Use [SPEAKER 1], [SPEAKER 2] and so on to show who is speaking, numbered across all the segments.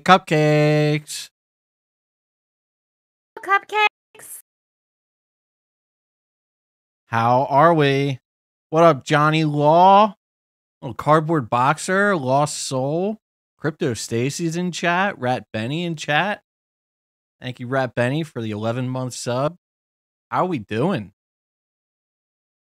[SPEAKER 1] cupcakes.
[SPEAKER 2] Cupcakes.
[SPEAKER 1] How are we? What up, Johnny Law? Little cardboard boxer, Lost Soul, Crypto Stacys in chat, Rat Benny in chat. Thank you, Rat Benny, for the 11-month sub. How are we doing?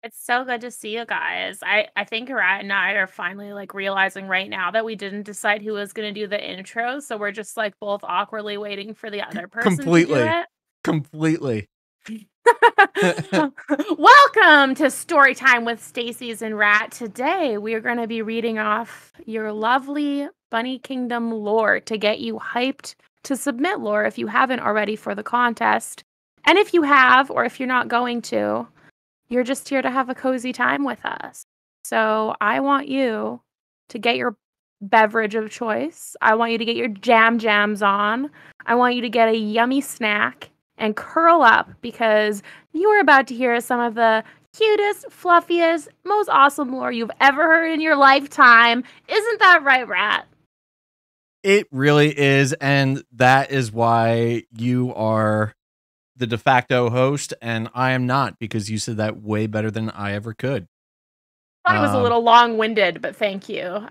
[SPEAKER 2] It's so good to see you guys. I think Rat and I are finally like realizing right now that we didn't decide who was going to do the intro, so we're just like both awkwardly waiting for the other person to do it.
[SPEAKER 1] Completely.
[SPEAKER 2] Welcome to Storytime with Stacys and Rat. Today we are going to be reading off your lovely Bunny Kingdom lore to get you hyped to submit lore if you haven't already for the contest. And if you have, or if you're not going to, you're just here to have a cozy time with us. So I want you to get your beverage of choice. I want you to get your jams on. I want you to get a yummy snack and curl up because you are about to hear some of the cutest, fluffiest, most awesome lore you've ever heard in your lifetime. Isn't that right, Rat?
[SPEAKER 1] It really is, and that is why you are the de facto host, and I am not, because you said that way better than I ever could.
[SPEAKER 2] I thought it was a little long-winded, but thank you.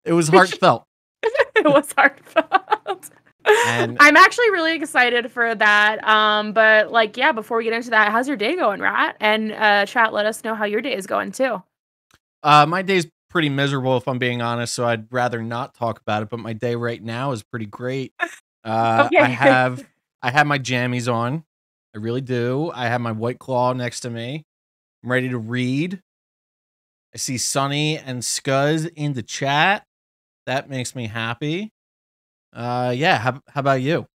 [SPEAKER 1] It was heartfelt.
[SPEAKER 2] It was heartfelt. And I'm actually really excited for that. But like, yeah, before we get into that, how's your day going, Rat? And chat, let us know how your day is going too.
[SPEAKER 1] My day's pretty miserable, if I'm being honest, so I'd rather not talk about it, but my day right now is pretty great.
[SPEAKER 2] Okay.
[SPEAKER 1] I have my jammies on. I really do. I have my White Claw next to me. I'm ready to read. I see Sunny and Scuzz in the chat. That makes me happy. Yeah, how about you?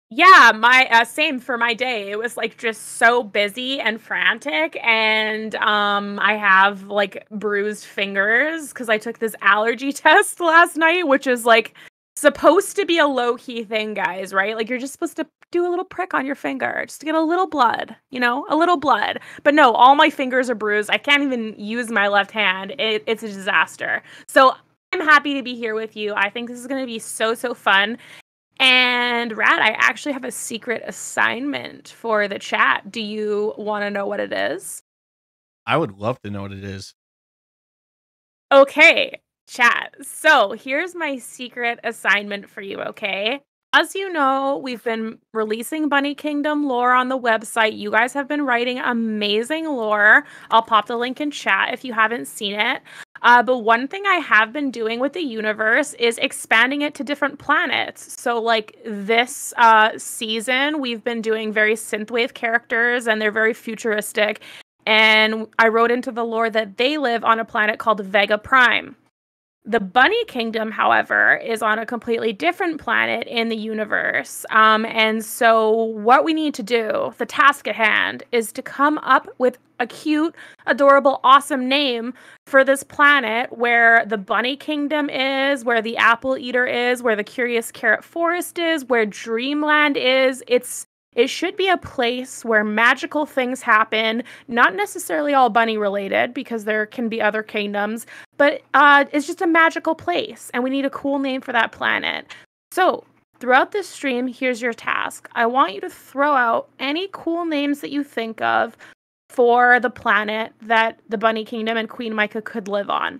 [SPEAKER 2] Yeah, my same for my day. It was like just so busy and frantic, and I have like bruised fingers because I took this allergy test last night, which is like supposed to be a low-key thing, guys, right? Like you're just supposed to do a little prick on your finger just to get a little blood, you know, a little blood. But no, all my fingers are bruised. I can't even use my left hand. It's a disaster. So I'm happy to be here with you. I think this is going to be so fun. And Rat, I actually have a secret assignment for the chat. Do you want to know what it is?
[SPEAKER 1] I would love to know what it is.
[SPEAKER 2] Okay, chat. So here's my secret assignment for you, okay? As you know, we've been releasing Bunny Kingdom lore on the website. You guys have been writing amazing lore. I'll pop the link in chat if you haven't seen it. But one thing I have been doing with the universe is expanding it to different planets. So like this season, we've been doing very synthwave characters and they're very futuristic. And I wrote into the lore that they live on a planet called Vega Prime. The Bunny Kingdom, however, is on a completely different planet in the universe. And so what we need to do, the task at hand, is to come up with a cute, adorable, awesome name for this planet where the Bunny Kingdom is, where the Apple Eater is, where the Curious Carrot Forest is, where Dreamland is. It should be a place where magical things happen, not necessarily all bunny related because there can be other kingdoms, but it's just a magical place and we need a cool name for that planet. So throughout this stream, here's your task. I want you to throw out any cool names that you think of for the planet that the Bunny Kingdom and Queen Micah could live on.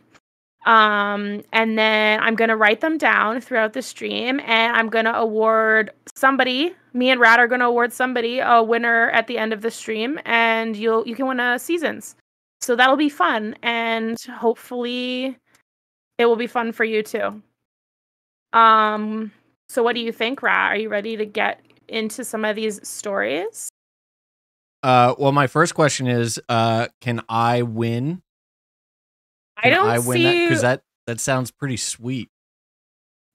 [SPEAKER 2] And then I'm going to write them down throughout the stream and I'm going to award somebody, me and Rat are going to award somebody a winner at the end of the stream and you can win seasons. So that'll be fun and hopefully it will be fun for you too. So what do you think, Rat? Are you ready to get into some of these stories?
[SPEAKER 1] Well, my first question is, can I win?
[SPEAKER 2] I don't
[SPEAKER 1] win that? Because that sounds pretty sweet.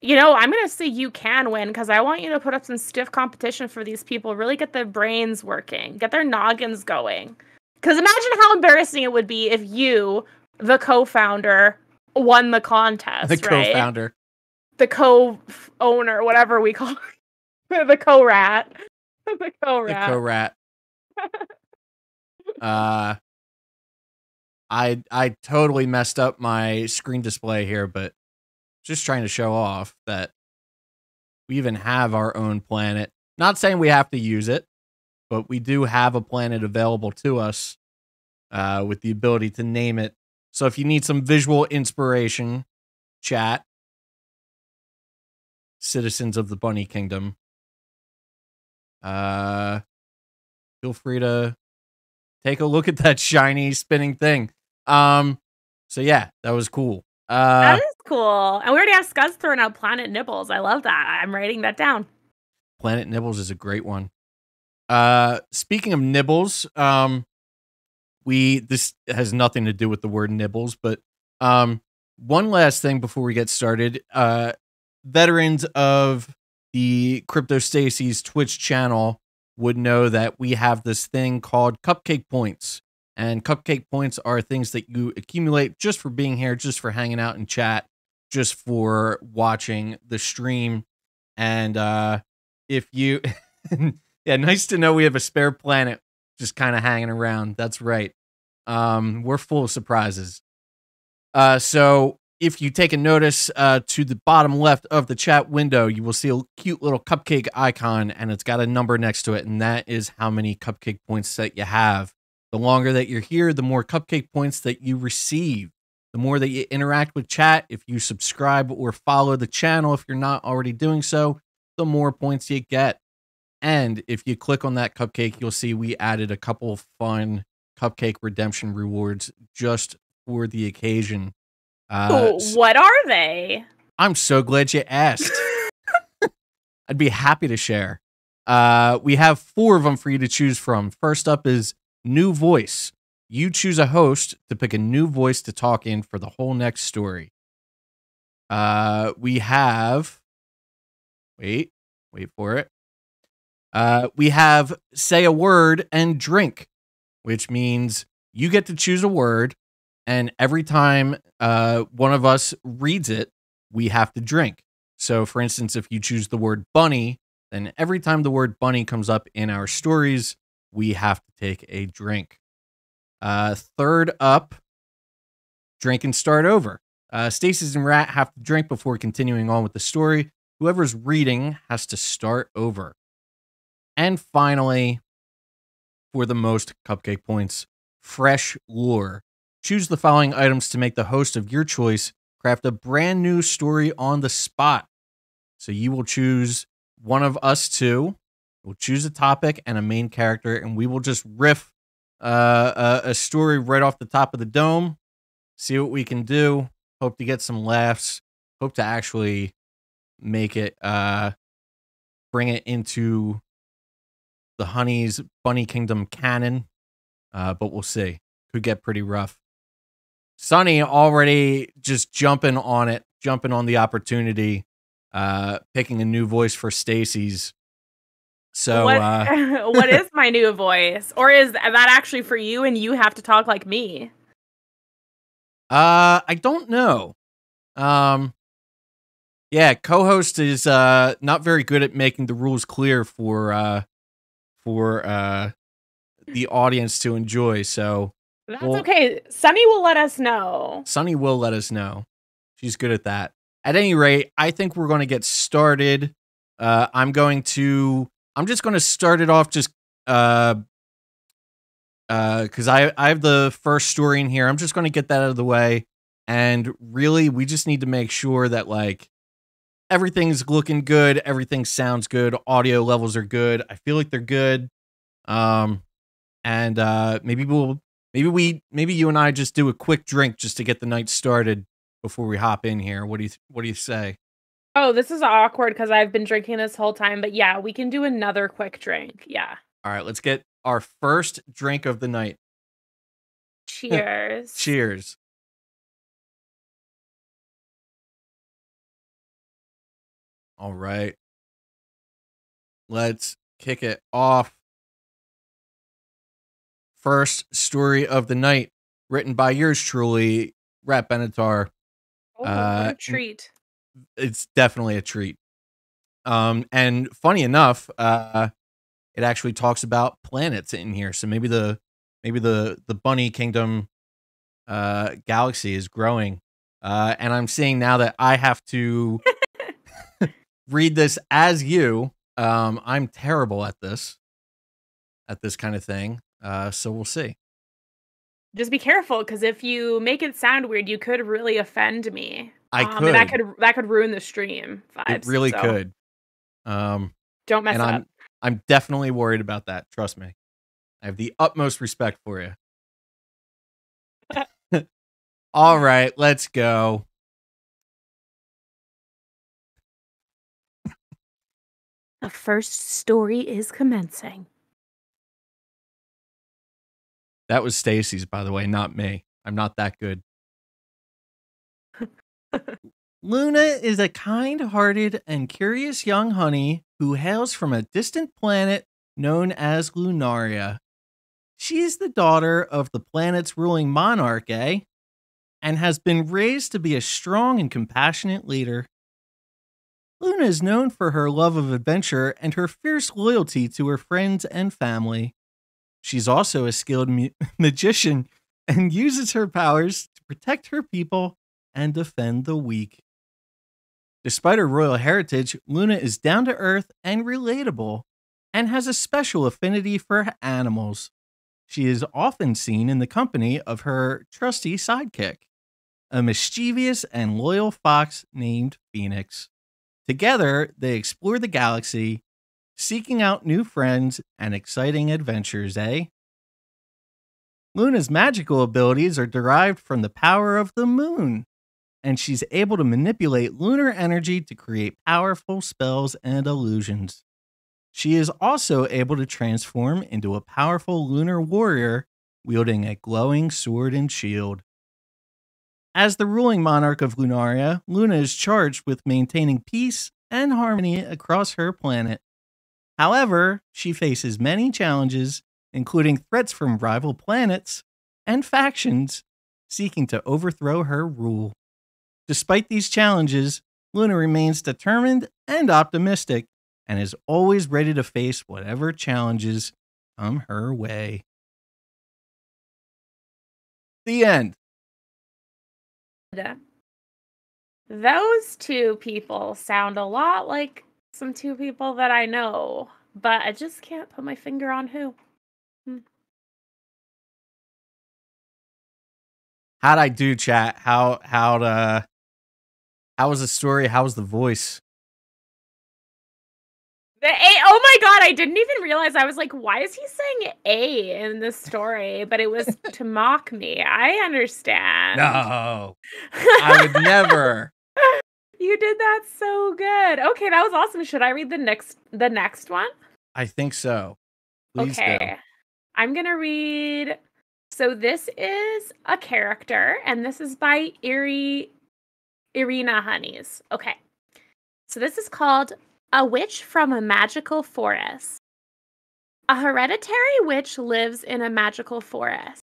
[SPEAKER 2] You know, I'm going to say you can win because I want you to put up some stiff competition for these people. Really get their brains working. Get their noggins going. Because imagine how embarrassing it would be if you, the co-founder, won the contest,
[SPEAKER 1] right? Co-founder.
[SPEAKER 2] The co-owner, whatever we call it. The co-rat. The co-rat.
[SPEAKER 1] The co-rat. I totally messed up my screen display here, but just trying to show off that We even have our own planet. Not saying we have to use it, but we do have a planet available to us with the ability to name it. So if you need some visual inspiration, chat, citizens of the Bunny Kingdom, feel free to take a look at that shiny spinning thing. So yeah, that was cool.
[SPEAKER 2] That is cool. And we already have Scuzz throwing out Planet Nibbles. I love that. I'm writing that down.
[SPEAKER 1] Planet Nibbles is a great one. Speaking of nibbles, this has nothing to do with the word nibbles, but one last thing before we get started. Veterans of the Crypto Stacys Twitch channel would know that we have this thing called cupcake points. And cupcake points are things that you accumulate just for being here, just for hanging out in chat, just for watching the stream. And if you, yeah, nice to know we have a spare planet just kind of hanging around. That's right. We're full of surprises. So if you take a notice to the bottom left of the chat window, you will see a cute little cupcake icon, and it's got a number next to it, and that is how many cupcake points that you have. The longer that you're here, the more cupcake points that you receive. The more that you interact with chat, if you subscribe or follow the channel, if you're not already doing so, the more points you get. And if you click on that cupcake, you'll see we added a couple fun cupcake redemption rewards just for the occasion.
[SPEAKER 2] What are they?
[SPEAKER 1] I'm so glad you asked. I'd be happy to share. We have 4 of them for you to choose from. First up is New Voice. You choose a host to pick a new voice to talk in for the whole next story. We have... Wait for it. We have Say a Word and Drink, which means you get to choose a word, and every time one of us reads it, we have to drink. So, for instance, if you choose the word bunny, then every time the word bunny comes up in our stories, we have to take a drink. Third up, drink and start over. Stacys and Rat have to drink before continuing on with the story. Whoever's reading has to start over. And finally, for the most cupcake points, fresh lore. Choose the following items to make the host of your choice craft a brand new story on the spot. So you will choose one of us two. We'll choose a topic and a main character, and we will just riff a story right off the top of the dome. See what we can do. Hope to get some laughs. Hope to actually make it, bring it into the Honey's Bunny Kingdom canon. But we'll see. Could get pretty rough. Sunny already just jumping on the opportunity, picking a new voice for Stacys. So
[SPEAKER 2] what is my new voice? Or is that actually for you and you have to talk like me?
[SPEAKER 1] I don't know. Yeah, co-host is not very good at making the rules clear for the audience to enjoy. So
[SPEAKER 2] that's okay. Sunny will let us know.
[SPEAKER 1] Sunny will let us know. She's good at that. At any rate, I think we're going to get started. I'm just going to start it off just because I have the first story in here. I'm just going to get that out of the way. And really, we just need to make sure that like everything's looking good. Everything sounds good. Audio levels are good. I feel like they're good. And maybe you and I just do a quick drink just to get the night started before we hop in here. What do you say?
[SPEAKER 2] Oh, this is awkward because I've been drinking this whole time, but yeah, we can do another quick drink. Yeah.
[SPEAKER 1] All right, let's get our first drink of the night.
[SPEAKER 2] Cheers.
[SPEAKER 1] Cheers. All right. Let's kick it off. First story of the night, written by yours truly, Rat Benatar.
[SPEAKER 2] Oh, what a treat.
[SPEAKER 1] It's definitely a treat. And funny enough, it actually talks about planets in here. So maybe the Bunny Kingdom galaxy is growing. And I'm seeing now that I have to read this as you. I'm terrible at this kind of thing. So we'll see.
[SPEAKER 2] Just be careful, because if you make it sound weird, you could really offend me.
[SPEAKER 1] I
[SPEAKER 2] And that
[SPEAKER 1] could.
[SPEAKER 2] could ruin the stream
[SPEAKER 1] It
[SPEAKER 2] vibes.
[SPEAKER 1] really
[SPEAKER 2] So
[SPEAKER 1] could. Um,
[SPEAKER 2] don't mess
[SPEAKER 1] and
[SPEAKER 2] it up.
[SPEAKER 1] I'm definitely worried about that. Trust me. I have the utmost respect for you. All right, let's go.
[SPEAKER 2] The first story is commencing.
[SPEAKER 1] That was Stacey's, by the way, not me. I'm not that good. Luna is a kind-hearted and curious young honey who hails from a distant planet known as Lunaria. She is the daughter of the planet's ruling monarch, and has been raised to be a strong and compassionate leader. Luna is known for her love of adventure and her fierce loyalty to her friends and family. She's also a skilled magician and uses her powers to protect her people and defend the weak. Despite her royal heritage, Luna is down to earth and relatable, and has a special affinity for animals. She is often seen in the company of her trusty sidekick, a mischievous and loyal fox named Phoenix. Together, they explore the galaxy, seeking out new friends and exciting adventures, Luna's magical abilities are derived from the power of the moon, and she's able to manipulate lunar energy to create powerful spells and illusions. She is also able to transform into a powerful lunar warrior wielding a glowing sword and shield. As the ruling monarch of Lunaria, Luna is charged with maintaining peace and harmony across her planet. However, she faces many challenges, including threats from rival planets and factions seeking to overthrow her rule. Despite these challenges, Luna remains determined and optimistic, and is always ready to face whatever challenges come her way. The end.
[SPEAKER 2] Those two people sound a lot like some two people that I know, but I just can't put my finger on who.
[SPEAKER 1] How'd I do, chat? How was the story? How was the voice?
[SPEAKER 2] The A. Oh my god, I didn't even realize. I was like, why is he saying A in this story? But it was to mock me. I understand.
[SPEAKER 1] No, I would never.
[SPEAKER 2] You did that so good. Okay, that was awesome. Should I read the next one?
[SPEAKER 1] I think so. Please
[SPEAKER 2] okay.
[SPEAKER 1] do.
[SPEAKER 2] I'm gonna read. So this is a character, and this is by Irina Honeys. Okay. So this is called A Witch from a Magical Forest. A hereditary witch lives in a magical forest.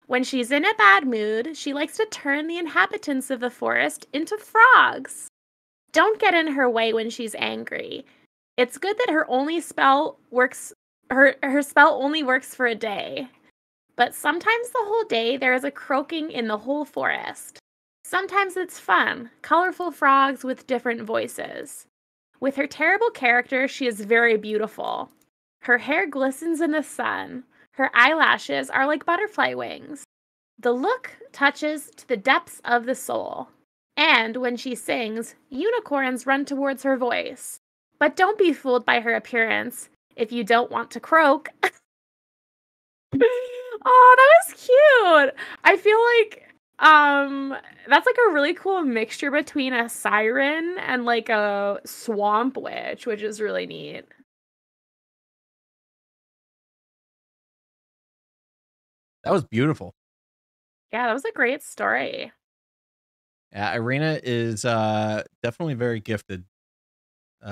[SPEAKER 2] When she's in a bad mood, she likes to turn the inhabitants of the forest into frogs. Don't get in her way when she's angry. It's good that her spell only works for a day. But sometimes the whole day there is a croaking in the whole forest. Sometimes it's fun, colorful frogs with different voices. With her terrible character, she is very beautiful. Her hair glistens in the sun. Her eyelashes are like butterfly wings. The look touches to the depths of the soul. And when she sings, unicorns run towards her voice. But don't be fooled by her appearance if you don't want to croak. Oh, that was cute. I feel like that's like a really cool mixture between a siren and like a swamp witch, which is really neat.
[SPEAKER 1] That was beautiful.
[SPEAKER 2] Yeah, that was a great story.
[SPEAKER 1] Yeah, Irina is definitely very gifted.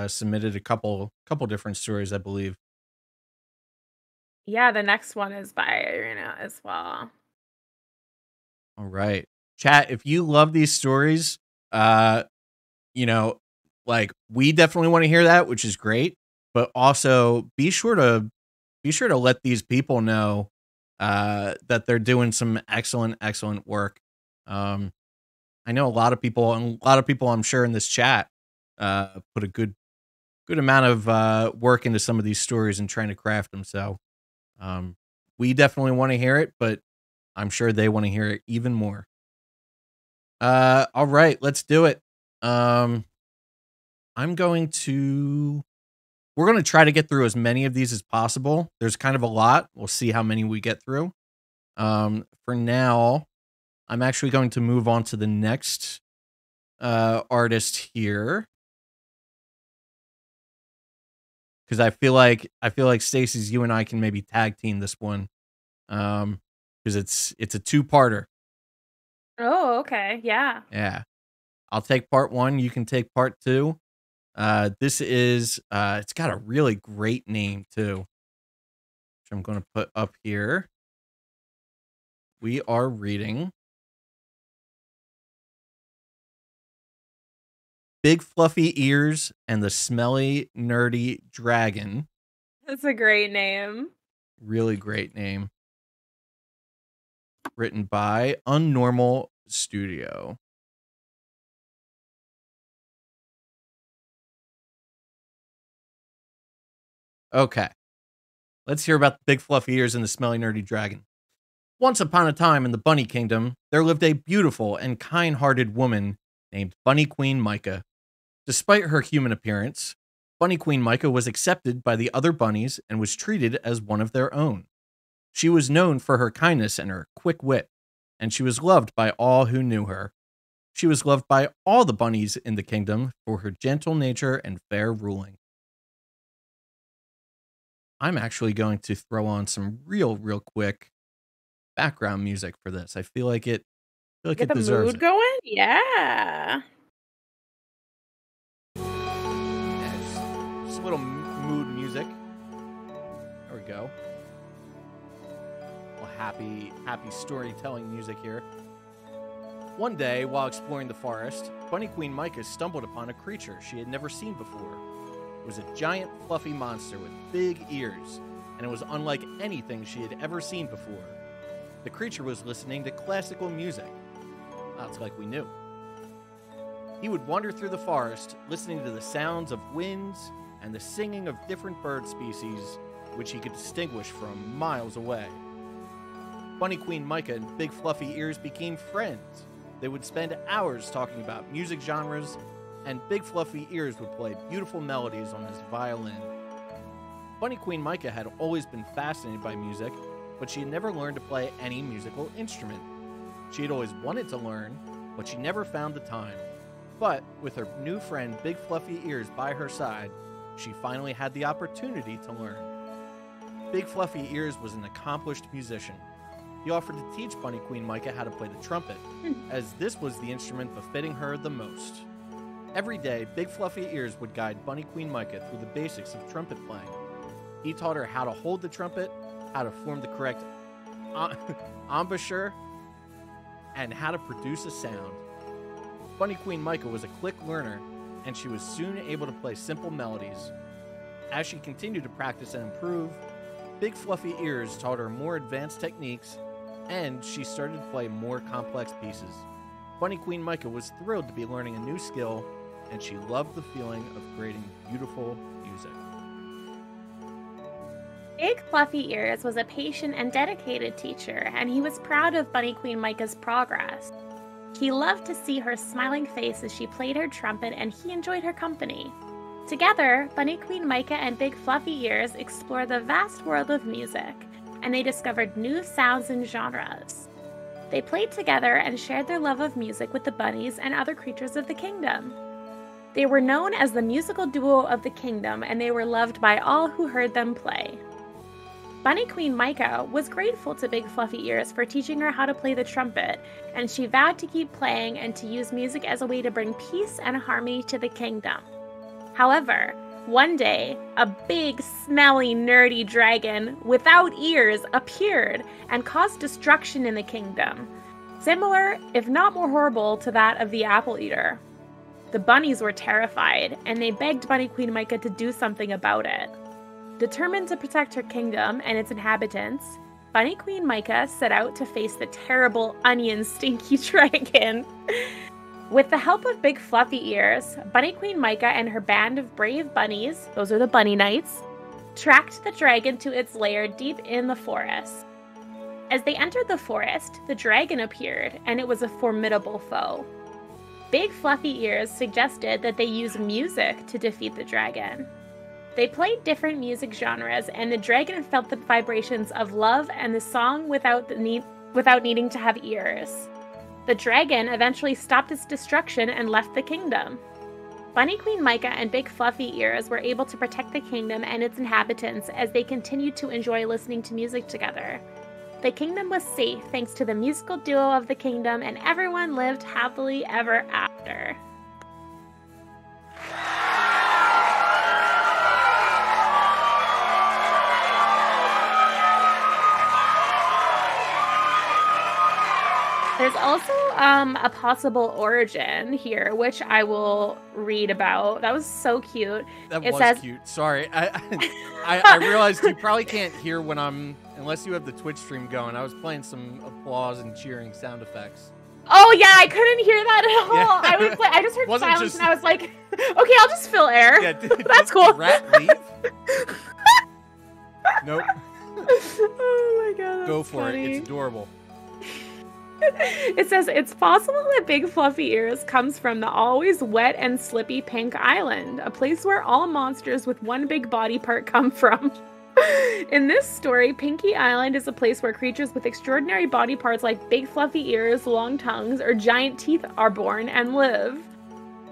[SPEAKER 1] Submitted a couple different stories, I believe.
[SPEAKER 2] Yeah, the next one is by Irina as well.
[SPEAKER 1] All right. Chat, if you love these stories, you know, like we definitely want to hear that, which is great. But also be sure to let these people know that they're doing some excellent work. I know a lot of people I'm sure in this chat put a good good amount of work into some of these stories and trying to craft them. So we definitely want to hear it, but I'm sure they want to hear it even more. All right, let's do it. We're going to try to get through as many of these as possible. There's kind of a lot. We'll see how many we get through. For now, I'm actually going to move on to the next artist here. Because I feel like Stacys, you and I can maybe tag team this one. Because it's a two-parter.
[SPEAKER 2] Oh, okay. Yeah.
[SPEAKER 1] Yeah. I'll take part 1, you can take part 2. This is it's got a really great name too, which I'm going to put up here. We are reading Big Fluffy Ears and the Smelly Nerdy Dragon.
[SPEAKER 2] That's a great name.
[SPEAKER 1] Really great name. Written by Unnormal Studio. Okay. Let's hear about the Big Fluffy Ears and the Smelly Nerdy Dragon. Once upon a time in the Bunny Kingdom, there lived a beautiful and kind-hearted woman named Bunny Queen Micah. Despite her human appearance, Bunny Queen Micah was accepted by the other bunnies and was treated as one of their own. She was known for her kindness and her quick wit, and she was loved by all who knew her. She was loved by all the bunnies in the kingdom for her gentle nature and fair ruling. I'm actually going to throw on some real quick background music for this. I feel like it
[SPEAKER 2] Get the
[SPEAKER 1] deserves
[SPEAKER 2] mood
[SPEAKER 1] it.
[SPEAKER 2] going? Yeah.
[SPEAKER 1] Yeah, just a little mood music. There we go. Well, happy storytelling music here. One day, while exploring the forest, Bunny Queen Micah stumbled upon a creature she had never seen before. It was a giant, fluffy monster with big ears, and it was unlike anything she had ever seen before. The creature was listening to classical music. That's like we knew. He would wander through the forest, listening to the sounds of winds and the singing of different bird species, which he could distinguish from miles away. Bunny Queen Micah and Big Fluffy Ears became friends. They would spend hours talking about music genres, and Big Fluffy Ears would play beautiful melodies on his violin. Bunny Queen Micah had always been fascinated by music, but she had never learned to play any musical instrument. She had always wanted to learn, but she never found the time. But with her new friend Big Fluffy Ears by her side, she finally had the opportunity to learn. Big Fluffy Ears was an accomplished musician. He offered to teach Bunny Queen Micah how to play the trumpet, as this was the instrument befitting her the most. Every day, Big Fluffy Ears would guide Bunny Queen Micah through the basics of trumpet playing. He taught her how to hold the trumpet, how to form the correct embouchure, and how to produce a sound. Bunny Queen Micah was a quick learner, and she was soon able to play simple melodies. As she continued to practice and improve, Big Fluffy Ears taught her more advanced techniques, and she started to play more complex pieces. Bunny Queen Micah was thrilled to be learning a new skill, and she loved the feeling of creating beautiful music.
[SPEAKER 2] Big Fluffy Ears was a patient and dedicated teacher, and he was proud of Bunny Queen Micah's progress. He loved to see her smiling face as she played her trumpet, and he enjoyed her company. Together, Bunny Queen Micah and Big Fluffy Ears explored the vast world of music, and they discovered new sounds and genres. They played together and shared their love of music with the bunnies and other creatures of the kingdom. They were known as the musical duo of the kingdom, and they were loved by all who heard them play. Bunny Queen Micah was grateful to Big Fluffy Ears for teaching her how to play the trumpet, and she vowed to keep playing and to use music as a way to bring peace and harmony to the kingdom. However, one day, a big, smelly, nerdy dragon without ears appeared and caused destruction in the kingdom, similar, if not more horrible, to that of the Apple Eater. The bunnies were terrified, and they begged Bunny Queen Micah to do something about it. Determined to protect her kingdom and its inhabitants, Bunny Queen Micah set out to face the terrible onion stinky dragon. With the help of Big Fluffy Ears, Bunny Queen Micah and her band of brave bunnies, those are the Bunny Knights, tracked the dragon to its lair deep in the forest. As they entered the forest, the dragon appeared, and it was a formidable foe. Big Fluffy Ears suggested that they use music to defeat the dragon. They played different music genres, and the dragon felt the vibrations of love and the song without needing to have ears. The dragon eventually stopped its destruction and left the kingdom. Bunny Queen Micah and Big Fluffy Ears were able to protect the kingdom and its inhabitants as they continued to enjoy listening to music together. The kingdom was safe thanks to the musical duo of the kingdom, and everyone lived happily ever after. There's also a possible origin here, which I will read about. That was so cute.
[SPEAKER 1] That was cute. Sorry. I realized you probably can't hear when unless you have the Twitch stream going. I was playing some applause and cheering sound effects.
[SPEAKER 2] Oh, yeah, I couldn't hear that at all. Yeah. I just heard silence, and I was like, okay, I'll just fill air. Yeah, that's cool.
[SPEAKER 1] Rat leave? Nope.
[SPEAKER 2] Oh, my God.
[SPEAKER 1] Go for it. It's adorable.
[SPEAKER 2] It says, it's possible that Big Fluffy Ears comes from the always wet and slippy Pink Island, a place where all monsters with one big body part come from. In this story, Pinky Island is a place where creatures with extraordinary body parts like big fluffy ears, long tongues, or giant teeth are born and live.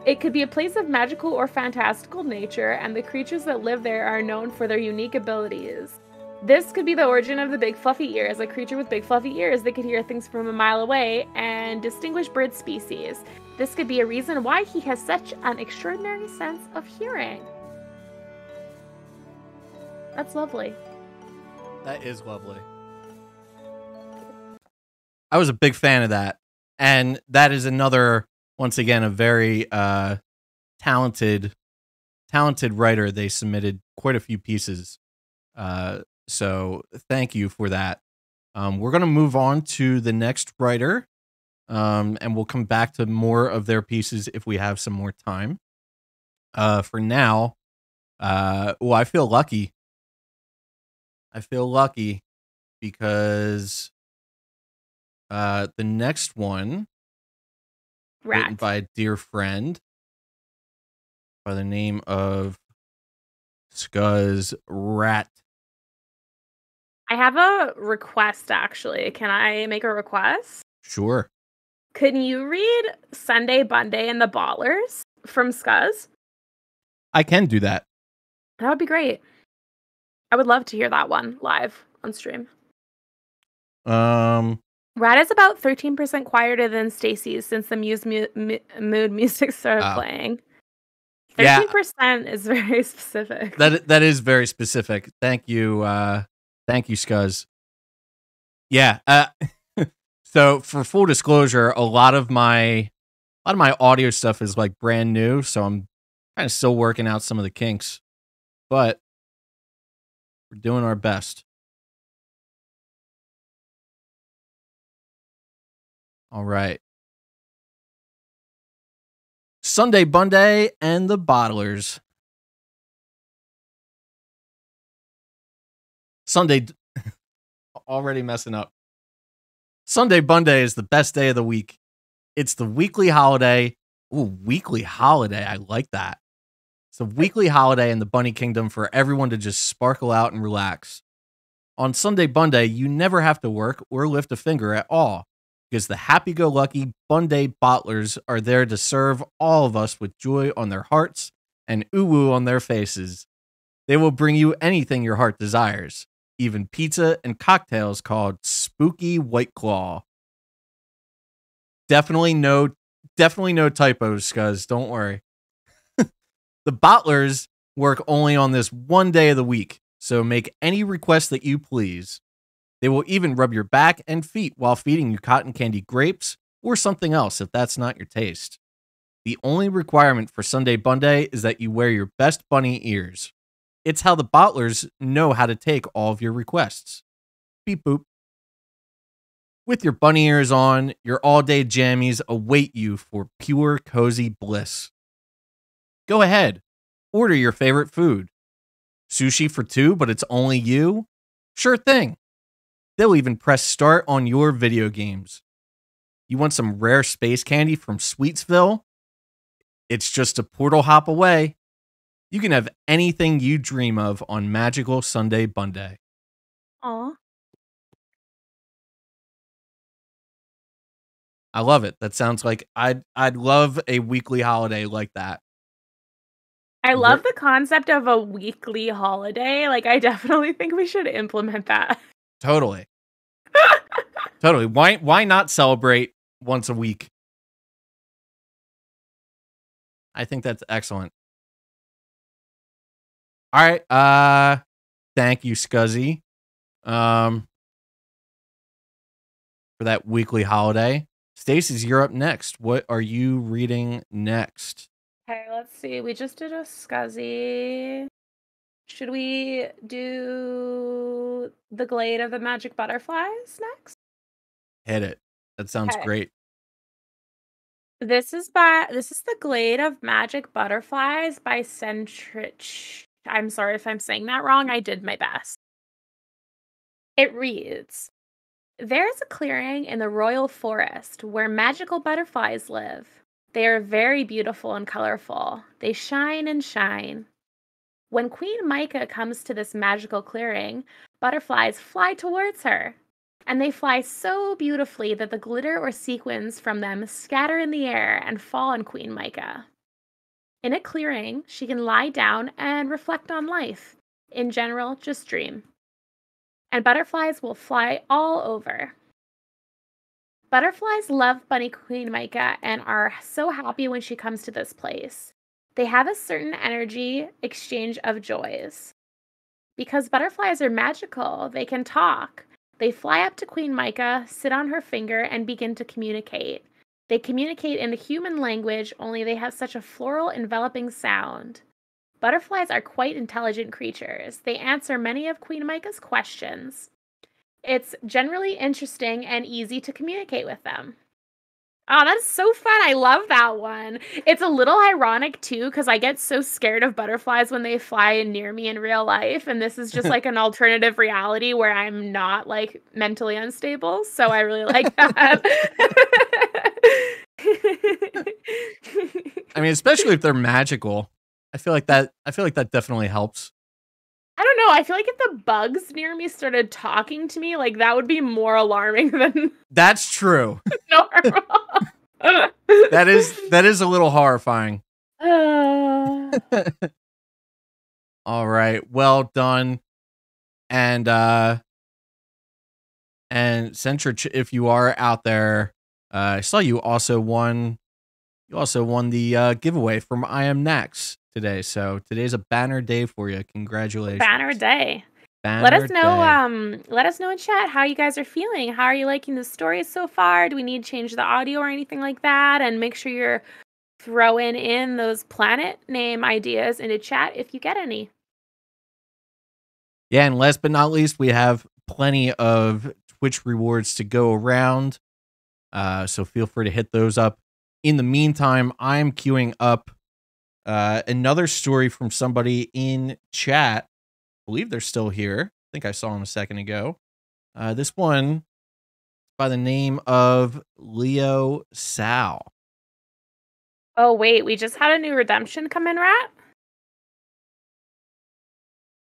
[SPEAKER 2] It could be a place of magical or fantastical nature, and the creatures that live there are known for their unique abilities. This could be the origin of the Big Fluffy Ears, a creature with big fluffy ears that could hear things from a mile away and distinguish bird species. This could be a reason why he has such an extraordinary sense of hearing. That's lovely.
[SPEAKER 1] That is lovely. I was a big fan of that. And that is another, once again, a very talented writer. They submitted quite a few pieces. So thank you for that. We're going to move on to the next writer, and we'll come back to more of their pieces if we have some more time. For now, I feel lucky. I feel lucky because the next one, written by a dear friend by the name of Scuzz Rat.
[SPEAKER 2] I have a request, actually. Can I make a request?
[SPEAKER 1] Sure.
[SPEAKER 2] Can you read Sunday Bunday and the Bottlers from Scuzz?
[SPEAKER 1] I can do that.
[SPEAKER 2] That would be great. I would love to hear that one live on stream. Rat is about 13% quieter than Stacys since the mood music started playing. 13% is very specific.
[SPEAKER 1] That is very specific. Thank you. Thank you, Scuzz. Yeah. So for full disclosure, a lot of my audio stuff is like brand new, so I'm kind of still working out some of the kinks, but we're doing our best. All right. Sunday Bunday and the Bottlers. Sunday, already messing up. Sunday Bunday is the best day of the week. It's the weekly holiday. Ooh, weekly holiday. I like that. It's a weekly holiday in the Bunny Kingdom for everyone to just sparkle out and relax. On Sunday Bunday, you never have to work or lift a finger at all, because the happy-go-lucky Bunday Bottlers are there to serve all of us with joy on their hearts and ooh-woo on their faces. They will bring you anything your heart desires, even pizza and cocktails called Spooky White Claw. Definitely no typos, Scuzz. Don't worry. The Bottlers work only on this one day of the week, so make any request that you please. They will even rub your back and feet while feeding you cotton candy grapes or something else if that's not your taste. The only requirement for Sunday Bunday is that you wear your best bunny ears. It's how the Bottlers know how to take all of your requests. Beep boop. With your bunny ears on, your all-day jammies await you for pure cozy bliss. Go ahead, order your favorite food. Sushi for two, but it's only you? Sure thing. They'll even press start on your video games. You want some rare space candy from Sweetsville? It's just a portal hop away. You can have anything you dream of on Magical Sunday Bunday.
[SPEAKER 2] Aw.
[SPEAKER 1] I love it. That sounds like I'd love a weekly holiday like that.
[SPEAKER 2] I love the concept of a weekly holiday. Like, I definitely think we should implement that.
[SPEAKER 1] Totally. Totally. Why not celebrate once a week? I think that's excellent. All right. Thank you, Scuzzy. For that weekly holiday. Stacys, you're up next. What are you reading next?
[SPEAKER 2] Okay, let's see. We just did a Scuzzy. Should we do The Glade of the Magic Butterflies next?
[SPEAKER 1] Hit it. That sounds great.
[SPEAKER 2] This is The Glade of Magic Butterflies by Centrich. I'm sorry if I'm saying that wrong. I did my best. It reads, there's a clearing in the royal forest where magical butterflies live. They are very beautiful and colorful. They shine and shine. When Queen Micah comes to this magical clearing, butterflies fly towards her. And they fly so beautifully that the glitter or sequins from them scatter in the air and fall on Queen Micah. In a clearing, she can lie down and reflect on life. In general, just dream. And butterflies will fly all over. Butterflies love Bunny Queen Micah and are so happy when she comes to this place. They have a certain energy exchange of joys. Because butterflies are magical, they can talk. They fly up to Queen Micah, sit on her finger, and begin to communicate. They communicate in the human language, only they have such a floral, enveloping sound. Butterflies are quite intelligent creatures. They answer many of Queen Micah's questions. It's generally interesting and easy to communicate with them. Oh, that's so fun. I love that one. It's a little ironic, too, because I get so scared of butterflies when they fly near me in real life. And this is just like an alternative reality where I'm not like mentally unstable. So I really like that.
[SPEAKER 1] I mean, especially if they're magical. I feel like that definitely helps.
[SPEAKER 2] I don't know. I feel like if the bugs near me started talking to me, like that would be more alarming than
[SPEAKER 1] That's true.
[SPEAKER 2] normal.
[SPEAKER 1] That is a little horrifying. All right. Well done. And Centrich, if you are out there, I saw you also won the giveaway from I Am Next today. So today's a banner day for you. Congratulations.
[SPEAKER 2] Banner day.
[SPEAKER 1] Let
[SPEAKER 2] us know let us know in chat how you guys are feeling. How are you liking the stories so far? Do we need to change the audio or anything like that? And make sure you're throwing in those planet name ideas into chat if you get any.
[SPEAKER 1] Yeah, and last but not least, we have plenty of Twitch rewards to go around. So feel free to hit those up. In the meantime, I'm queuing up another story from somebody in chat. I believe they're still here. I think I saw them a second ago. This one by the name of Leo Sal.
[SPEAKER 2] Oh, wait. We just had a new redemption come in, Rat?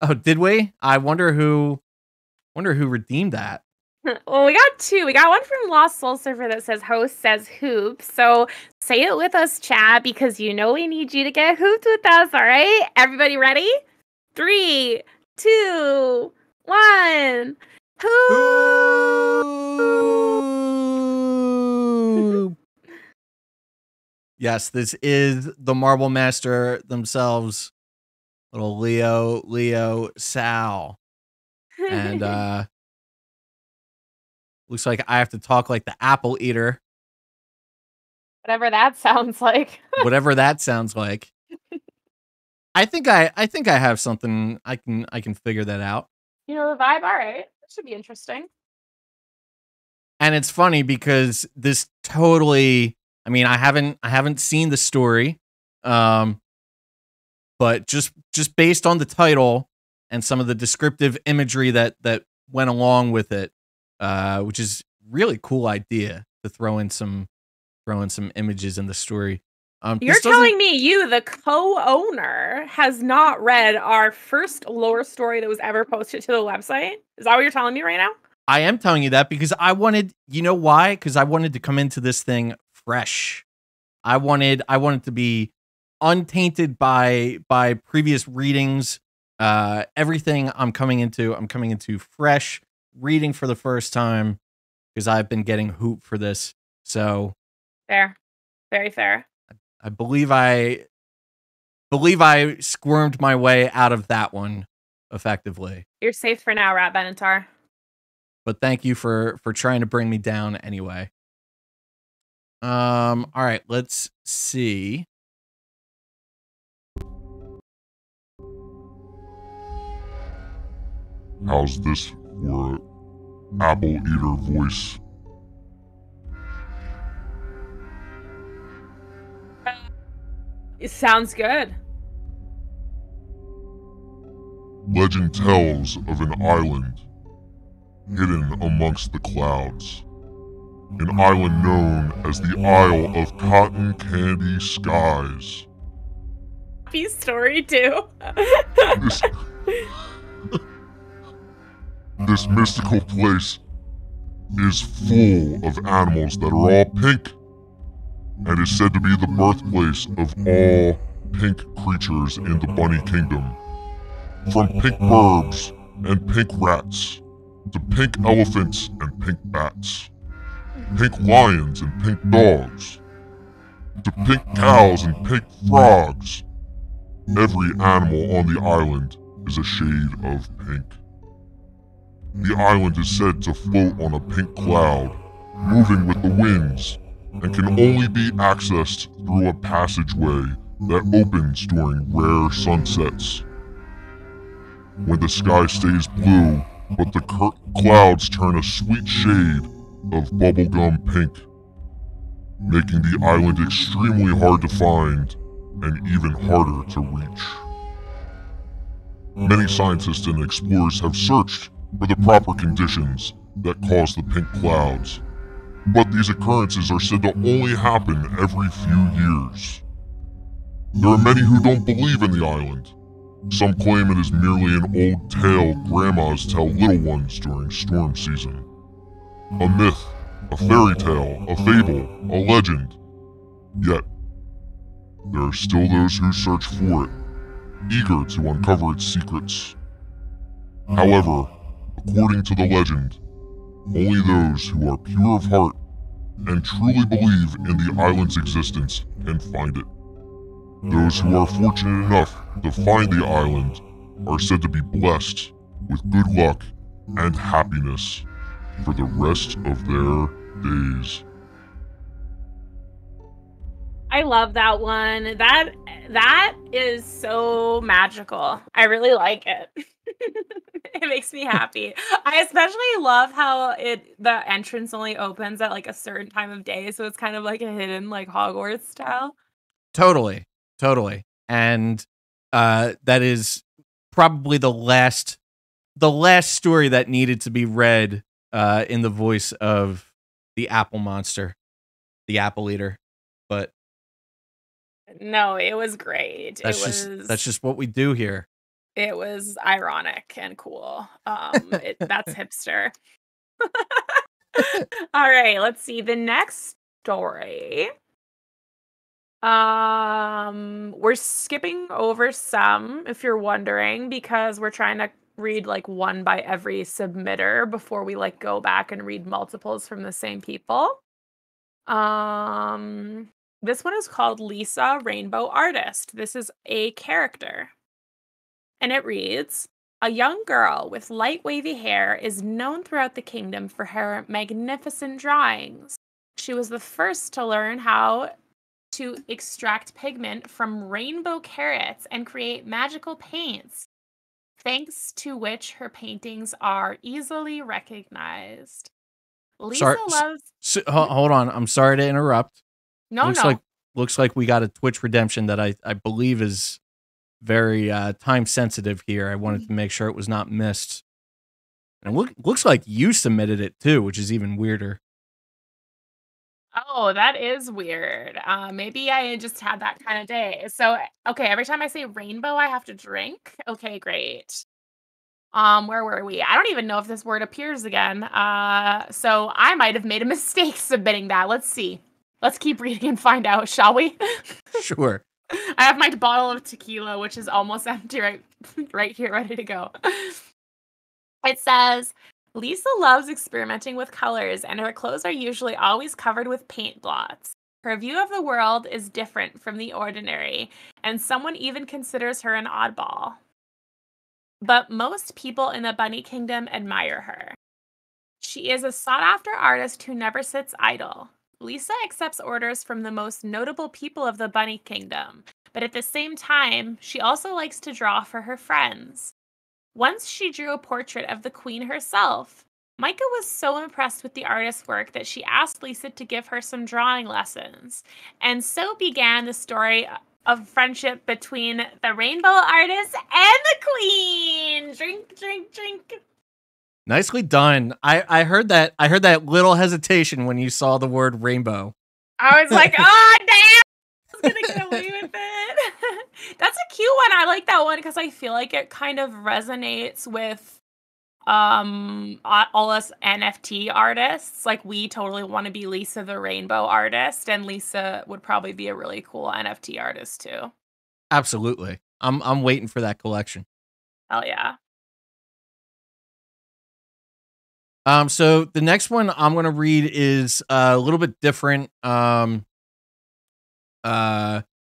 [SPEAKER 1] Oh, did we? I wonder who redeemed that.
[SPEAKER 2] Well, we got two. We got one from Lost Soul Surfer that says host says hoop. So say it with us, chat, because you know we need you to get hooped with us, all right? Everybody ready? 3, 2, 1. Hoop!
[SPEAKER 1] Yes, this is the Marble Master themselves, little Leo Sal. And looks like I have to talk like the apple eater.
[SPEAKER 2] Whatever that sounds like.
[SPEAKER 1] Whatever that sounds like. I think I have something I can figure that out.
[SPEAKER 2] You know the vibe? All right. That should be interesting.
[SPEAKER 1] And it's funny because this totally, I mean, I haven't seen the story. Um, but just based on the title and some of the descriptive imagery that went along with it, which is really cool idea to throw in some images in the story.
[SPEAKER 2] You're
[SPEAKER 1] This doesn't.
[SPEAKER 2] telling me you, the co-owner, has not read our first lore story that was ever posted to the website? Is that what you're telling me right now?
[SPEAKER 1] I am telling you that because I wanted, you know why? Because I wanted to come into this thing fresh. I wanted to be untainted by previous readings. Everything I'm coming into fresh, reading for the first time because I've been getting hoop for this. So
[SPEAKER 2] Fair. Very fair.
[SPEAKER 1] I believe I squirmed my way out of that one effectively.
[SPEAKER 2] You're safe for now, Rat Benatar.
[SPEAKER 1] But thank you for trying to bring me down anyway. All right, let's see.
[SPEAKER 3] How's this for an apple eater voice?
[SPEAKER 2] It sounds good.
[SPEAKER 3] Legend tells of an island hidden amongst the clouds. An island known as the Isle of Cotton Candy Skies.
[SPEAKER 2] Happy story too.
[SPEAKER 3] This mystical place is full of animals that are all pink and is said to be the birthplace of all pink creatures in the bunny kingdom. From pink birds and pink rats to pink elephants and pink bats, pink lions and pink dogs, to pink cows and pink frogs. Every animal on the island is a shade of pink. The island is said to float on a pink cloud, moving with the winds, and can only be accessed through a passageway that opens during rare sunsets. When the sky stays blue, but the clouds turn a sweet shade of bubblegum pink, making the island extremely hard to find and even harder to reach. Many scientists and explorers have searched for the proper conditions that cause the pink clouds, but these occurrences are said to only happen every few years. There are many who don't believe in the island. Some claim it is merely an old tale grandmas tell little ones during storm season. A myth, a fairy tale, a fable, a legend. Yet, there are still those who search for it, eager to uncover its secrets. However, according to the legend, only those who are pure of heart and truly believe in the island's existence can find it. Those who are fortunate enough to find the island are said to be blessed with good luck and happiness for the rest of their days.
[SPEAKER 2] I love that one. That is so magical. I really like it. It makes me happy. I especially love how the entrance only opens at like a certain time of day, so it's kind of like a hidden like Hogwarts style.
[SPEAKER 1] Totally. And that is probably the last story that needed to be read in the voice of the Apple Monster, the Apple Eater. But
[SPEAKER 2] no, it was great.
[SPEAKER 1] That's just what we do here.
[SPEAKER 2] It was ironic and cool. That's hipster. All right, let's see the next story. We're skipping over some, if you're wondering, because we're trying to read like one by every submitter before we like go back and read multiples from the same people. This one is called Lisa Rainbow Artist. This is a character. And it reads, a young girl with light wavy hair is known throughout the kingdom for her magnificent drawings. She was the first to learn how to extract pigment from rainbow carrots and create magical paints, thanks to which her paintings are easily recognized. Lisa
[SPEAKER 1] Sorry,
[SPEAKER 2] loves.
[SPEAKER 1] hold on. I'm sorry to interrupt.
[SPEAKER 2] No,
[SPEAKER 1] Looks like we got a Twitch redemption that I believe is very time sensitive here. I wanted to make sure it was not missed. And looks like you submitted it too, which is even weirder.
[SPEAKER 2] Oh, that is weird. Maybe I just had that kind of day. So, okay, every time I say rainbow, I have to drink. Okay, great. Where were we? I don't even know if this word appears again. So I might have made a mistake submitting that. Let's see. Let's keep reading and find out, shall we?
[SPEAKER 1] Sure.
[SPEAKER 2] I have my bottle of tequila, which is almost empty right here, ready to go. It says, Lisa loves experimenting with colors, and her clothes are usually always covered with paint blots. Her view of the world is different from the ordinary, and someone even considers her an oddball. But most people in the Bunny Kingdom admire her. She is a sought-after artist who never sits idle. Lisa accepts orders from the most notable people of the Bunny Kingdom, but at the same time, she also likes to draw for her friends. Once she drew a portrait of the queen herself. Micah was so impressed with the artist's work that she asked Lisa to give her some drawing lessons. And so began the story of friendship between the rainbow artist and the queen. Drink, drink, drink.
[SPEAKER 1] Nicely done. I heard that little hesitation when you saw the word rainbow.
[SPEAKER 2] I was like, oh, damn. I was going to get away with it. That's a cute one. I like that one because I feel like it kind of resonates with all us NFT artists. Like, we totally want to be Lisa the rainbow artist, and Lisa would probably be a really cool NFT artist too.
[SPEAKER 1] Absolutely. I'm waiting for that collection.
[SPEAKER 2] Hell yeah.
[SPEAKER 1] So the next one I'm going to read is a little bit different.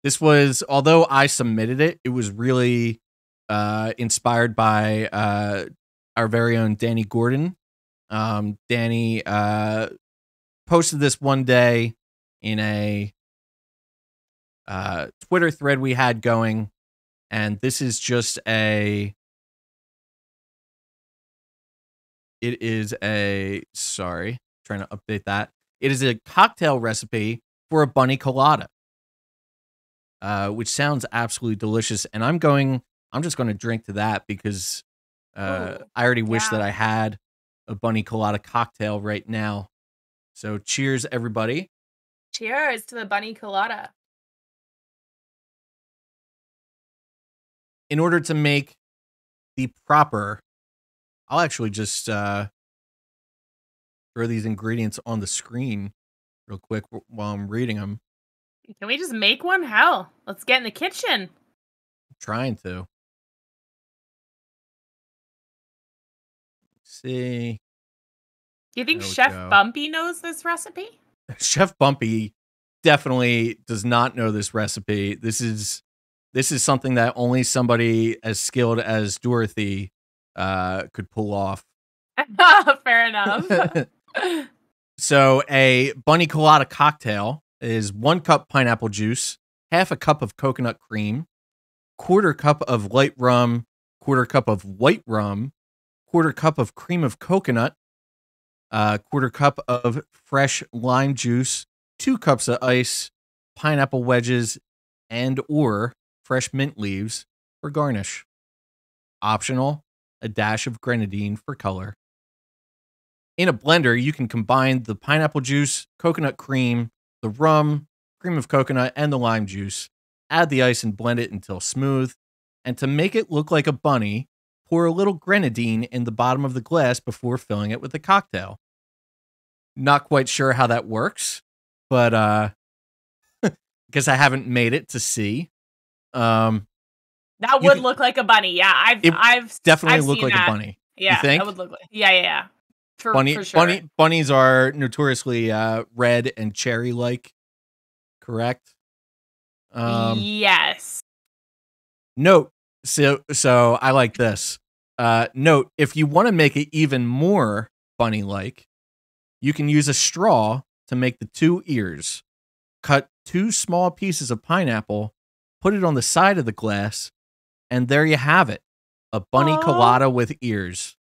[SPEAKER 1] This was, although I submitted it, it was really inspired by our very own Danny Gordon. Danny posted this one day in a Twitter thread we had going, and this is just it is a, sorry, trying to update that. It is a cocktail recipe for a bunny colada. Which sounds absolutely delicious. And I'm just going to drink to that because I already wish that I had a bunny colada cocktail right now. So cheers, everybody.
[SPEAKER 2] Cheers to the bunny colada.
[SPEAKER 1] In order to make the proper, I'll actually just throw these ingredients on the screen real quick while I'm reading them.
[SPEAKER 2] Can we just make one? Hell, let's get in the kitchen.
[SPEAKER 1] I'm trying to. Let's see.
[SPEAKER 2] Do you think Chef Bumpy knows this recipe?
[SPEAKER 1] Chef Bumpy definitely does not know this recipe. This is something that only somebody as skilled as Dorothy could pull off.
[SPEAKER 2] Fair enough.
[SPEAKER 1] So a bunny colada cocktail is 1 cup pineapple juice, half a cup of coconut cream, 1/4 cup of light rum, 1/4 cup of white rum, 1/4 cup of cream of coconut, 1/4 cup of fresh lime juice, 2 cups of ice, pineapple wedges, and or fresh mint leaves for garnish. Optional, a dash of grenadine for color. In a blender, you can combine the pineapple juice, coconut cream, the rum, cream of coconut, and the lime juice. Add the ice and blend it until smooth. And to make it look like a bunny, pour a little grenadine in the bottom of the glass before filling it with the cocktail. Not quite sure how that works, but because I haven't made it to see.
[SPEAKER 2] That would look like a bunny. Yeah, I've
[SPEAKER 1] definitely look like a bunny.
[SPEAKER 2] Yeah,
[SPEAKER 1] you think?
[SPEAKER 2] That would look like. Yeah. For sure.
[SPEAKER 1] Bunnies are notoriously red and cherry-like, correct?
[SPEAKER 2] Yes.
[SPEAKER 1] Note, so I like this. Note, if you want to make it even more bunny-like, you can use a straw to make the 2 ears. Cut 2 small pieces of pineapple, put it on the side of the glass, and there you have it. A bunny colada with ears.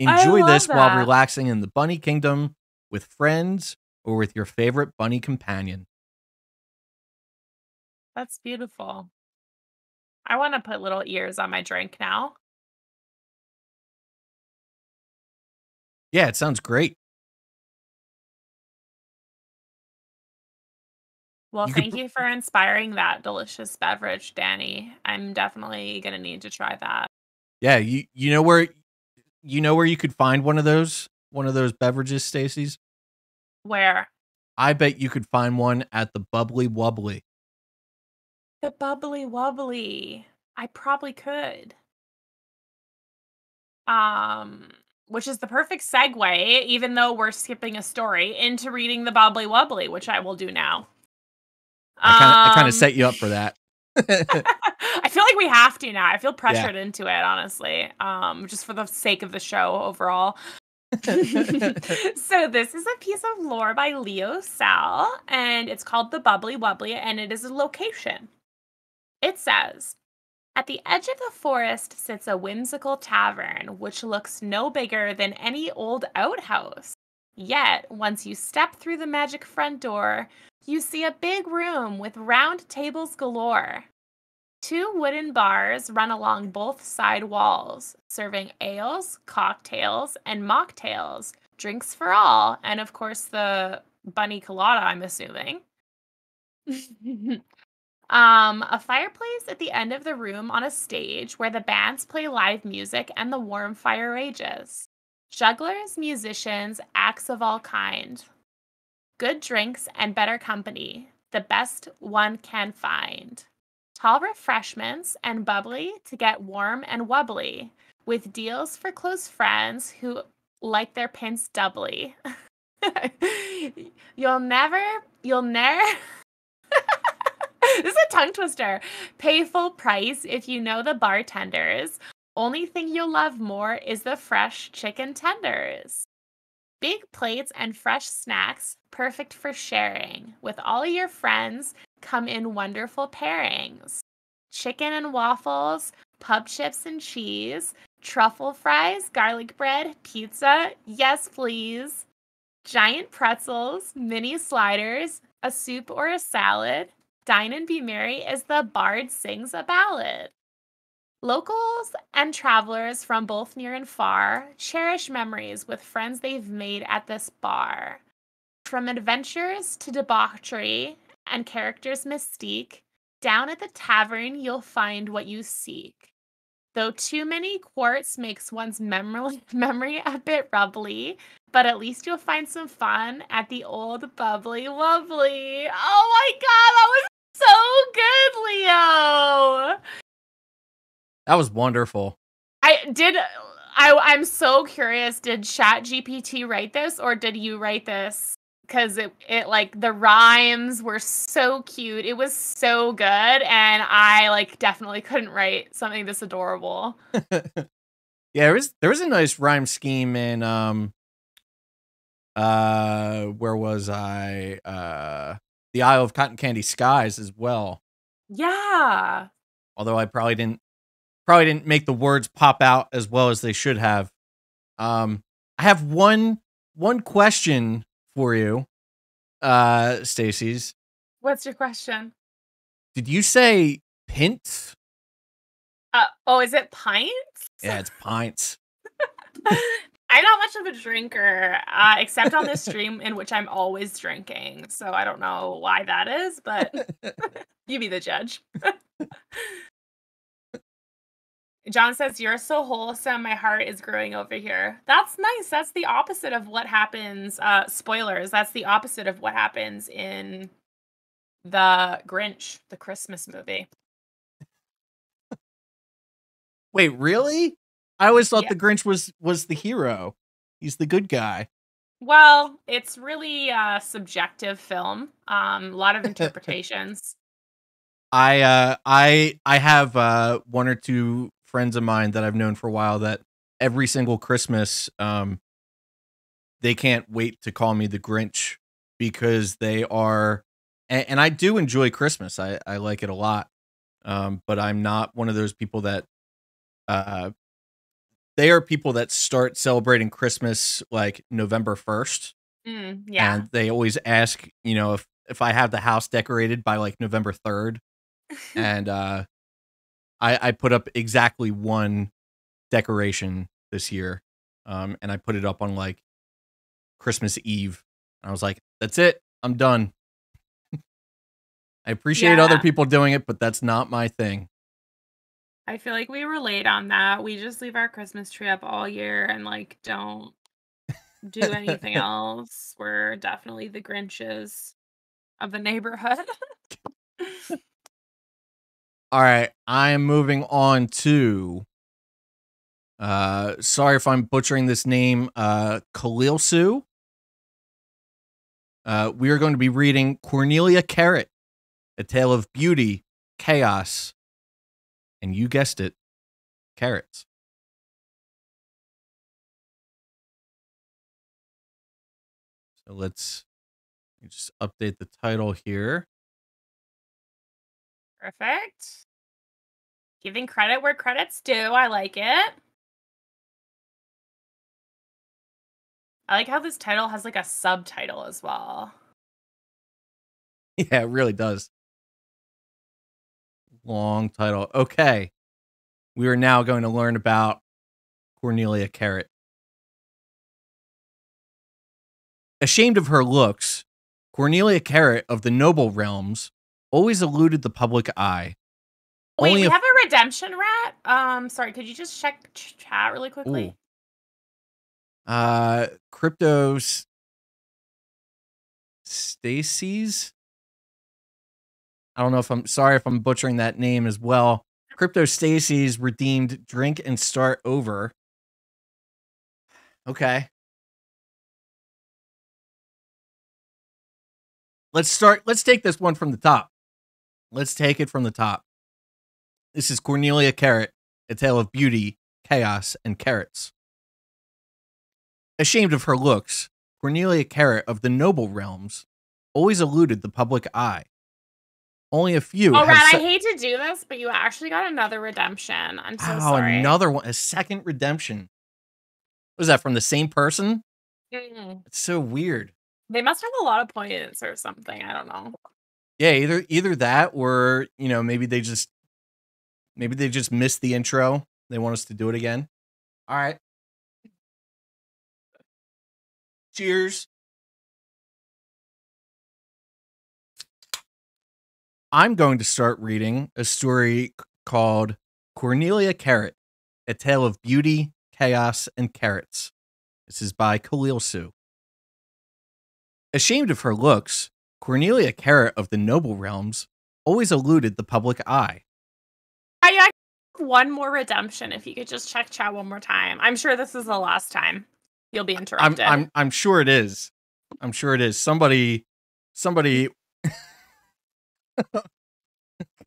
[SPEAKER 1] Enjoy this while relaxing in the Bunny Kingdom with friends, or with your favorite bunny companion.
[SPEAKER 2] That's beautiful. I want to put little ears on my drink now.
[SPEAKER 1] Yeah, it sounds great.
[SPEAKER 2] Well,
[SPEAKER 1] You could
[SPEAKER 2] thank you for inspiring that delicious beverage, Danny. I'm definitely gonna need to try that.
[SPEAKER 1] Yeah, you know where you could find one of those beverages, Stacey's?
[SPEAKER 2] Where?
[SPEAKER 1] I bet you could find one at the Bubbly Wubbly.
[SPEAKER 2] The bubbly wobbly. I probably could. Um, which is the perfect segue, even though we're skipping a story, into reading the bubbly wobbly, which I will do now.
[SPEAKER 1] I kind of
[SPEAKER 2] Um,
[SPEAKER 1] set you up for that.
[SPEAKER 2] I feel like we have to now. I feel
[SPEAKER 1] Yeah.
[SPEAKER 2] pressured into it, honestly. Just for the sake of the show overall. So this is a piece of lore by Leo Sal, and it's called The Bubbly Wubbly, and it is a location. It says, at the edge of the forest sits a whimsical tavern, which looks no bigger than any old outhouse. Yet, once you step through the magic front door, you see a big room with round tables galore. 2 wooden bars run along both side walls, serving ales, cocktails, and mocktails, drinks for all, and of course the bunny colada, I'm assuming. A fireplace at the end of the room on a stage where the bands play live music and the warm fire rages. Jugglers, musicians, acts of all kind. Good drinks and better company, the best one can find. Tall refreshments and bubbly to get warm and wubbly, with deals for close friends who like their pints doubly. You'll never this is a tongue twister. Pay full price if you know the bartenders. Only thing you'll love more is the fresh chicken tenders. Big plates and fresh snacks, perfect for sharing. With all your friends, come in wonderful pairings. Chicken and waffles, pub chips and cheese, truffle fries, garlic bread, pizza, yes please. Giant pretzels, mini sliders, a soup or a salad. Dine and be merry as the bard sings a ballad. Locals and travelers from both near and far cherish memories with friends they've made at this bar. From adventures to debauchery and characters' mystique, down at the tavern you'll find what you seek. Though too many quarts makes one's memory a bit rubbly, but at least you'll find some fun at the old bubbly wubbly. Oh my god, that was so good, Leo!
[SPEAKER 1] That was wonderful.
[SPEAKER 2] I'm so curious, did ChatGPT write this or did you write this? Because it like the rhymes were so cute. It was so good, and I like definitely couldn't write something this adorable.
[SPEAKER 1] Yeah, there was a nice rhyme scheme in where was I? The Isle of Cotton Candy Skies as well.
[SPEAKER 2] Yeah.
[SPEAKER 1] Although I probably didn't make the words pop out as well as they should have. I have one question for you, Stacys.
[SPEAKER 2] What's your question?
[SPEAKER 1] Did you say pint?
[SPEAKER 2] Is it pints?
[SPEAKER 1] Yeah, it's pints.
[SPEAKER 2] I'm not much of a drinker, except on this stream in which I'm always drinking. So I don't know why that is, but you be the judge. John says, you're so wholesome. My heart is growing over here. That's nice. That's the opposite of what happens. Spoilers. That's the opposite of what happens in the Grinch, the Christmas movie.
[SPEAKER 1] Wait, really? I always thought
[SPEAKER 2] Yeah.
[SPEAKER 1] the Grinch was the hero. He's the good guy.
[SPEAKER 2] Well, it's really a subjective film. A lot of interpretations.
[SPEAKER 1] I have one or two friends of mine that I've known for a while that every single Christmas they can't wait to call me the Grinch because they are and I do enjoy Christmas. I like it a lot. But I'm not one of those people that they are people that start celebrating Christmas like November 1st.
[SPEAKER 2] Yeah.
[SPEAKER 1] And they always ask, you know, if I have the house decorated by like November 3rd. And I put up exactly one decoration this year. And I put it up on like Christmas Eve. And I was like, that's it. I'm done. I appreciate other people doing it, but that's not my thing.
[SPEAKER 2] I feel like we relate on that. We just leave our Christmas tree up all year and like don't do anything else. We're definitely the Grinches of the neighborhood.
[SPEAKER 1] All right, I am moving on to sorry if I'm butchering this name, Khalil Sue. We are going to be reading Cornelia Carrot, A Tale of Beauty, Chaos, and you guessed it, carrots. So let's just update the title here.
[SPEAKER 2] Perfect. Giving credit where credit's due. I like it. I like how this title has like a subtitle as well.
[SPEAKER 1] Yeah, it really does. Long title. Okay. We are now going to learn about Cornelia Carrot. Ashamed of her looks, Cornelia Carrot of the noble realms always eluded the public eye.
[SPEAKER 2] Wait, we have a redemption rat? Sorry, could you just check chat really quickly?
[SPEAKER 1] Crypto's Stacys. I don't know if I'm sorry if I'm butchering that name as well. Crypto Stacys redeemed drink and start over. Okay. Let's take this one from the top. Let's take it from the top. This is Cornelia Carrot, A Tale of Beauty, Chaos, and Carrots. Ashamed of her looks, Cornelia Carrot of the noble realms always eluded the public eye. Only a few.
[SPEAKER 2] Oh, Rat, I hate to do this, but you actually got another redemption. I'm so sorry.
[SPEAKER 1] Another one. A second redemption. Was that from the same person?
[SPEAKER 2] Mm-hmm.
[SPEAKER 1] It's so weird.
[SPEAKER 2] They must have a lot of points or something. I don't know.
[SPEAKER 1] Yeah, either that or, you know, maybe they just missed the intro. They want us to do it again. All right. Cheers. I'm going to start reading a story called Cornelia Carrot, A Tale of Beauty, Chaos, and Carrots. This is by Khalil Sue. Ashamed of her looks, Cornelia Carrot of the noble realms always eluded the public eye.
[SPEAKER 2] I have one more redemption. If you could just check chat one more time. I'm sure this is the last time you'll be interrupted.
[SPEAKER 1] I'm sure it is. I'm sure it is. Somebody.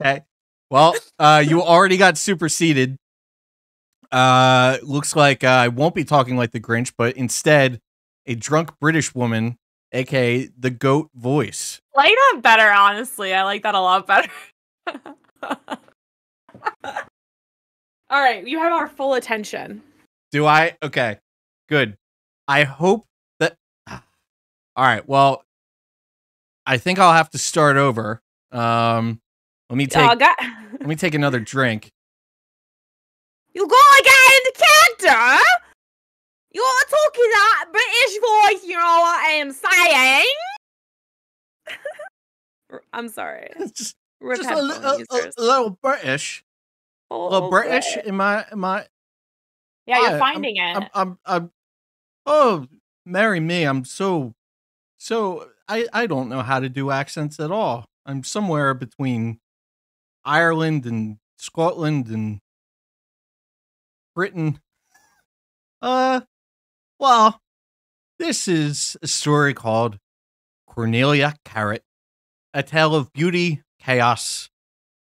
[SPEAKER 1] Okay. Well, you already got superseded. Looks like I won't be talking like the Grinch, but instead, a drunk British woman, aka the goat voice.
[SPEAKER 2] I like that better, honestly. I like that a lot better. All right, you have our full attention.
[SPEAKER 1] Do I? Okay, good. I hope that. All right. Well, I think I'll have to start over. Let me take another drink.
[SPEAKER 2] You gotta get into character. You're talking that British voice. You know what I am saying? I'm sorry.
[SPEAKER 1] just a little British. A little British. Am I?
[SPEAKER 2] Yeah, you're finding it.
[SPEAKER 1] I'm. Oh, marry me. I'm so. I don't know how to do accents at all. I'm somewhere between Ireland and Scotland and Britain. Well, this is a story called Cornelia Carrot, A Tale of Beauty, Chaos,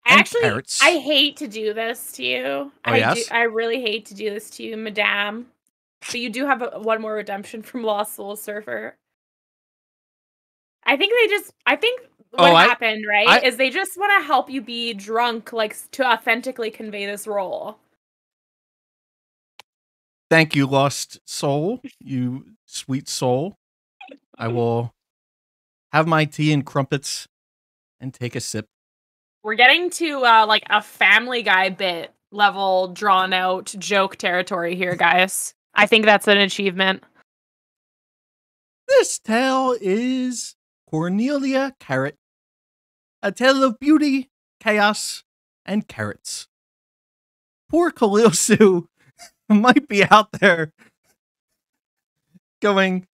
[SPEAKER 1] and Carrots.
[SPEAKER 2] I hate to do this to you.
[SPEAKER 1] Oh, yes?
[SPEAKER 2] I really hate to do this to you, madame. But you do have one more redemption from Lost Soul Surfer. I think what happened, right, is they just want to help you be drunk, like, to authentically convey this role.
[SPEAKER 1] Thank you, Lost Soul, you sweet soul. I will have my tea and crumpets and take a sip.
[SPEAKER 2] We're getting to like a Family Guy bit level drawn out joke territory here, guys. I think that's an achievement.
[SPEAKER 1] This tale is Cornelia Carrot, a tale of beauty, chaos, and carrots. Poor Khalil might be out there going,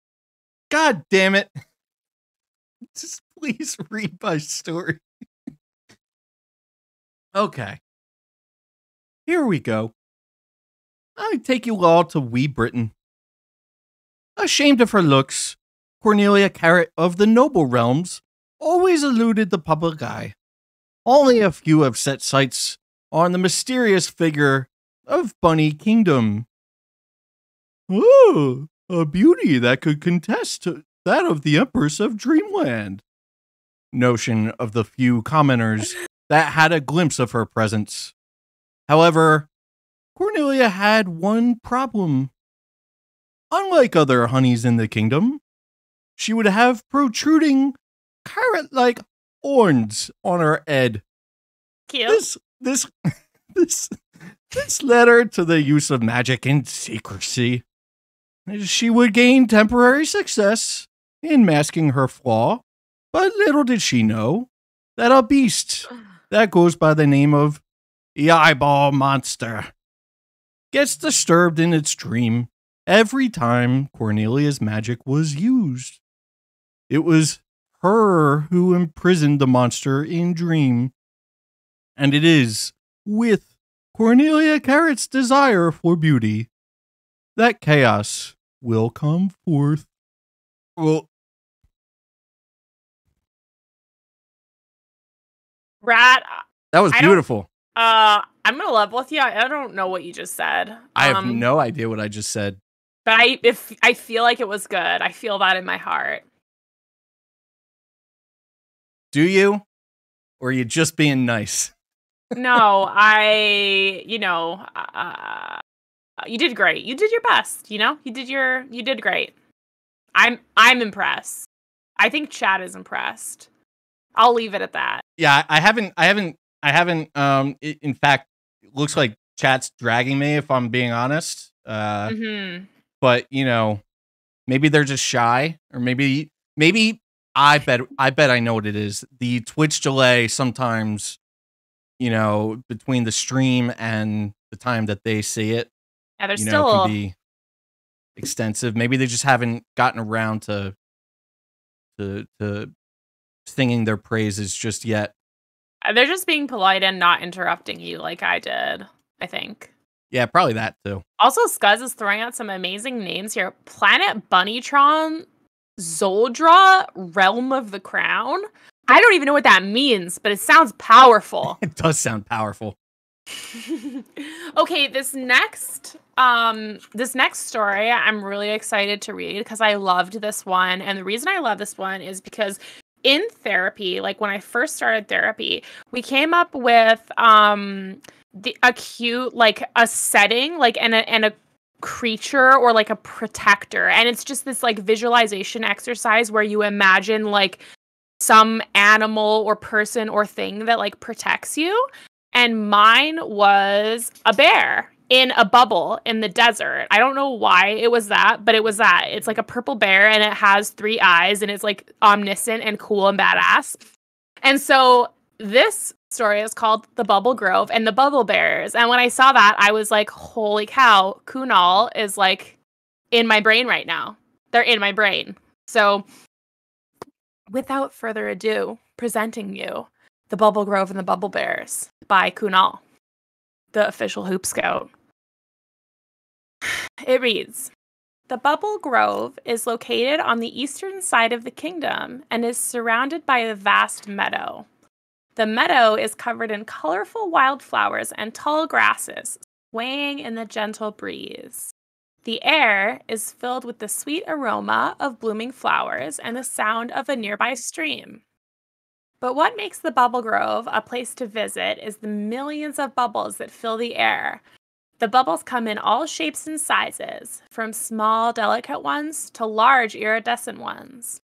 [SPEAKER 1] God damn it. Just please read my story. Okay. Here we go. I take you all to wee Britain. Ashamed of her looks, Cornelia Carrot of the noble realms always eluded the public eye. Only a few have set sights on the mysterious figure of Bunny Kingdom. Oh, a beauty that could contest that of the Empress of Dreamland. Notion of the few commoners that had a glimpse of her presence. However, Cornelia had one problem. Unlike other honeys in the kingdom, she would have protruding carrot-like horns on her head.
[SPEAKER 2] Cute.
[SPEAKER 1] This led her to the use of magic and secrecy. She would gain temporary success in masking her flaw, but little did she know that a beast that goes by the name of the Eyeball Monster gets disturbed in its dream every time Cornelia's magic was used. It was her who imprisoned the monster in dream, and it is with Cornelia Carrot's desire for beauty that chaos will come forth. Well,
[SPEAKER 2] Rat,
[SPEAKER 1] that was beautiful.
[SPEAKER 2] I'm gonna level with you. I don't know what you just said.
[SPEAKER 1] I have no idea what I just said.
[SPEAKER 2] But I feel like it was good. I feel that in my heart.
[SPEAKER 1] Do you? Or are you just being nice?
[SPEAKER 2] No, you did great. You did your best, you did great. I'm impressed. I think Chad is impressed. I'll leave it at that.
[SPEAKER 1] Yeah, I haven't in fact, it looks like chat's dragging me if I'm being honest. But, maybe they're just shy, or maybe I bet I know what it is. The Twitch delay sometimes, between the stream and the time that they see it,
[SPEAKER 2] Yeah, there's
[SPEAKER 1] can be extensive. Maybe they just haven't gotten around to singing their praises just yet.
[SPEAKER 2] They're just being polite and not interrupting you like I did, I think.
[SPEAKER 1] Yeah, probably that too.
[SPEAKER 2] Also, Scuzz is throwing out some amazing names here. Planet Bunnytron, Zoldra, Realm of the Crown. I don't even know what that means, but it sounds powerful.
[SPEAKER 1] It does sound powerful.
[SPEAKER 2] Okay, this next story I'm really excited to read because I loved this one. And the reason I love this one is because in therapy, like when I first started therapy, we came up with a cute, like a setting, like and a creature or like a protector. And it's just this like visualization exercise where you imagine like some animal or person or thing that like protects you. And mine was a bear in a bubble in the desert. I don't know why it was that, but it was that. It's like a purple bear and it has 3 eyes and it's like omniscient and cool and badass. And so this story is called The Bubble Grove and the Bubble Bears. And when I saw that, I was like, holy cow, Kunal is like in my brain right now. They're in my brain. So without further ado, presenting you The Bubble Grove and the Bubble Bears by Kunal, the official Hoop Scout. It reads, The Bubble Grove is located on the eastern side of the kingdom and is surrounded by a vast meadow. The meadow is covered in colorful wildflowers and tall grasses, swaying in the gentle breeze. The air is filled with the sweet aroma of blooming flowers and the sound of a nearby stream. But what makes the Bubble Grove a place to visit is the millions of bubbles that fill the air. The bubbles come in all shapes and sizes, from small, delicate ones to large, iridescent ones.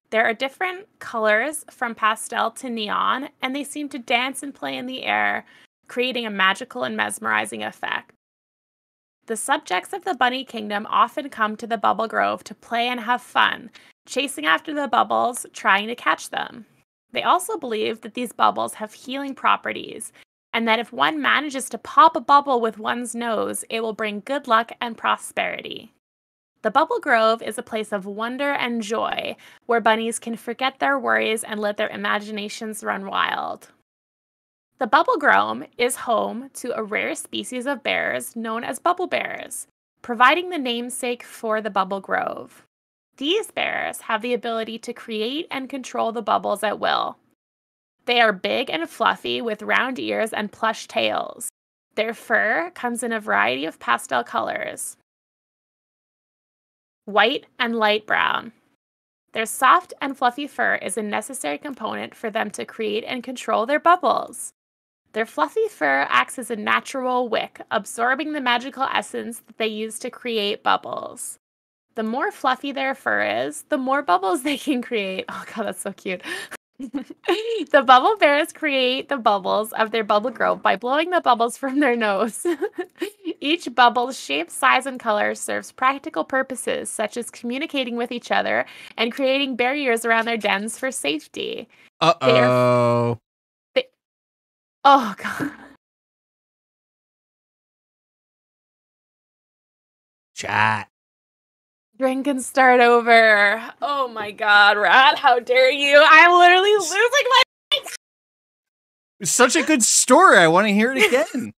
[SPEAKER 2] There are different colors from pastel to neon, and they seem to dance and play in the air, creating a magical and mesmerizing effect. The subjects of the bunny kingdom often come to the bubble grove to play and have fun, chasing after the bubbles, trying to catch them. They also believe that these bubbles have healing properties, and that if one manages to pop a bubble with one's nose, it will bring good luck and prosperity. The Bubble Grove is a place of wonder and joy, where bunnies can forget their worries and let their imaginations run wild. The Bubble Grove is home to a rare species of bears known as bubble bears, providing the namesake for the Bubble Grove. These bears have the ability to create and control the bubbles at will. They are big and fluffy with round ears and plush tails. Their fur comes in a variety of pastel colors, white and light brown. Their soft and fluffy fur is a necessary component for them to create and control their bubbles. Their fluffy fur acts as a natural wick, absorbing the magical essence that they use to create bubbles. The more fluffy their fur is, the more bubbles they can create. Oh god, that's so cute. The bubble bears create the bubbles of their bubble grove by blowing the bubbles from their nose. Each bubble's shape, size, and color serves practical purposes, such as communicating with each other and creating barriers around their dens for safety.
[SPEAKER 1] Uh-oh.
[SPEAKER 2] Oh, God.
[SPEAKER 1] Chat.
[SPEAKER 2] Drink and start over. Oh, my God, Rat. How dare you? I'm literally losing my...
[SPEAKER 1] It's such a good story. I want to hear it again.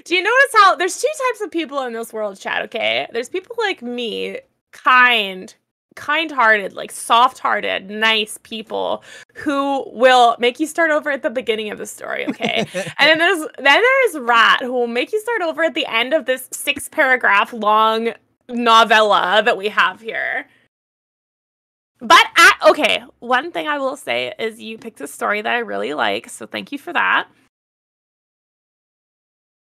[SPEAKER 2] Do you notice how there's two types of people in this world, chat, okay? There's people like me, kind-hearted, like soft-hearted, nice people who will make you start over at the beginning of the story, okay? And then there's Rat, who will make you start over at the end of this 6-paragraph long novella that we have here. But okay, one thing I will say is you picked a story that I really like, so thank you for that.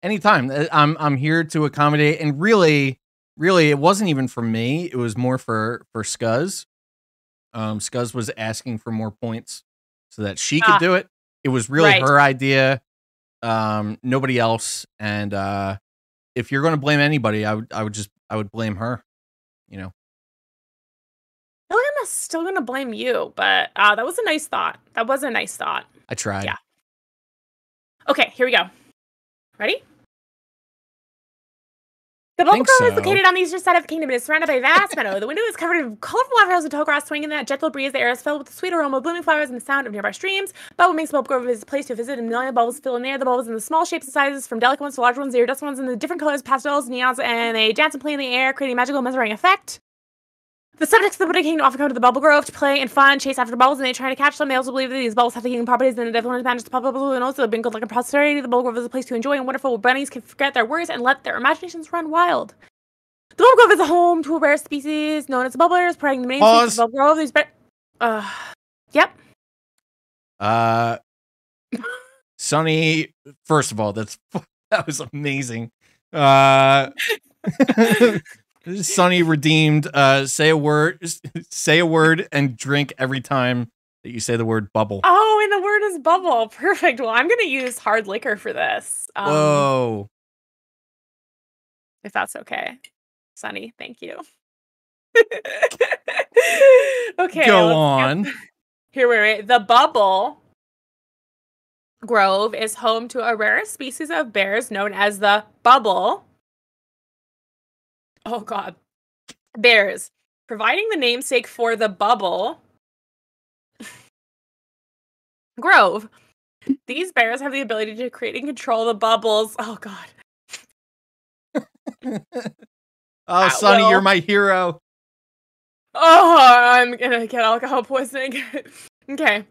[SPEAKER 1] Anytime. I'm here to accommodate, and really, it wasn't even for me. It was more for Scuzz. Scuzz was asking for more points so that she could do it. It was really her idea, nobody else. And if you're going to blame anybody, I would blame her. You know.
[SPEAKER 2] I feel like I'm still gonna blame you, but that was a nice thought.
[SPEAKER 1] I tried.
[SPEAKER 2] Yeah. Okay, here we go. Ready? The Bubble Grove is located on the eastern side of the kingdom and is surrounded by a vast meadow. The window is covered in colorful waterfalls and tall grass swinging in that gentle breeze. The air is filled with the sweet aroma of blooming flowers and the sound of nearby streams. Bubble makes Bubble Grove a place to visit, and a million bubbles fill in the air. The bubbles in the small shapes and sizes, from delicate ones to large ones, iridescent ones, in the different colors, pastels, neons, and they dance and play in the air, creating a magical, mesmerizing effect. The subjects of the Buddha Kingdom often come to the Bubble Grove to play and fun, chase after bubbles, and they try to catch them. They also believe that these bubbles have the healing properties, and the devil manages to pop bubbles, and also bring good luck and prosperity. The Bubble Grove is a place to enjoy and wonderful, where bunnies can forget their worries and let their imaginations run wild. The Bubble Grove is a home to a rare species known as the bubblers, providing the main species of the Bubble Grove. These yep.
[SPEAKER 1] Sunny, first of all, that was amazing. Sunny redeemed. Say a word and drink every time that you say the word bubble.
[SPEAKER 2] Oh, and the word is bubble. Perfect. Well, I'm gonna use hard liquor for this.
[SPEAKER 1] Whoa.
[SPEAKER 2] If that's okay. Sunny, thank you. Okay.
[SPEAKER 1] Go on.
[SPEAKER 2] Here, wait. The Bubble Grove is home to a rare species of bears known as the bubble. Oh, God. Bears. Providing the namesake for the Bubble Grove. These bears have the ability to create and control the bubbles. Oh, God.
[SPEAKER 1] Oh, Sonny, you're my hero.
[SPEAKER 2] Oh, I'm gonna get alcohol poisoning. Okay.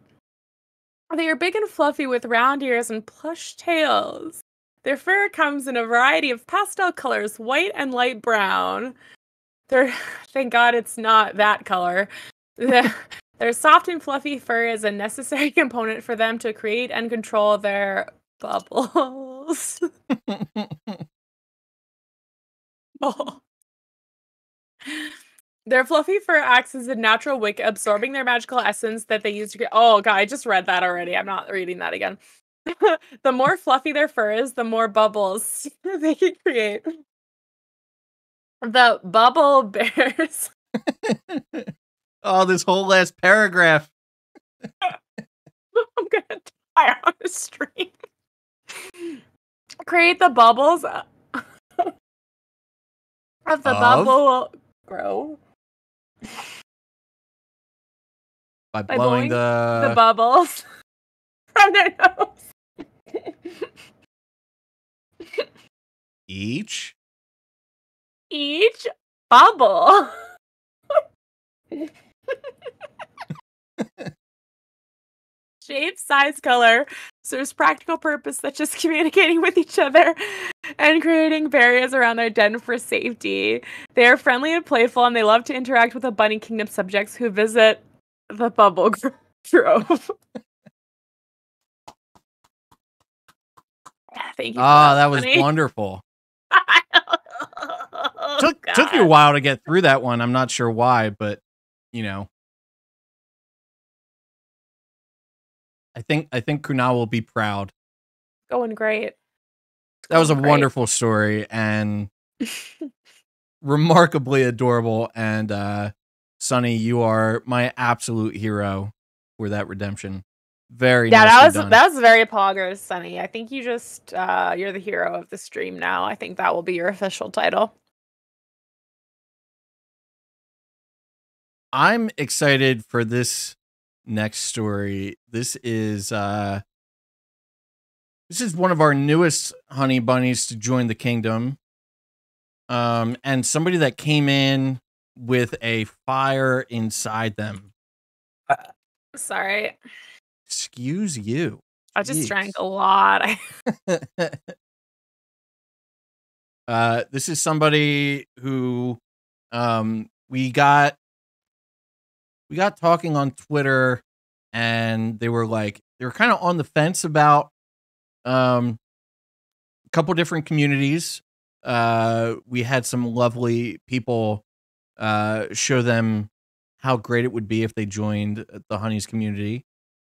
[SPEAKER 2] They are big and fluffy with round ears and plush tails. Their fur comes in a variety of pastel colors, white and light brown. Thank God it's not that color. Their soft and fluffy fur is a necessary component for them to create and control their bubbles. Oh. Their fluffy fur acts as a natural wick, absorbing their magical essence that they use to get. Oh god, I just read that already. I'm not reading that again. The more fluffy their fur is, the more bubbles they can create. The bubble bears.
[SPEAKER 1] Oh, this whole last paragraph.
[SPEAKER 2] I'm gonna die on the stream. Create the bubbles of the bubble grow
[SPEAKER 1] by blowing
[SPEAKER 2] the bubbles from their nose.
[SPEAKER 1] Each
[SPEAKER 2] bubble. Shape, size, color serves practical purpose such as communicating with each other and creating barriers around their den for safety. They are friendly and playful, and they love to interact with the Bunny Kingdom subjects who visit the Bubble Grove. Thank you.
[SPEAKER 1] That was wonderful. Took you a while to get through that one. I'm not sure why, but you know. I think Kunal will be proud.
[SPEAKER 2] Going great.
[SPEAKER 1] That was a wonderful story and remarkably adorable. And Sunny, you are my absolute hero for that redemption. Very nicely done.
[SPEAKER 2] That was very poggers, Sunny. I think you just you're the hero of the stream now. I think that will be your official title.
[SPEAKER 1] I'm excited for this next story. This is one of our newest honey bunnies to join the kingdom. And somebody that came in with a fire inside them.
[SPEAKER 2] Sorry.
[SPEAKER 1] Excuse you.
[SPEAKER 2] I just drank a lot.
[SPEAKER 1] This is somebody who we got talking on Twitter, and they were kind of on the fence about a couple different communities. We had some lovely people show them how great it would be if they joined the Honeys community.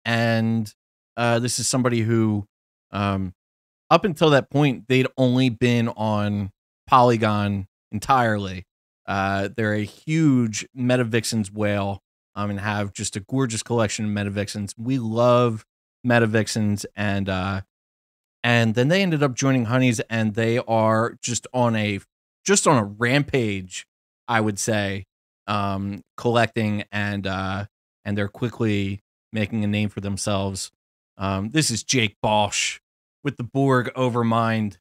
[SPEAKER 1] And this is somebody who, up until that point, they'd only been on Polygon entirely. They're a huge Metavixens whale. And have just a gorgeous collection of Metavixens. We love Metavixens, and then they ended up joining Honeys, and they are just on a rampage, I would say, collecting, and they're quickly making a name for themselves. This is Jake Balsh with the Borg Overmind.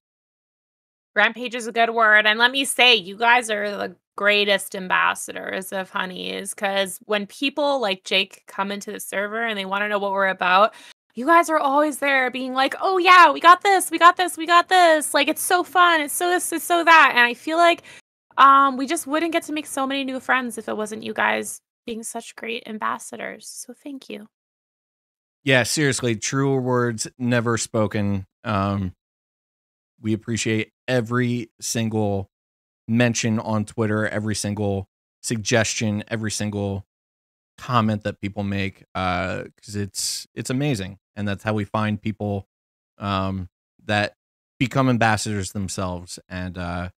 [SPEAKER 2] Rampage is a good word, and let me say, you guys are the greatest ambassadors of Honeys, because when people like Jake come into the server and they want to know what we're about, you guys are always there being like, oh yeah, we got this, we got this, we got this. Like, it's so fun, it's so this, it's so that. And I feel like we just wouldn't get to make so many new friends if it wasn't you guys being such great ambassadors. So thank you.
[SPEAKER 1] Yeah, seriously, truer words never spoken. We appreciate every single mention on Twitter, every single suggestion, every single comment that people make, because it's amazing, and that's how we find people that become ambassadors themselves. And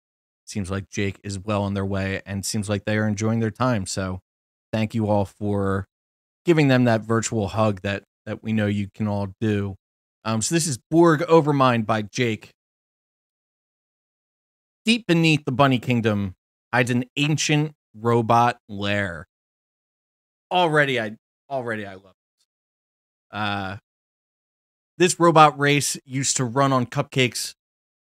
[SPEAKER 1] seems like Jake is well on their way, and seems like they are enjoying their time. So thank you all for giving them that virtual hug that we know you can all do. So this is Borg Overmind by Jake. Deep beneath the Bunny Kingdom hides an ancient robot lair. Already I love this. This robot race used to run on cupcakes,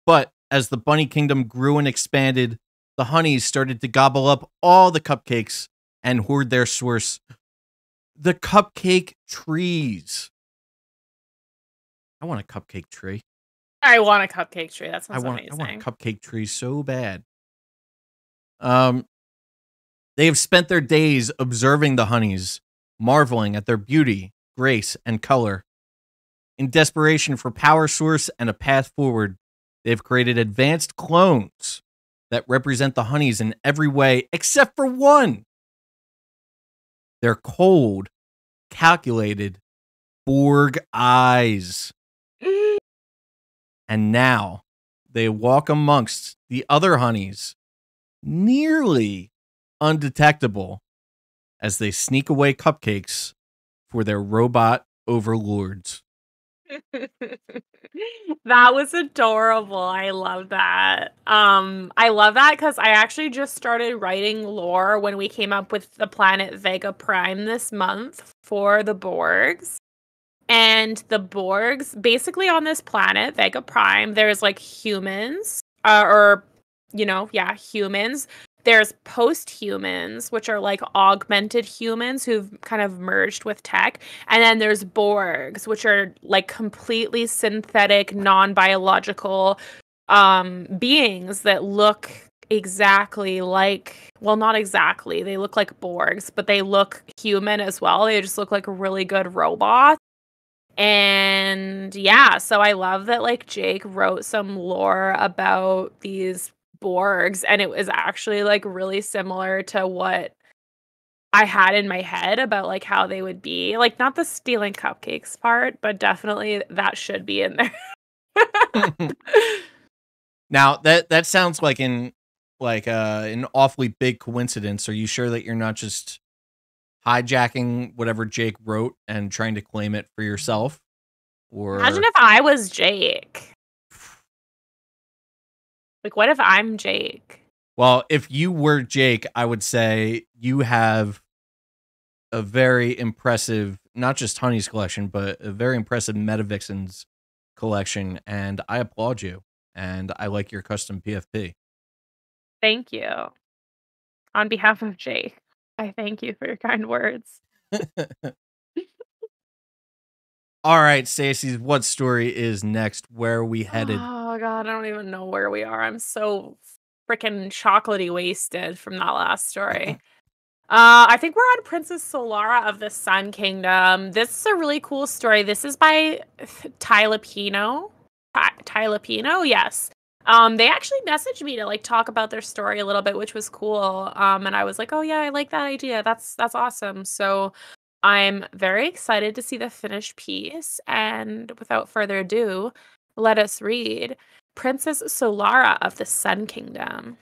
[SPEAKER 1] but as the Bunny Kingdom grew and expanded, the Honeys started to gobble up all the cupcakes and hoard their source, the cupcake trees. I want a cupcake tree.
[SPEAKER 2] I want a cupcake tree. That sounds amazing.
[SPEAKER 1] I want a cupcake tree so bad. They have spent their days observing the Honeys, marveling at their beauty, grace, and color. In desperation for power source and a path forward, they've created advanced clones that represent the honeys in every way except for one. They're cold, calculated Borg eyes. And now they walk amongst the other honeys, nearly undetectable, as they sneak away cupcakes for their robot overlords.
[SPEAKER 2] That was adorable. I love that. I love that because I actually just started writing lore when we came up with the planet Vega Prime this month for the Borgs. And the Borgs, basically on this planet, Vega Prime, there's like humans, humans. There's post-humans, which are like augmented humans who've kind of merged with tech. And then there's Borgs, which are like completely synthetic, non-biological beings that look exactly like, well, not exactly. They look like Borgs, but they look human as well. They just look like really good robots. And yeah, so I love that like Jake wrote some lore about these Borgs, and it was actually like really similar to what I had in my head about like how they would be. Like not the stealing cupcakes part, but definitely that should be in there.
[SPEAKER 1] Now that sounds like an awfully big coincidence. Are you sure that you're not just hijacking whatever Jake wrote and trying to claim it for yourself? Or
[SPEAKER 2] imagine if I was Jake. Like, what if I'm Jake?
[SPEAKER 1] Well, if you were Jake, I would say you have a very impressive, not just Honey's collection, but a very impressive Metavixens collection, and I applaud you. And I like your custom PFP.
[SPEAKER 2] Thank you. On behalf of Jake, I thank you for your kind words.
[SPEAKER 1] All right, Stacys, what story is next? Where are we headed?
[SPEAKER 2] Oh god, I don't even know where we are. I'm so freaking chocolatey wasted from that last story. I think we're on Princess Solara of the Sun Kingdom. This is a really cool story. This is by Tylapino. Tylapino, yes. They actually messaged me to like talk about their story a little bit, which was cool. And I was like, oh yeah, I like that idea. That's awesome. So I'm very excited to see the finished piece. And without further ado, let us read Princess Solara of the Sun Kingdom.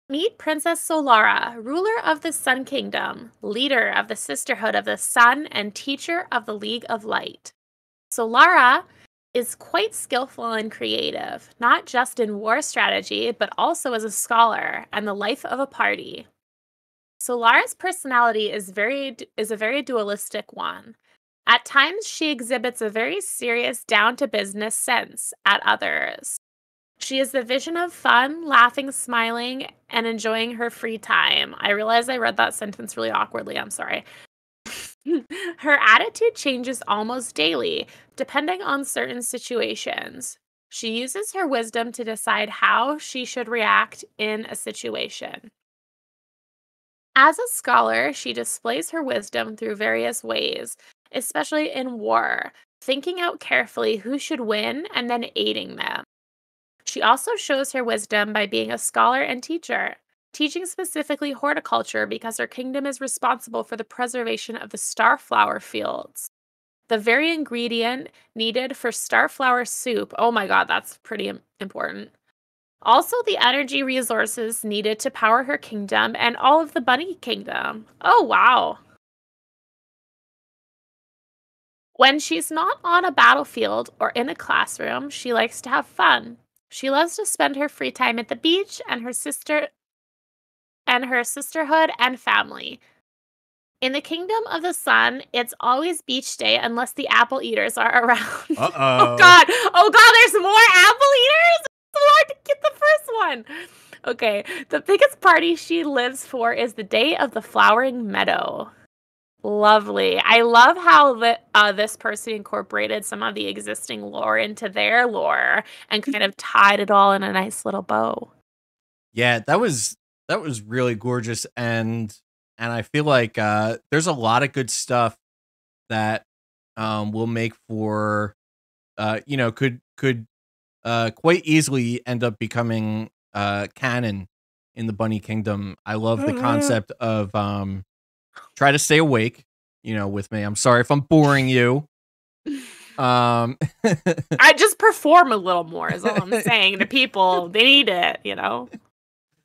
[SPEAKER 2] Meet Princess Solara, ruler of the Sun Kingdom, leader of the Sisterhood of the Sun, and teacher of the League of Light. Solara is quite skillful and creative, not just in war strategy, but also as a scholar and the life of a party. Solara's personality is a very dualistic one. At times, she exhibits a very serious, down-to-business sense at others. She is the vision of fun, laughing, smiling, and enjoying her free time. I realize I read that sentence really awkwardly. I'm sorry. Her attitude changes almost daily, depending on certain situations. She uses her wisdom to decide how she should react in a situation. As a scholar, she displays her wisdom through various ways, especially in war, thinking out carefully who should win and then aiding them. She also shows her wisdom by being a scholar and teacher, teaching specifically horticulture because her kingdom is responsible for the preservation of the starflower fields. The very ingredient needed for starflower soup, oh my god, that's pretty important. Also, the energy resources needed to power her kingdom and all of the bunny kingdom. Oh, wow. When she's not on a battlefield or in a classroom, she likes to have fun. She loves to spend her free time at the beach and her sisterhood and family. In the Kingdom of the Sun, it's always beach day unless the apple eaters are around.
[SPEAKER 1] Uh-oh.
[SPEAKER 2] Oh god, there's more apple eaters? It's hard to get the first one. Okay, the biggest party she lives for is the Day of the Flowering Meadow. Lovely. I love how this person incorporated some of the existing lore into their lore and kind of tied it all in a nice little bow.
[SPEAKER 1] Yeah, that was really gorgeous, and I feel like there's a lot of good stuff that will make for could quite easily end up becoming canon in the Bunny Kingdom. I love the concept of try to stay awake, with me. I'm sorry if I'm boring you.
[SPEAKER 2] I just perform a little more is all I'm saying to people. They need it,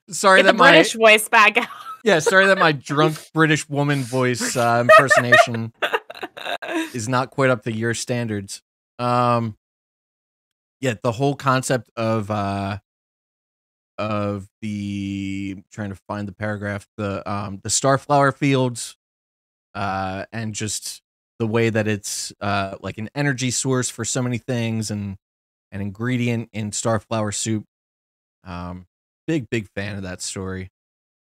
[SPEAKER 1] Sorry
[SPEAKER 2] Get
[SPEAKER 1] that
[SPEAKER 2] the British voice back out.
[SPEAKER 1] Yeah, sorry that my drunk British woman voice impersonation is not quite up to your standards. Yeah, the whole concept of the trying to find the paragraph, the starflower fields, and just the way that it's like an energy source for so many things and an ingredient in starflower soup. Big fan of that story.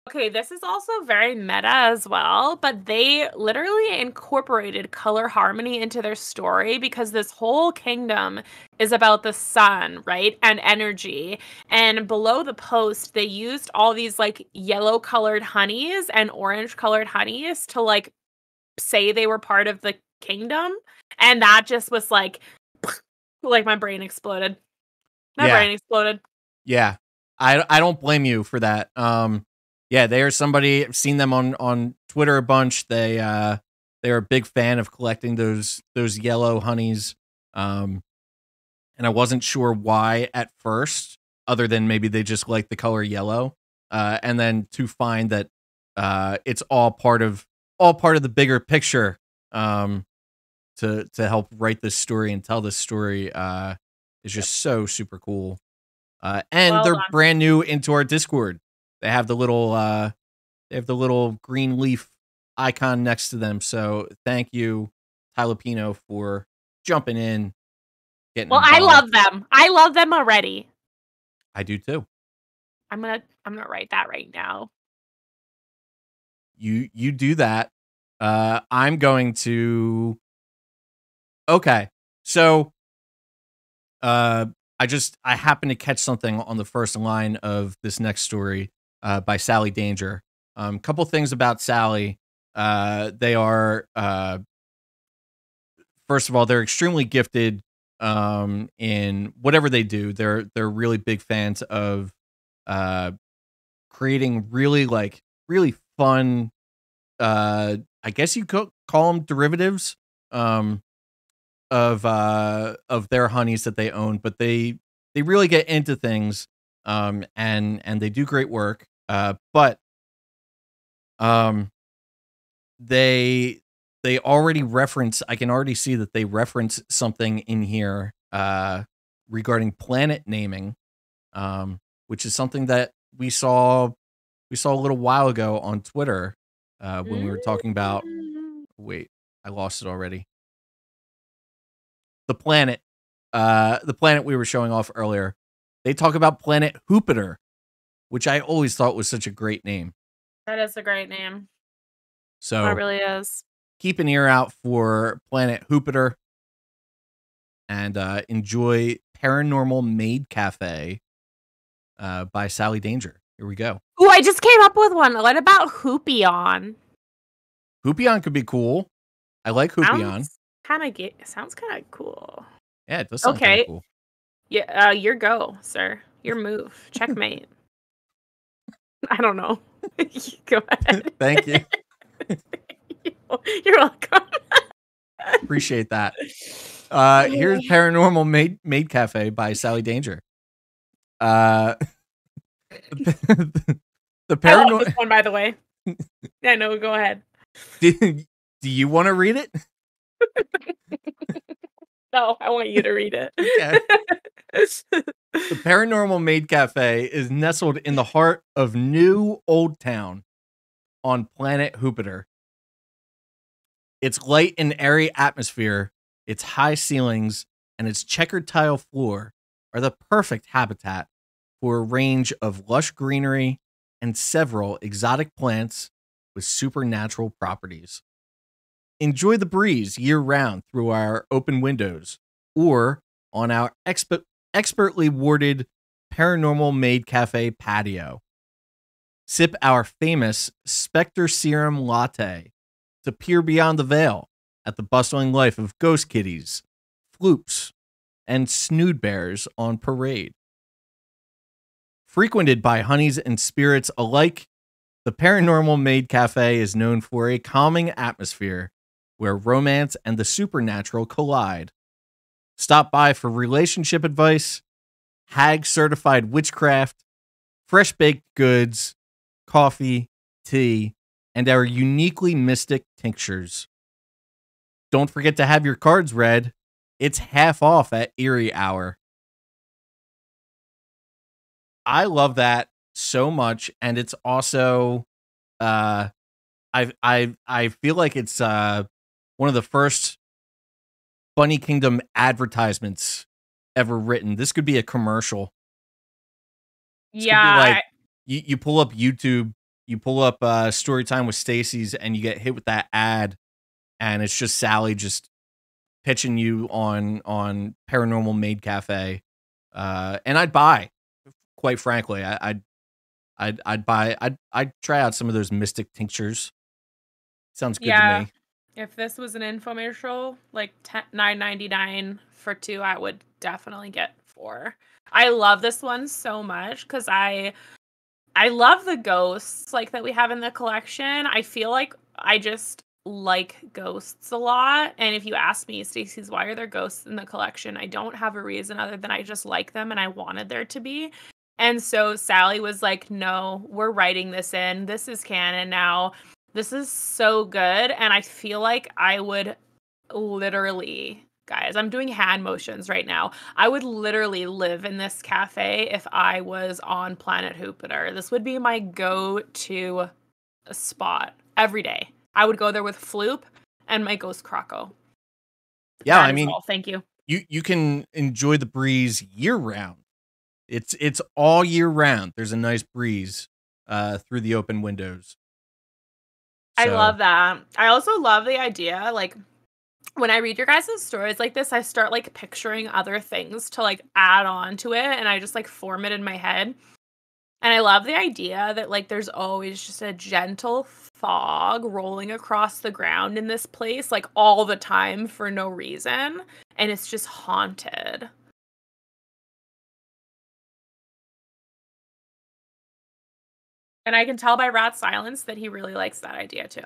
[SPEAKER 2] Okay, this is also very meta as well, but they literally incorporated color harmony into their story because this whole kingdom is about the sun, right? And energy. And below the post, they used all these like yellow colored honeys and orange colored honeys to like say they were part of the kingdom. And that just was like my brain exploded. My brain exploded.
[SPEAKER 1] Yeah. I don't blame you for that. Yeah, they are somebody. I've seen them on Twitter a bunch. They are a big fan of collecting those yellow honeys. And I wasn't sure why at first, other than maybe they just like the color yellow. And then to find that it's all part of the bigger picture. To help write this story and tell this story is just so super cool. And they're brand new into our Discord. They have the little green leaf icon next to them. So thank you, Tylepino, for jumping in.
[SPEAKER 2] Well, involved. I love them. I love them already.
[SPEAKER 1] I do too.
[SPEAKER 2] I'm gonna write that right now.
[SPEAKER 1] You do that. I'm going to. Okay, so I happened to catch something on the first line of this next story by Sally Danger. Couple things about Sally. They are first of all, they're extremely gifted in whatever they do. They're really big fans of creating really fun. I guess you could call them derivatives. Of their honeys that they own, but they really get into things, and they do great work. But they already reference. I can already see that they reference something in here regarding planet naming, which is something that we saw a little while ago on Twitter when we were talking about. Wait, I lost it already. The planet we were showing off earlier. They talk about planet Jupiter, which I always thought was such a great name.
[SPEAKER 2] That is a great name.
[SPEAKER 1] So
[SPEAKER 2] it really is.
[SPEAKER 1] Keep an ear out for planet Jupiter and enjoy Paranormal Maid Cafe by Sally Danger. Here we go.
[SPEAKER 2] Oh, I just came up with one. What about Hoopion?
[SPEAKER 1] Hoopion could be cool. I like Hoopion.
[SPEAKER 2] Sounds kind of cool.
[SPEAKER 1] Yeah, it does sound kind of cool.
[SPEAKER 2] Yeah, your go, sir. Your move. Checkmate. I don't know. Go ahead.
[SPEAKER 1] Thank you.
[SPEAKER 2] You're welcome.
[SPEAKER 1] Appreciate that. Here's Paranormal Maid Cafe by Sally Danger. The
[SPEAKER 2] paranormal. I love this one, by the way. Yeah, no, go ahead.
[SPEAKER 1] Do you want to read it?
[SPEAKER 2] No, I want you to read it.
[SPEAKER 1] Okay. The Paranormal Maid Cafe is nestled in the heart of New Old Town on planet Jupiter. Its light and airy atmosphere, its high ceilings, and its checkered tile floor are the perfect habitat for a range of lush greenery and several exotic plants with supernatural properties. Enjoy the breeze year-round through our open windows or on our expertly warded Paranormal Maid Cafe patio. Sip our famous Spectre Serum Latte to peer beyond the veil at the bustling life of ghost kitties, floops, and snood bears on parade. Frequented by honeys and spirits alike, the Paranormal Maid Cafe is known for a calming atmosphere where romance and the supernatural collide. Stop by for relationship advice, hag certified witchcraft, fresh baked goods, coffee, tea, and our uniquely mystic tinctures. Don't forget to have your cards read. It's half off at Erie Hour. I love that so much, and it's also I feel like it's one of the first Bunny Kingdom advertisements ever written. This could be a commercial. This could be
[SPEAKER 2] Yeah,
[SPEAKER 1] like you pull up YouTube, you pull up Storytime with Stacys, and you get hit with that ad, and it's just Sally just pitching you on Paranormal Maid Cafe, and I'd buy. Quite frankly, I'd buy. I'd try out some of those mystic tinctures. Sounds good to me.
[SPEAKER 2] If this was an infomercial, like $9.99 for 2, I would definitely get 4. I love this one so much because I love the ghosts like that we have in the collection. I feel like I just like ghosts a lot. And if you ask me, Stacey's, why are there ghosts in the collection? I don't have a reason other than I just like them and I wanted there to be. And so Sally was like, no, we're writing this in. This is canon now. This is so good. And I feel like I would literally, guys, I'm doing hand motions right now. I would literally live in this cafe if I was on planet Jupiter. This would be my go-to spot every day. I would go there with Floop and my ghost Croco.
[SPEAKER 1] Yeah,
[SPEAKER 2] That
[SPEAKER 1] I
[SPEAKER 2] is
[SPEAKER 1] mean,
[SPEAKER 2] all. Thank you.
[SPEAKER 1] You can enjoy the breeze year round. It's all year round. There's a nice breeze through the open windows.
[SPEAKER 2] I love that. I also love the idea, like, when I read your guys' stories like this, I start, like, picturing other things to, like, add on to it, and I just, like, form it in my head. And I love the idea that, like, there's always just a gentle fog rolling across the ground in this place, like, all the time for no reason, and it's just haunted. And I can tell by Rat's silence that he really likes that idea, too.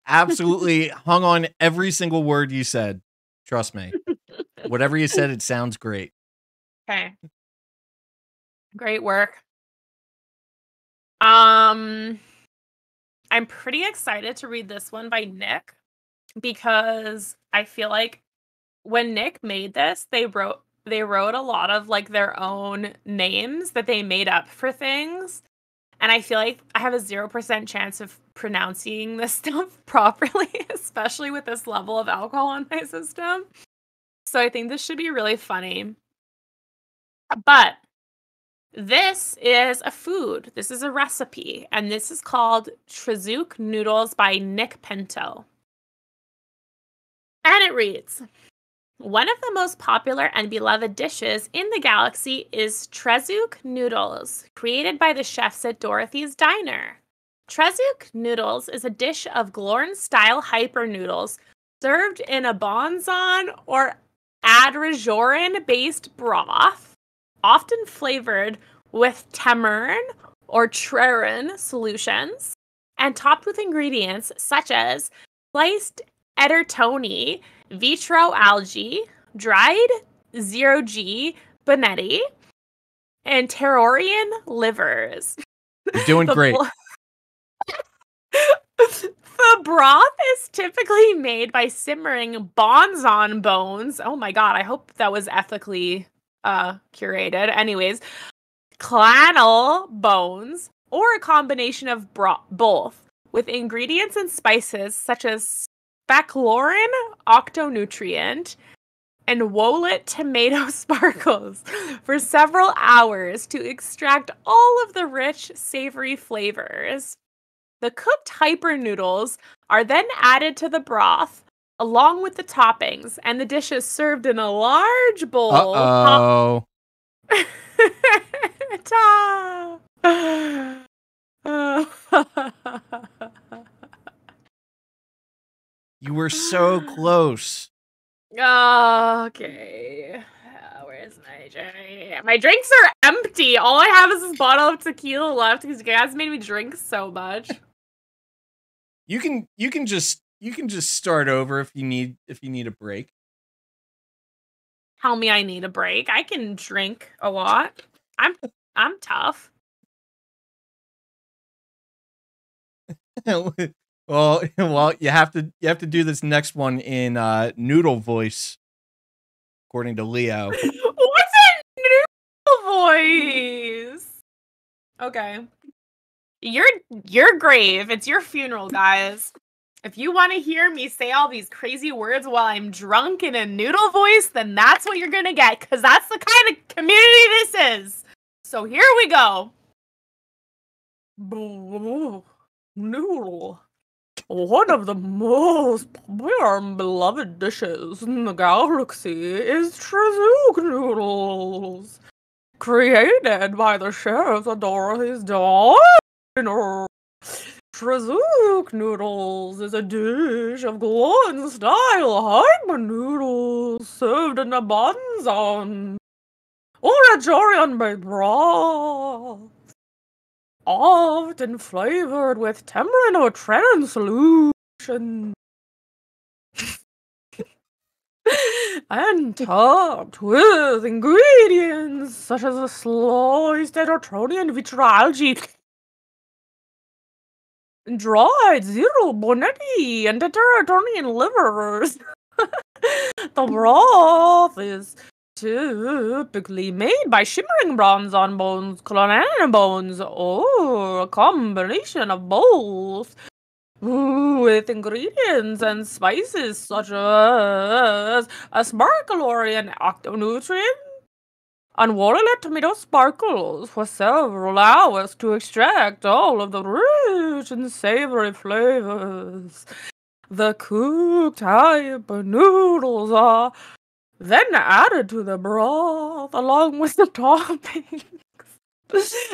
[SPEAKER 1] Absolutely hung on every single word you said. Trust me. Whatever you said, it sounds great.
[SPEAKER 2] Okay. Great work. I'm pretty excited to read this one by Nick because I feel like when Nick made this, they wrote a lot of like their own names that they made up for things. And I feel like I have a 0% chance of pronouncing this stuff properly, especially with this level of alcohol in my system. So I think this should be really funny. But this is a food. This is a recipe. And this is called Trezook Noodles by Nick Pinto. And it reads, one of the most popular and beloved dishes in the galaxy is Trezook noodles, created by the chefs at Dorothy's Diner. Trezook noodles is a dish of Glorn-style hyper noodles served in a bonzon or adrajoran-based broth, often flavored with tamarind or trerin solutions, and topped with ingredients such as sliced edertoni, vitro algae, dried 0G bonetti, and Terrorian livers.
[SPEAKER 1] You're doing great.
[SPEAKER 2] The broth is typically made by simmering bonzon bones. Oh my god, I hope that was ethically curated. Anyways, clanal bones, or a combination of both, with ingredients and spices such as Baclorin octonutrient and Wolet tomato sparkles for several hours to extract all of the rich, savory flavors. The cooked hyper noodles are then added to the broth along with the toppings, and the dish is served in a large bowl.
[SPEAKER 1] Uh-oh. You were so close.
[SPEAKER 2] Okay. Where's my drink? My drinks are empty. All I have is this bottle of tequila left because you guys made me drink so much.
[SPEAKER 1] You can just start over if you need a break.
[SPEAKER 2] Tell me I need a break. I can drink a lot. I'm tough.
[SPEAKER 1] well, you have to do this next one in noodle voice, according to Leo.
[SPEAKER 2] What's a noodle voice? Okay. Your grave. It's your funeral, guys. If you want to hear me say all these crazy words while I'm drunk in a noodle voice, then that's what you're gonna get, because that's the kind of community this is. So here we go. Noodle. One of the most popular and beloved dishes in the galaxy is Trezook noodles. Created by the chefs of Dorothy's Diner. Trezook noodles is a dish of gluten-style hyper noodles served in a banzan or a Jorian-based broth, often flavored with tamarind or trenin solution, and topped with ingredients such as a sliced Editeronian vitralgi, dried zero bonetti, and Editeronian livers. The broth is typically made by shimmering bronzan bones, clonana bones, or a combination of both, with ingredients and spices such as asparcalori and octonutrient, unwaterlet tomato sparkles for several hours to extract all of the rich and savory flavors. The cooked hyper noodles are then added to the broth along with the toppings.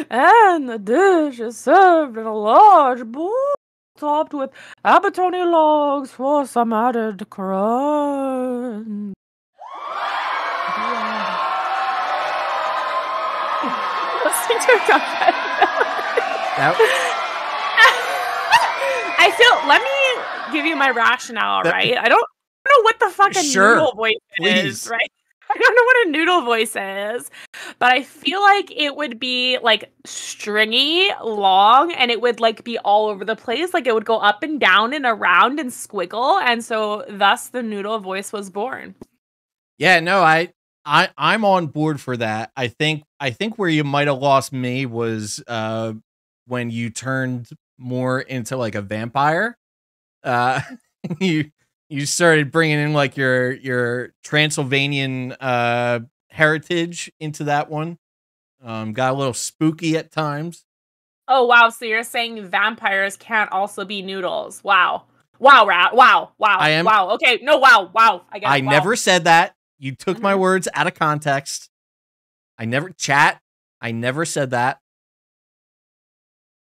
[SPEAKER 2] And the dish is served in a large bowl topped with abalone logs for some added crunch. Listening to a I feel, let me give you my rationale, right? I don't know what the fucking noodle voice is, right? I don't know what a noodle voice is, but I feel like it would be like stringy, long, and it would like be all over the place. Like it would go up and down and around and squiggle, and so thus the noodle voice was born.
[SPEAKER 1] Yeah, no, I'm on board for that. I think where you might have lost me was when you turned more into like a vampire. You started bringing in like your Transylvanian heritage into that one. Got a little spooky at times.
[SPEAKER 2] Oh wow! So you're saying vampires can't also be noodles? Wow! Wow! Wow! Okay, no, wow!
[SPEAKER 1] I never said that. You took my words out of context. I never said that.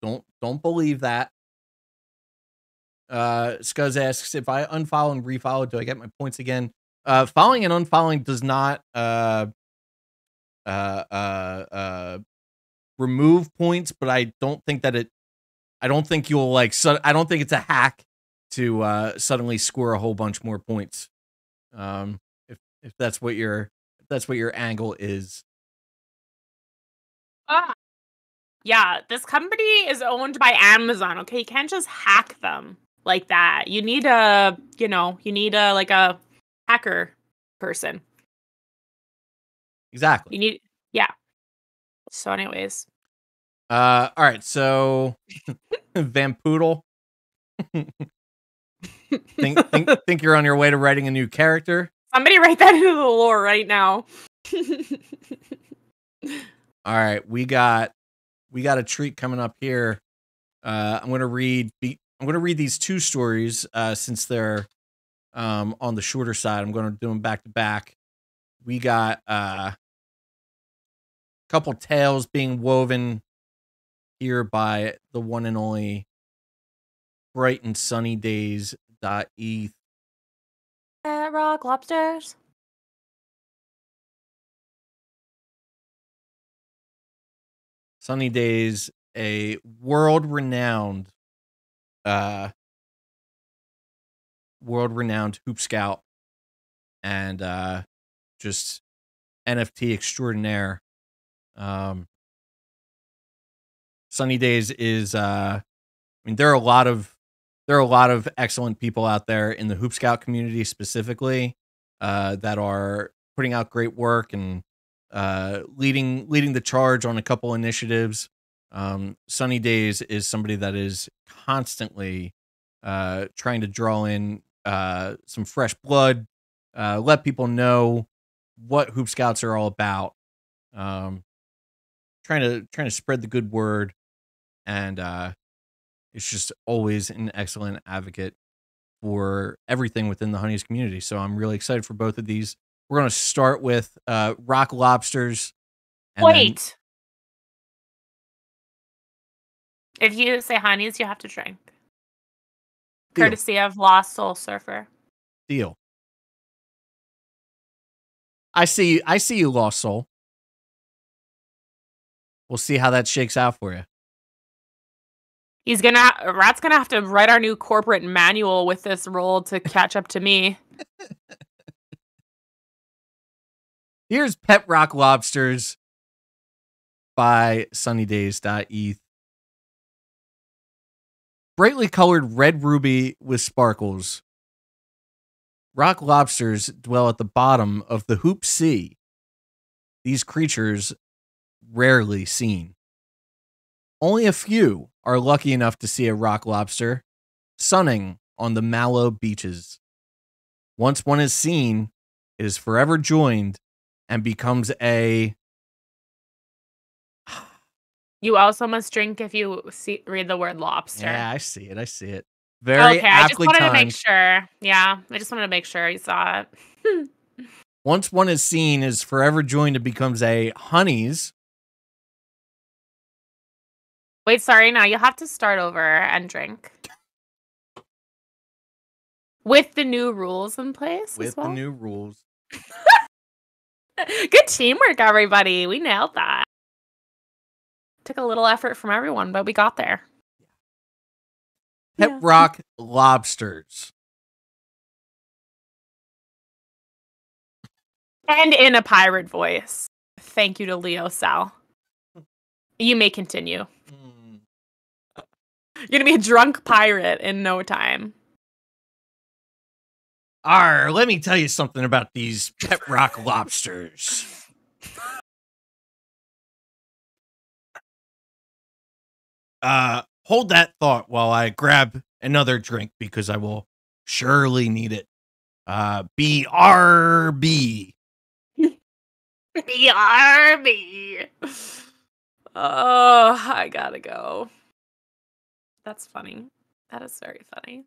[SPEAKER 1] Don't believe that. Scuzz asks, if I unfollow and refollow, do I get my points again? Following and unfollowing does not remove points, but I don't think you'll like, I don't think it's a hack to suddenly score a whole bunch more points. If that's what your angle is.
[SPEAKER 2] Yeah, this company is owned by Amazon, okay? You can't just hack them like that. You need a like a hacker person.
[SPEAKER 1] Exactly.
[SPEAKER 2] Yeah. So anyways.
[SPEAKER 1] All right, so Vampoodle. think you're on your way to writing a new character?
[SPEAKER 2] Somebody write that into the lore right now.
[SPEAKER 1] All right, we got a treat coming up here. I'm gonna read these two stories since they're on the shorter side. I'm gonna do them back to back. We got a couple tales being woven here by the one and only Bright and Sunny Days.eth.
[SPEAKER 2] Rock lobsters.
[SPEAKER 1] Sunny Days, a world-renowned hoop scout and just NFT extraordinaire. Sunny Days is I mean there are a lot of excellent people out there in the hoop scout community specifically that are putting out great work and leading the charge on a couple initiatives. Sunny Days is somebody that is constantly trying to draw in some fresh blood, let people know what hoop scouts are all about, trying to spread the good word, and it's just always an excellent advocate for everything within the Honeys community. So I'm really excited for both of these. We're going to start with Rock Lobsters. And
[SPEAKER 2] Wait. If you say Honeys, you have to drink.
[SPEAKER 1] Deal.
[SPEAKER 2] Courtesy of Lost Soul Surfer.
[SPEAKER 1] Deal. I see you, Lost Soul. We'll see how that shakes out for you.
[SPEAKER 2] Rat's gonna have to write our new corporate manual with this role to catch up to me.
[SPEAKER 1] Here's Pet Rock Lobsters by sunnydays.eth. Brightly colored red ruby with sparkles. Rock lobsters dwell at the bottom of the Hoop Sea. These creatures rarely seen. Only a few are lucky enough to see a rock lobster sunning on the Mallow beaches. Once one is seen, it is forever joined and becomes a...
[SPEAKER 2] You also must drink if you read the word lobster.
[SPEAKER 1] Yeah, I see it. Very
[SPEAKER 2] okay, I just
[SPEAKER 1] aptly
[SPEAKER 2] wanted
[SPEAKER 1] timed.
[SPEAKER 2] to make sure. Yeah, I just wanted to make sure you saw it.
[SPEAKER 1] Once one is seen, is forever joined and becomes a Honeys.
[SPEAKER 2] Wait, sorry, now you'll have to start over and drink. With the new rules in place
[SPEAKER 1] With
[SPEAKER 2] as well?
[SPEAKER 1] the new rules.
[SPEAKER 2] Good teamwork, everybody. We nailed that. Took a little effort from everyone, but we got there.
[SPEAKER 1] Pet Rock Lobsters.
[SPEAKER 2] And in a pirate voice. Thank you to Leo Sal. You may continue. You're going to be a drunk pirate in no time.
[SPEAKER 1] Let me tell you something about these Pet Rock Lobsters. Hold that thought while I grab another drink because I will surely need it. BRB.
[SPEAKER 2] BRB. Oh, I gotta go. That's funny. That is very funny.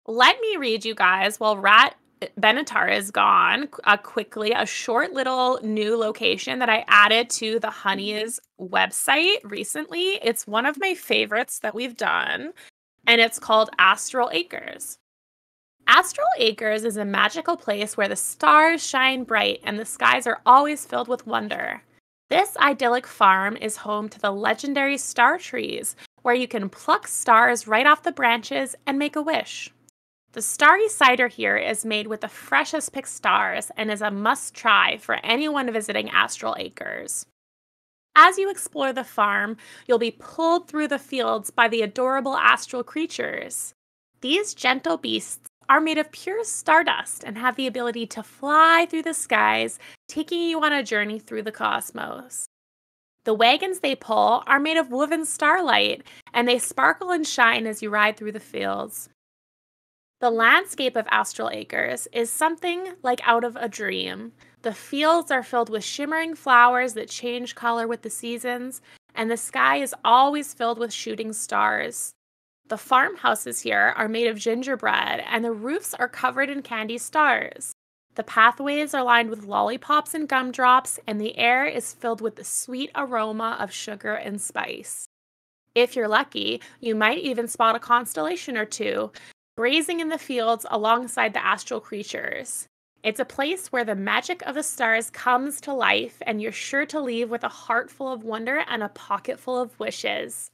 [SPEAKER 2] Let me read you guys while Rat Benatar is gone. Quickly, a short little new location that I added to the Honeys website recently. It's one of my favorites that we've done, and it's called Astral Acres. Astral Acres is a magical place where the stars shine bright and the skies are always filled with wonder. This idyllic farm is home to the legendary star trees, where you can pluck stars right off the branches and make a wish. The starry cider here is made with the freshest picked stars and is a must-try for anyone visiting Astral Acres. As you explore the farm, you'll be pulled through the fields by the adorable astral creatures. These gentle beasts are made of pure stardust and have the ability to fly through the skies, taking you on a journey through the cosmos. The wagons they pull are made of woven starlight, and they sparkle and shine as you ride through the fields. The landscape of Astral Acres is something like out of a dream. The fields are filled with shimmering flowers that change color with the seasons, and the sky is always filled with shooting stars. The farmhouses here are made of gingerbread, and the roofs are covered in candy stars. The pathways are lined with lollipops and gumdrops, and the air is filled with the sweet aroma of sugar and spice. If you're lucky, you might even spot a constellation or two, grazing in the fields alongside the astral creatures. It's a place where the magic of the stars comes to life, and you're sure to leave with a heart full of wonder and a pocket full of wishes.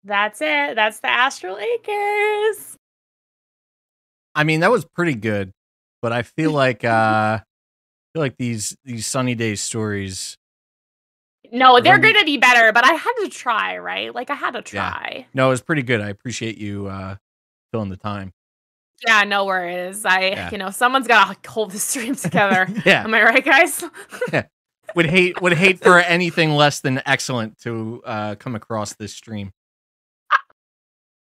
[SPEAKER 2] That's it. That's the Astral Acres.
[SPEAKER 1] I mean, that was pretty good, but I feel like these Sunny Day stories.
[SPEAKER 2] No, they're
[SPEAKER 1] gonna be-
[SPEAKER 2] going to be better, but I had to try, right? Like, I had to
[SPEAKER 1] Yeah.
[SPEAKER 2] try.
[SPEAKER 1] No, it was pretty good. I appreciate you filling the time.
[SPEAKER 2] Yeah, no worries. Someone's got to hold the stream together.
[SPEAKER 1] Yeah.
[SPEAKER 2] Am I right, guys?
[SPEAKER 1] Yeah. Would hate for anything less than excellent to come across this stream.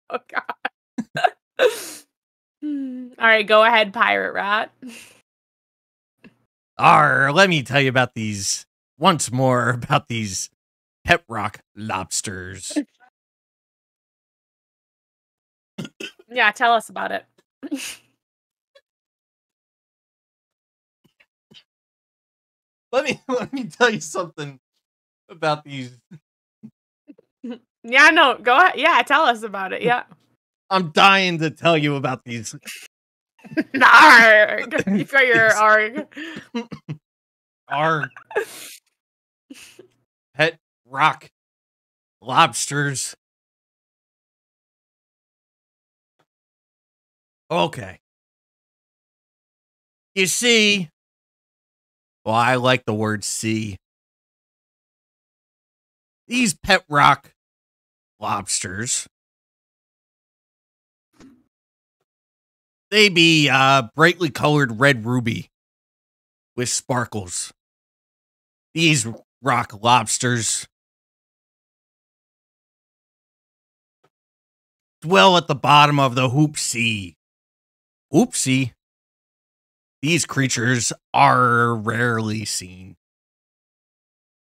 [SPEAKER 2] Oh, God. All right, go ahead, Pirate Rat.
[SPEAKER 1] Let me tell you about these once more about these pet rock lobsters.
[SPEAKER 2] Yeah, tell us about it.
[SPEAKER 1] Let me tell you something about these.
[SPEAKER 2] Yeah, no, go ahead. Yeah, tell us about it. Yeah.
[SPEAKER 1] I'm dying to tell you about these.
[SPEAKER 2] Arg. You've got your arg.
[SPEAKER 1] Our pet rock lobsters. Okay. You see, well, I like the word see. These pet rock lobsters, they be brightly colored red ruby with sparkles. These rock lobsters dwell at the bottom of the Hoop Sea. Oopsie. These creatures are rarely seen.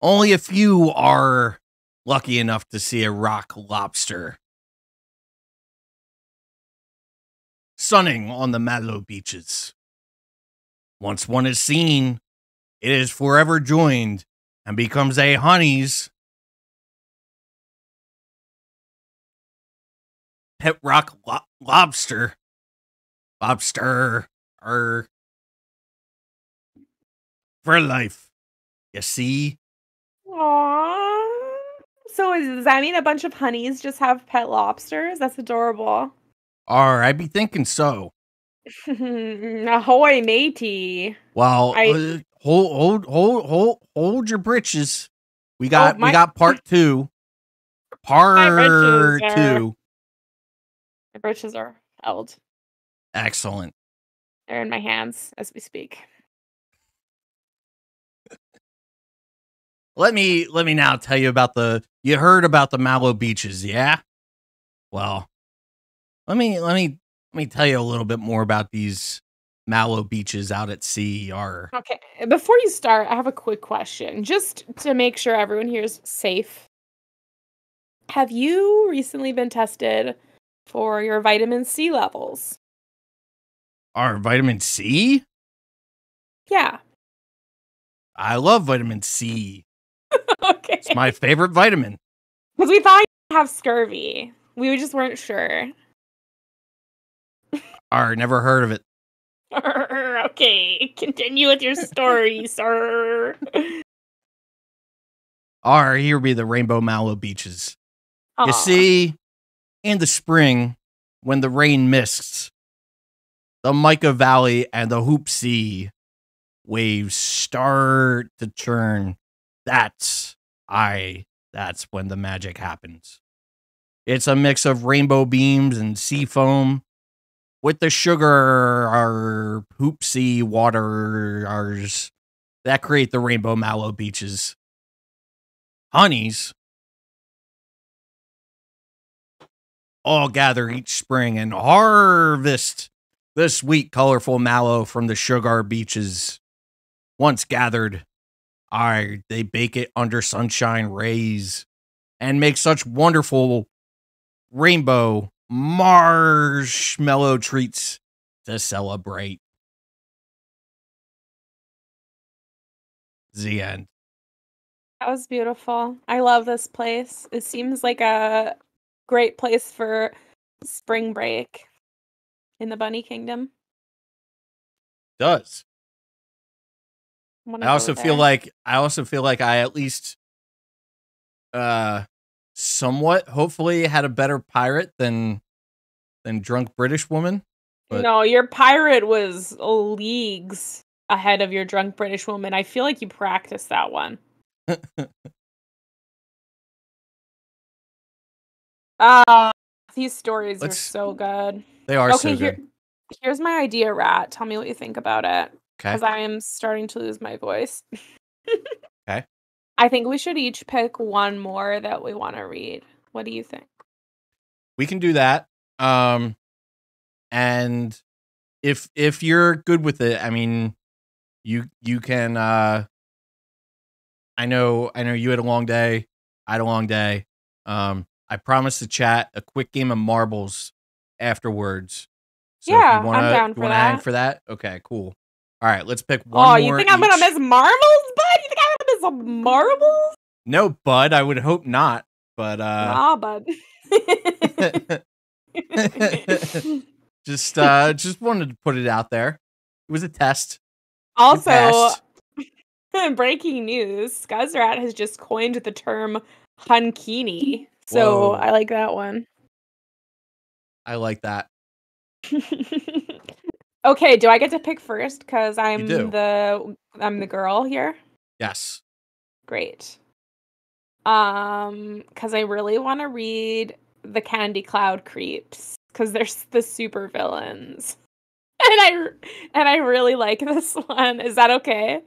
[SPEAKER 1] Only a few are lucky enough to see a rock lobster sunning on the Mallow beaches. Once one is seen, it is forever joined and becomes a honey's pet rock lobster. Lobster for life. You see?
[SPEAKER 2] Aww. So does that mean a bunch of honeys just have pet lobsters? That's adorable.
[SPEAKER 1] I be thinking so.
[SPEAKER 2] Ahoy, matey.
[SPEAKER 1] Well, hold your britches. We got part 2. Part 2.
[SPEAKER 2] My britches are held.
[SPEAKER 1] Excellent.
[SPEAKER 2] They're in my hands as we speak.
[SPEAKER 1] Let me now tell you about you heard about the Mallow beaches, yeah? Well, let me tell you a little bit more about these Mallow beaches out at sea.
[SPEAKER 2] Okay, before you start, I have a quick question, just to make sure everyone here is safe. Have you recently been tested for your vitamin C levels?
[SPEAKER 1] Our vitamin C?
[SPEAKER 2] Yeah.
[SPEAKER 1] I love vitamin C.
[SPEAKER 2] Okay.
[SPEAKER 1] It's my favorite vitamin.
[SPEAKER 2] Because we thought you have scurvy. We just weren't sure.
[SPEAKER 1] Never heard of it.
[SPEAKER 2] Okay, continue with your story, sir.
[SPEAKER 1] Here be the Rainbow Mallow beaches. You see, in the spring, when the rain mists, the Mica Valley and the Hoop Sea waves start to churn. That's when the magic happens. It's a mix of rainbow beams and sea foam with the sugar or Hoop Sea waters that create the Rainbow Mallow beaches. Honeys all gather each spring and harvest the sweet, colorful mallow from the sugar beaches. Once gathered, they bake it under sunshine rays and make such wonderful rainbow marshmallow treats to celebrate. The end.
[SPEAKER 2] That was beautiful. I love this place. It seems like a great place for spring break in the Bunny Kingdom.
[SPEAKER 1] Does.
[SPEAKER 2] Wanna
[SPEAKER 1] I
[SPEAKER 2] go
[SPEAKER 1] also feel
[SPEAKER 2] there.
[SPEAKER 1] like I at least somewhat hopefully had a better pirate than drunk British woman. But
[SPEAKER 2] No, your pirate was leagues ahead of your drunk British woman. I feel like you practiced that one. These stories are so good.
[SPEAKER 1] They are
[SPEAKER 2] Okay,
[SPEAKER 1] so good.
[SPEAKER 2] here's my idea, Rat. Tell me what you think about it.
[SPEAKER 1] Okay.
[SPEAKER 2] Because I am starting to lose my voice.
[SPEAKER 1] Okay.
[SPEAKER 2] I think we should each pick one more that we want to read. What do you think?
[SPEAKER 1] We can do that. And if you're good with it, I mean, you can. I know you had a long day. I had a long day. I promised to chat a quick game of marbles afterwards. So if
[SPEAKER 2] Yeah, I'm down for
[SPEAKER 1] hang
[SPEAKER 2] that.
[SPEAKER 1] for that, okay, cool. All right, let's pick one more.
[SPEAKER 2] You think I'm gonna miss marbles, bud? You think I'm gonna miss some marbles?
[SPEAKER 1] No, bud. I would hope not. But
[SPEAKER 2] Nah, bud.
[SPEAKER 1] just wanted to put it out there. It was a test.
[SPEAKER 2] Also, breaking news: Scuzzrat has just coined the term "hunkini," so
[SPEAKER 1] Whoa.
[SPEAKER 2] I like that one.
[SPEAKER 1] I like that.
[SPEAKER 2] Okay, do I get to pick first? Because I'm
[SPEAKER 1] You do.
[SPEAKER 2] the girl here.
[SPEAKER 1] Yes.
[SPEAKER 2] Great. Because I really want to read the Candy Cloud Creeps because they're the super villains, and I really like this one. Is that okay?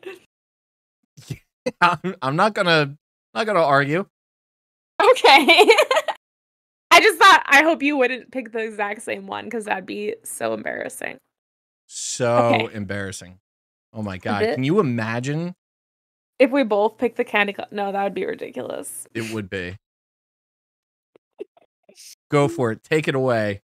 [SPEAKER 1] I'm not gonna argue.
[SPEAKER 2] Okay. I just thought I hope you wouldn't pick the exact same one because that'd be so embarrassing.
[SPEAKER 1] So embarrassing. Oh my god. Can you imagine?
[SPEAKER 2] If we both pick the Candy Cloud, no, that would be ridiculous.
[SPEAKER 1] It would be. Go for it. Take it away.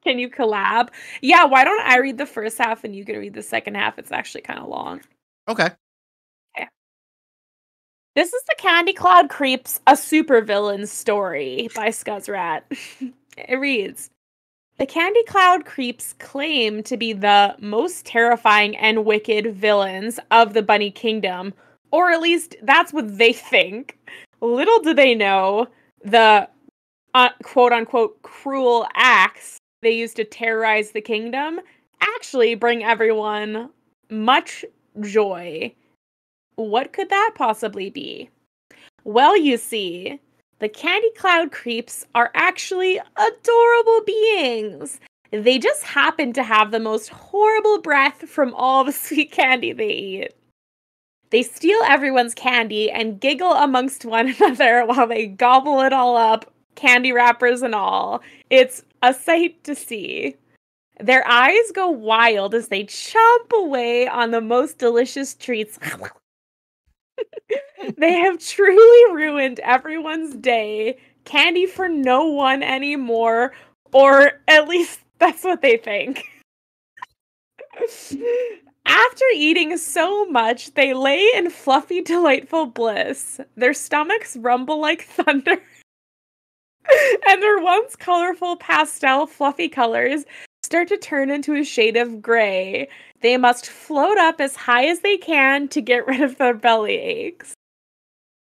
[SPEAKER 2] Can you collab? Yeah, why don't I read the first half and you can read the second half? It's actually kind of long.
[SPEAKER 1] Okay.
[SPEAKER 2] This is the Candy Cloud Creeps, a supervillain story by Scuzzrat. It reads, the Candy Cloud Creeps claim to be the most terrifying and wicked villains of the Bunny Kingdom, or at least that's what they think. Little do they know the quote-unquote cruel acts they use to terrorize the kingdom actually bring everyone much joy. What could that possibly be? Well, you see, the Candy Cloud Creeps are actually adorable beings. They just happen to have the most horrible breath from all the sweet candy they eat. They steal everyone's candy and giggle amongst one another while they gobble it all up, candy wrappers and all. It's a sight to see. Their eyes go wild as they chomp away on the most delicious treats. They have truly ruined everyone's day. Candy for no one anymore, or at least that's what they think. After eating so much, they lay in fluffy, delightful bliss. Their stomachs rumble like thunder, and their once colorful pastel fluffy colors start to turn into a shade of gray. They must float up as high as they can to get rid of their belly aches.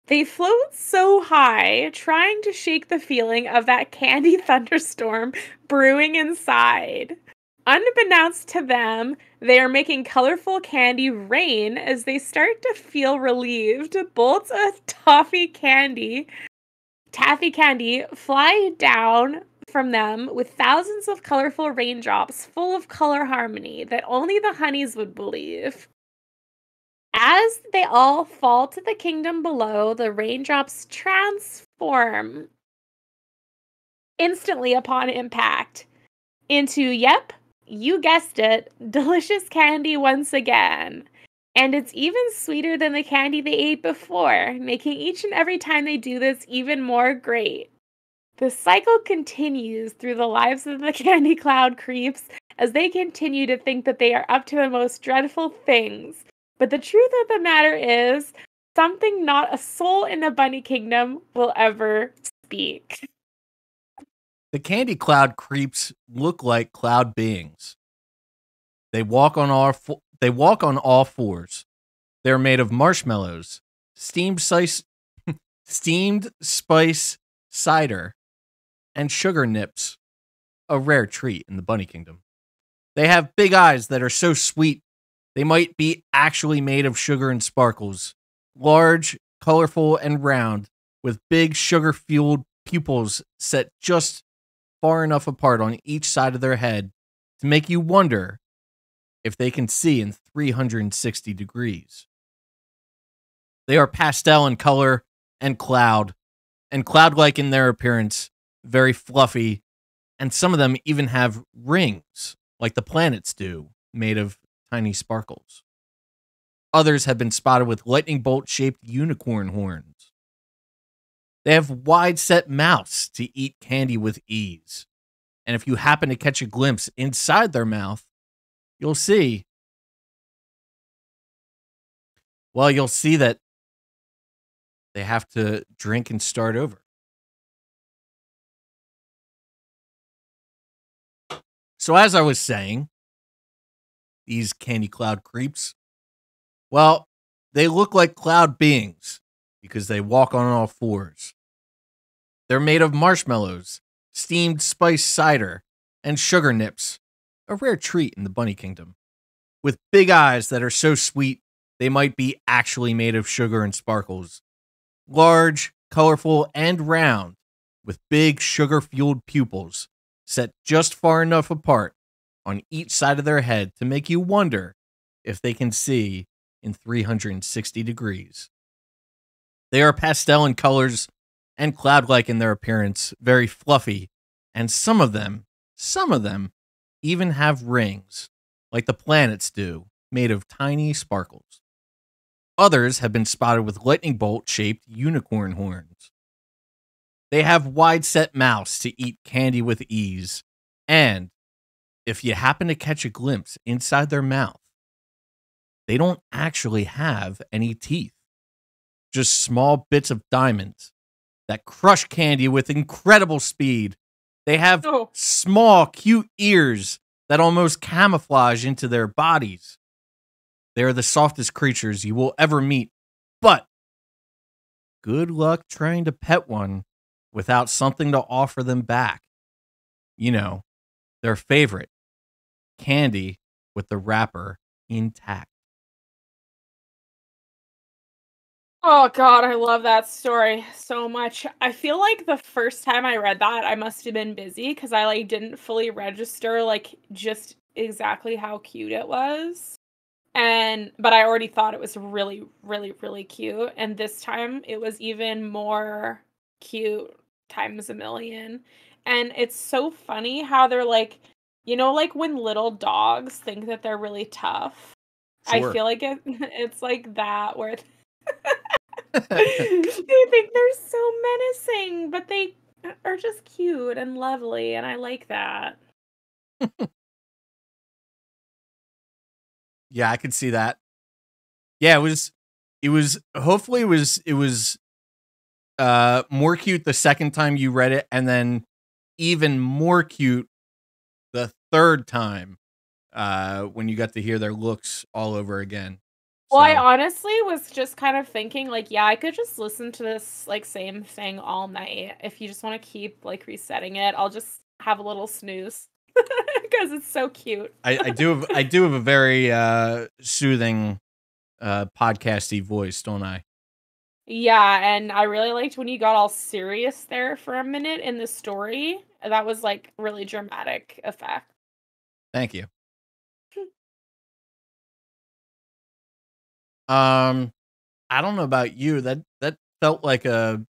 [SPEAKER 2] They float so high, trying to shake the feeling of that candy thunderstorm brewing inside. Unbeknownst to them, they are making colorful candy rain as they start to feel relieved. Bolts of taffy candy fly down from them with thousands of colorful raindrops full of color harmony that only the honeys would believe. As they all fall to the kingdom below, the raindrops transform instantly upon impact into, yep, you guessed it, delicious candy once again. And it's even sweeter than the candy they ate before, making each and every time they do this even more great. The cycle continues through the lives of the Candy Cloud Creeps as they continue to think that they are up to the most dreadful things. But the truth of the matter is, something not a soul in the Bunny Kingdom will ever speak.
[SPEAKER 1] The Candy Cloud Creeps look like cloud beings. They walk on all fours. They're made of marshmallows, steamed spice cider, and sugar nips, a rare treat in the bunny kingdom. They have big eyes that are so sweet they might be actually made of sugar and sparkles. Large, colorful, and round, with big sugar-fueled pupils set just far enough apart on each side of their head to make you wonder if they can see in 360 degrees. They are pastel in color and cloud-like in their appearance, very fluffy, and some of them even have rings, like the planets do, made of tiny sparkles. Others have been spotted with lightning bolt-shaped unicorn horns. They have wide-set mouths to eat candy with ease. And if you happen to catch a glimpse inside their mouth, you'll see that they have to drink and start over. So as I was saying, these candy cloud creeps, well, they look like cloud beings because they walk on all fours. They're made of marshmallows, steamed spice cider, and sugar nips, a rare treat in the bunny kingdom. With big eyes that are so sweet they might be actually made of sugar and sparkles. Large, colorful, and round, with big sugar-fueled pupils set just far enough apart on each side of their head to make you wonder if they can see in 360 degrees. They are pastel in colors and cloud-like in their appearance, very fluffy, and some of them even have rings, like the planets do, made of tiny sparkles. Others have been spotted with lightning bolt-shaped unicorn horns. They have wide-set mouths to eat candy with ease, and if you happen to catch a glimpse inside their mouth, they don't actually have any teeth. Just small bits of diamonds that crush candy with incredible speed. They have small, cute ears that almost camouflage into their bodies. They are the softest creatures you will ever meet, but good luck trying to pet one without something to offer them back. You know, their favorite, candy with the wrapper intact.
[SPEAKER 2] Oh God, I love that story so much. I feel like the first time I read that, I must have been busy because I didn't fully register just exactly how cute it was. But I already thought it was really, really, really cute. And this time it was even more cute times a million. And it's so funny how they're when little dogs think that they're really tough.
[SPEAKER 1] Sure.
[SPEAKER 2] I feel like it's like that where they think they're so menacing, but they are just cute and lovely, and I like that.
[SPEAKER 1] Yeah, I could see that. Yeah, hopefully it was more cute the second time you read it, and then even more cute the third time when you got to hear their looks all over again.
[SPEAKER 2] Well, I honestly was just kind of thinking, I could just listen to this same thing all night. If you just want to keep resetting it, I'll just have a little snooze because it's so cute.
[SPEAKER 1] I do have a very soothing podcasty voice, don't I?
[SPEAKER 2] Yeah, and I really liked when you got all serious there for a minute in the story. That was really dramatic effect.
[SPEAKER 1] Thank you. I don't know about you. That felt like a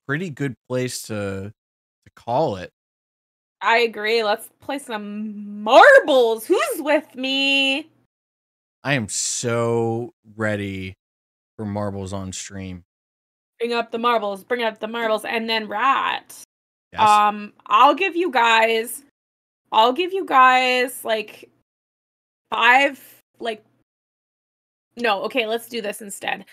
[SPEAKER 1] pretty good place to call it.
[SPEAKER 2] I agree. Let's play some marbles. Who's with me?
[SPEAKER 1] I am so ready for marbles on stream.
[SPEAKER 2] Bring up the marbles. Bring up the marbles, and then Rat.
[SPEAKER 1] Yes.
[SPEAKER 2] I'll give you guys 5 No, okay, let's do this instead.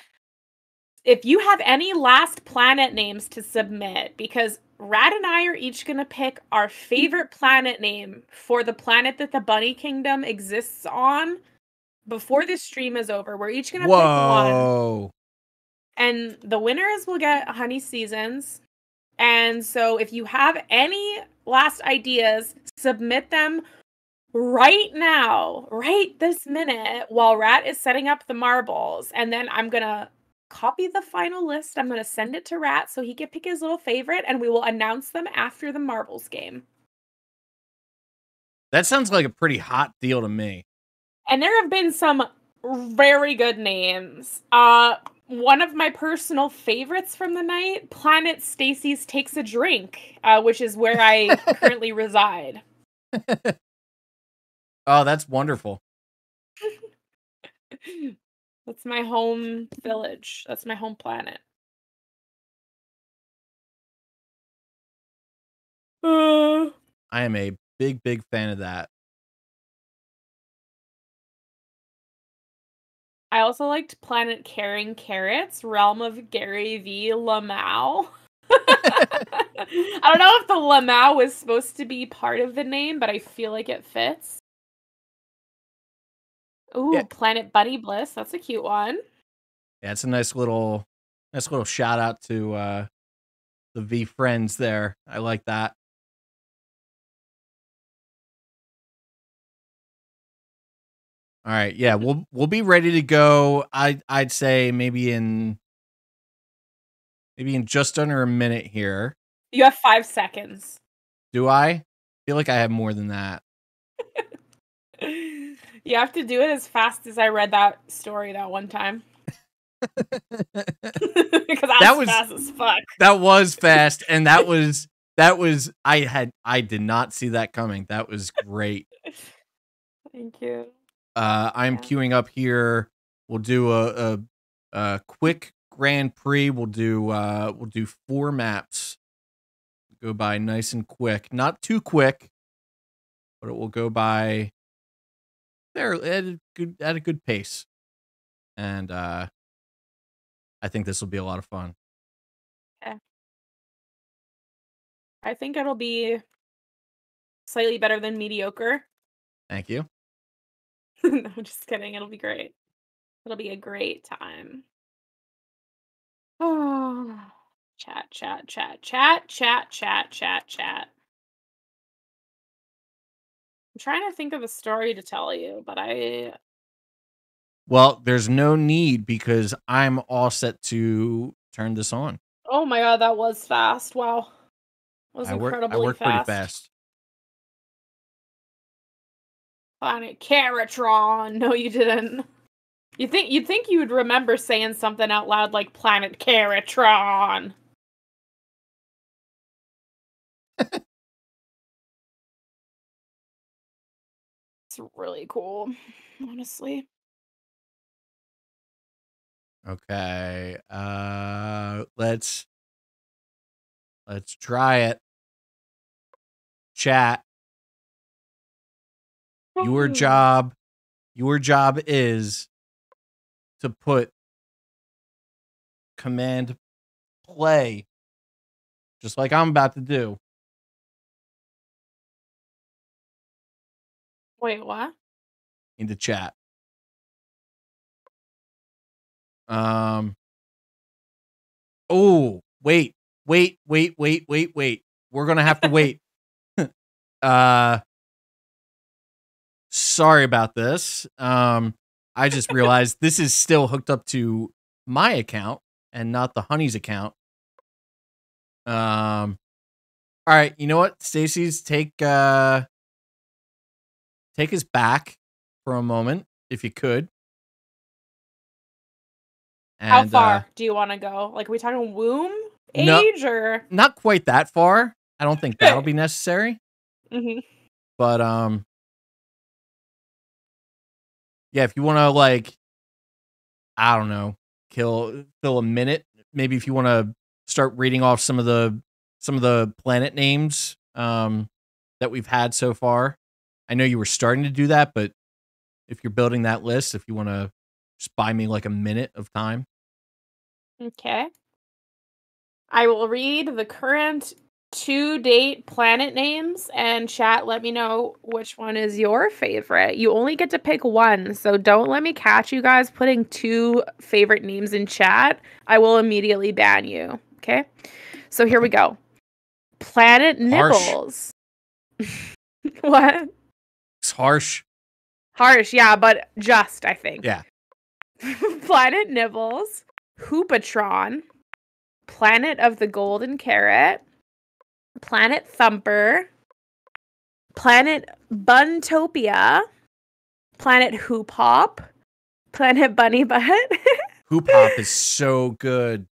[SPEAKER 2] If you have any last planet names to submit, because Rad and I are each gonna pick our favorite planet name for the planet that the Bunny Kingdom exists on. Before this stream is over, we're each gonna pick one.
[SPEAKER 1] Whoa.
[SPEAKER 2] And the winners will get Honey Seasons. And so if you have any last ideas, submit them right now, right this minute, while Rat is setting up the marbles. And then I'm going to copy the final list. I'm going to send it to Rat so he can pick his little favorite, and we will announce them after the marbles game.
[SPEAKER 1] That sounds like a pretty hot deal to me.
[SPEAKER 2] And there have been some very good names. One of my personal favorites from the night, Planet Stacys Takes a Drink, which is where I currently reside.
[SPEAKER 1] Oh, that's wonderful.
[SPEAKER 2] That's my home village. That's my home planet.
[SPEAKER 1] I am a big, big fan of that.
[SPEAKER 2] I also liked Planet Caring Carrots, Realm of Gary V. Lamau. I don't know if the Lamau was supposed to be part of the name, but I feel like it fits. Ooh,
[SPEAKER 1] Yeah.
[SPEAKER 2] Planet Bunny Bliss. That's a cute one.
[SPEAKER 1] Yeah, it's a nice little shout out to the V friends there. I like that. All right, yeah, we'll be ready to go. I'd say maybe in just under a minute here.
[SPEAKER 2] You have 5 seconds.
[SPEAKER 1] Do I? Feel like I have more than that.
[SPEAKER 2] You have to do it as fast as I read that story that one time. Because that was fast as fuck.
[SPEAKER 1] That was fast, and that was I did not see that coming. That was great.
[SPEAKER 2] Thank you.
[SPEAKER 1] I'm queuing up here. We'll do a quick Grand Prix. We'll do 4 maps. Go by nice and quick, not too quick, but it will go by there at a good pace. And I think this will be a lot of fun.
[SPEAKER 2] Okay. I think it'll be slightly better than mediocre.
[SPEAKER 1] Thank you.
[SPEAKER 2] No, just kidding. It'll be great. It'll be a great time. Oh, chat. I'm trying to think of a story to tell you, but
[SPEAKER 1] Well, there's no need because I'm all set to turn this on.
[SPEAKER 2] Oh my god, that was fast. Wow. That was
[SPEAKER 1] I
[SPEAKER 2] incredibly
[SPEAKER 1] work pretty fast.
[SPEAKER 2] Planet Caratron. No, you didn't. You'd think you would remember saying something out loud like Planet Caratron. It's really cool, honestly.
[SPEAKER 1] Okay. Let's try it. Chat. Your job is to put command play, just like I'm about to do.
[SPEAKER 2] Wait, what?
[SPEAKER 1] Into chat. Oh, wait. We're gonna have to wait. Sorry about this. I just realized this is still hooked up to my account and not the Honey's account. All right, you know what, Stacys, take us back for a moment, if you could. And,
[SPEAKER 2] how far do you want to go? Like, are we talking womb age or
[SPEAKER 1] not quite that far? I don't think that'll be necessary.
[SPEAKER 2] Mm-hmm.
[SPEAKER 1] But yeah, if you want to, like, I don't know, fill a minute, maybe if you want to start reading off some of the planet names that we've had so far. I know you were starting to do that, but if you're building that list, if you want to just buy me like a minute of time.
[SPEAKER 2] Okay. I will read the current to-date planet names, and chat, let me know which one is your favorite. You only get to pick one, so don't let me catch you guys putting 2 favorite names in chat. I will immediately ban you, okay? So here we go. Planet Nibbles. What?
[SPEAKER 1] It's harsh.
[SPEAKER 2] Harsh, yeah, but just, I think.
[SPEAKER 1] Yeah.
[SPEAKER 2] Planet Nibbles, Hoopatron, Planet of the Golden Carrot, Planet Thumper, Planet Buntopia, Planet Hoop Hop, Planet Bunny Butt.
[SPEAKER 1] Hoop Hop is so good.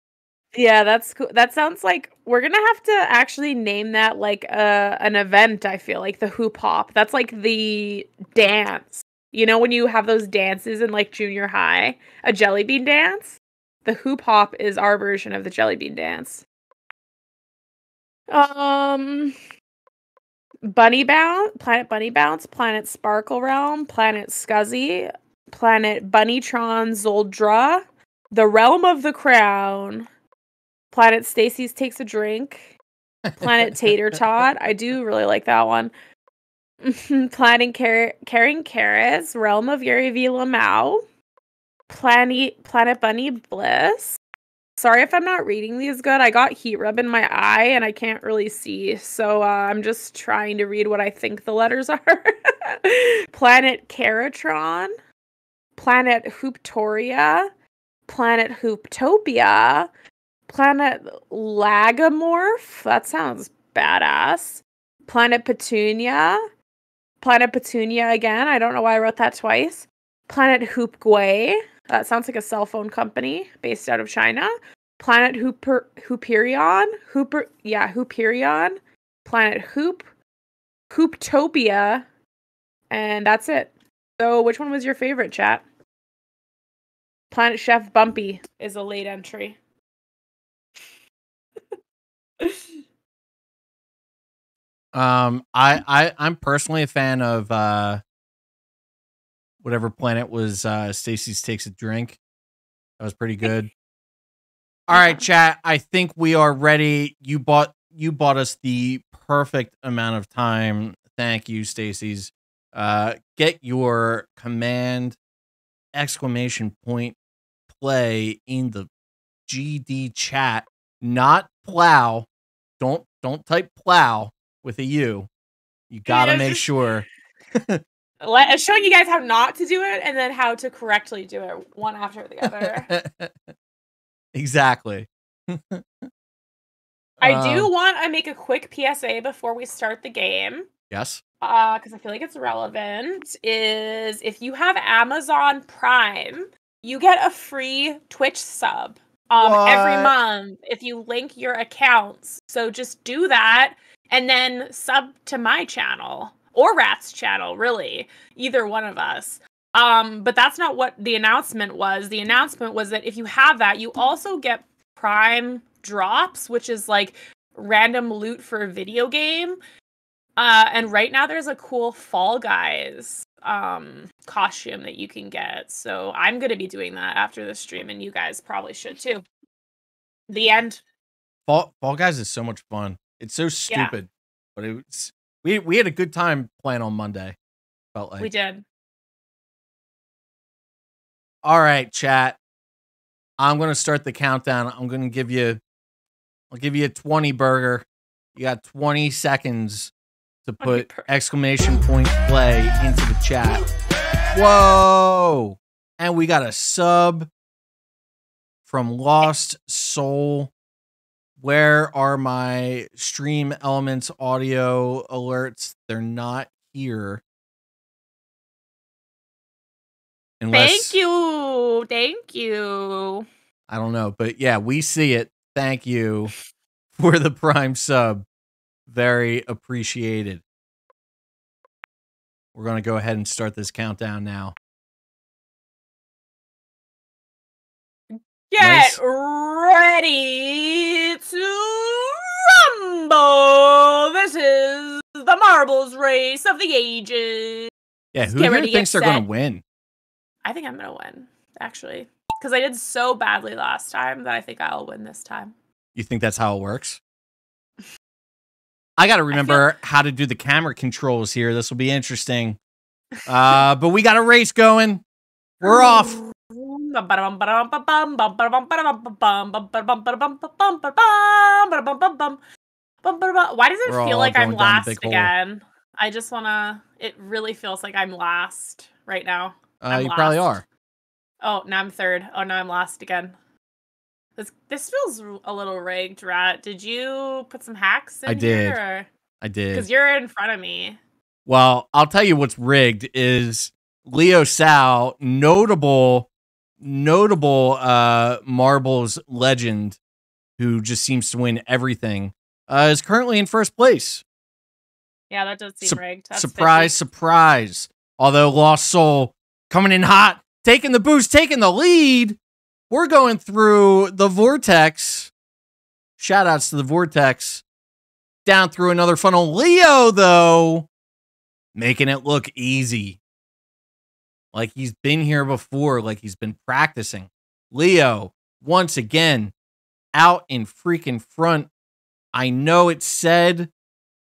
[SPEAKER 2] Yeah, that's cool. That sounds like we're gonna have to actually name that like an event. I feel like the Hoop Hop. That's like the dance. You know when you have those dances in like junior high, a jelly bean dance? The Hoop Hop is our version of the jelly bean dance. Bunny Bounce, Planet Bunny Bounce, Planet Sparkle Realm, Planet Scuzzy, Planet Bunnytron Zoldra, The Realm of the Crown, Planet Stacys Takes a Drink, Planet Tater Tot. I do really like that one. Planet Carrying Carrots, Realm of Yuri V. Lamau, Planet Bunny Bliss. Sorry if I'm not reading these good. I got heat rub in my eye and I can't really see. So I'm just trying to read what I think the letters are. Planet Caratron, Planet Hooptoria, Planet Hooptopia, Planet Lagomorph. That sounds badass. Planet Petunia. Planet Petunia again. I don't know why I wrote that twice. Planet Hoopgway. That sounds like a cell phone company based out of China. Planet Hooperion. Hooperion. Planet Hooptopia. And that's it. So which one was your favorite, chat? Planet Chef Bumpy is a late entry.
[SPEAKER 1] I'm personally a fan of whatever planet was Stacey's Takes a Drink. That was pretty good. All right, chat. I think we are ready. You bought us the perfect amount of time. Thank you, Stacey's. Get your command ! Play in the GD chat, not plow. Don't type plow with a U. You gotta make sure.
[SPEAKER 2] Showing you guys how not to do it and then how to correctly do it one after the other.
[SPEAKER 1] Exactly.
[SPEAKER 2] I do want to make a quick PSA before we start the game.
[SPEAKER 1] Yes.
[SPEAKER 2] Because I feel like it's relevant. Is if you have Amazon Prime, you get a free Twitch sub every month if you link your accounts. So just do that and then sub to my channel or Rat's channel, really. Either one of us. But that's not what the announcement was. The announcement was that if you have that, you also get Prime drops, which is like random loot for a video game. And right now there's a cool Fall Guys costume that you can get. So I'm going to be doing that after the stream, and you guys probably should too. The end.
[SPEAKER 1] Fall Guys is so much fun. It's so stupid, but it's we had a good time playing on Monday. Felt like
[SPEAKER 2] we did.
[SPEAKER 1] All right, chat. I'm gonna start the countdown. I'll give you a 20 burger. You got 20 seconds to put ! Play into the chat. Whoa! And we got a sub from Lost Soul. Where are my Stream Elements audio alerts? They're not here.
[SPEAKER 2] Thank you.
[SPEAKER 1] I don't know, but yeah, we see it. Thank you for the Prime sub. Very appreciated. We're going to go ahead and start this countdown now.
[SPEAKER 2] Get ready to rumble. This is the marbles race of the ages.
[SPEAKER 1] Yeah, who here thinks they're going to win?
[SPEAKER 2] I think I'm going to win, actually. Because I did so badly last time that I think I'll win this time.
[SPEAKER 1] You think that's how it works? I got to remember how to do the camera controls here. This will be interesting. But we got a race going. We're off.
[SPEAKER 2] Why does it feel like I'm last again? I just wanna. It really feels like I'm last right now.
[SPEAKER 1] You probably are.
[SPEAKER 2] Oh, now I'm third. Oh, now I'm last again. This feels a little rigged, Rat. Did you put some hacks in here?
[SPEAKER 1] I did.
[SPEAKER 2] Because you're in front of me.
[SPEAKER 1] Well, I'll tell you what's rigged is Leo Sal, notable Marbles legend who just seems to win everything, is currently in first place.
[SPEAKER 2] Yeah, that does seem rigged. That's
[SPEAKER 1] surprise, 50. Surprise. Although Lost Soul coming in hot, taking the boost, taking the lead. We're going through the vortex. Shout outs to the vortex. Down through another funnel. Leo, though, making it look easy. Like he's been here before, like he's been practicing. Leo, once again, out in freaking front. I know it said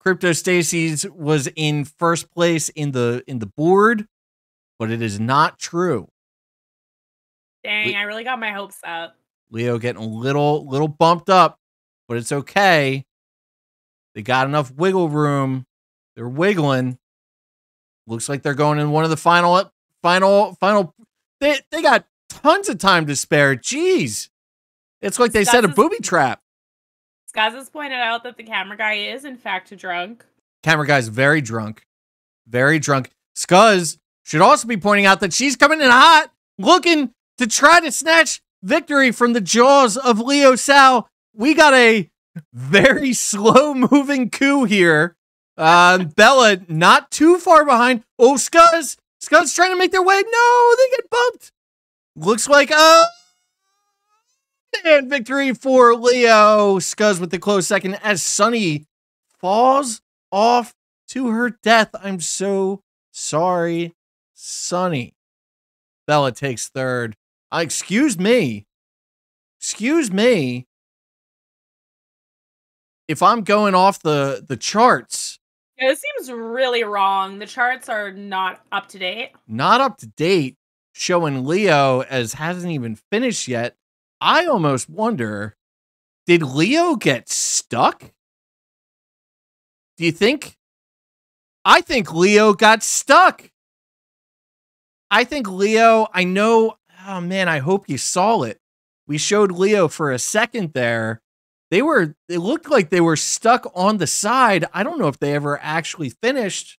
[SPEAKER 1] Crypto Stacys was in first place in the board, but it is not true.
[SPEAKER 2] Dang, I really got my hopes up.
[SPEAKER 1] Leo getting a little bumped up, but it's okay. They got enough wiggle room. They're wiggling. Looks like they're going in one of the final. They got tons of time to spare. Jeez. It's like they set a booby trap.
[SPEAKER 2] Skaz has pointed out that the camera guy is, in fact, drunk.
[SPEAKER 1] Camera guy's very drunk. Very drunk. Skuz should also be pointing out that she's coming in hot, looking to try to snatch victory from the jaws of Leo Sal. We got a very slow-moving coup here. Bella not too far behind. Oh, Skuz trying to make their way. No, they get bumped. Looks like and victory for Leo. Skuz with the close second as Sunny falls off to her death. I'm so sorry, Sunny. Bella takes third. Excuse me. If I'm going off the charts.
[SPEAKER 2] Yeah, this seems really wrong. The charts are not up to date.
[SPEAKER 1] Not up to date, showing Leo as hasn't even finished yet. I almost wonder, did Leo get stuck? Do you think? I think Leo got stuck. I think Leo, I know, oh man, I hope you saw it. We showed Leo for a second there. It looked like they were stuck on the side. I don't know if they ever actually finished.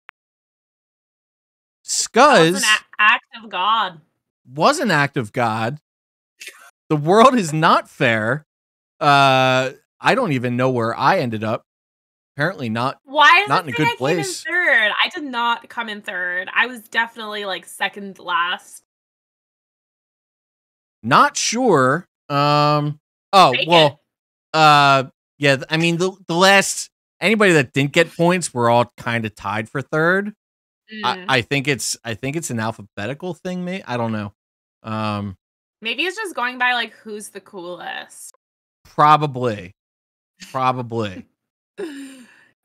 [SPEAKER 1] Skuz
[SPEAKER 2] was an act of God.
[SPEAKER 1] Was an act of God. The world is not fair. I don't even know where I ended up. Apparently not.
[SPEAKER 2] Why is
[SPEAKER 1] not
[SPEAKER 2] it
[SPEAKER 1] in a good place?
[SPEAKER 2] Came in third? I did not come in third. I was definitely like second last.
[SPEAKER 1] Not sure. Yeah. I mean, the last anybody that didn't get points were all kind of tied for third. I think it's an alphabetical thing. Maybe I don't know.
[SPEAKER 2] Maybe it's just going by like who's the coolest.
[SPEAKER 1] Probably.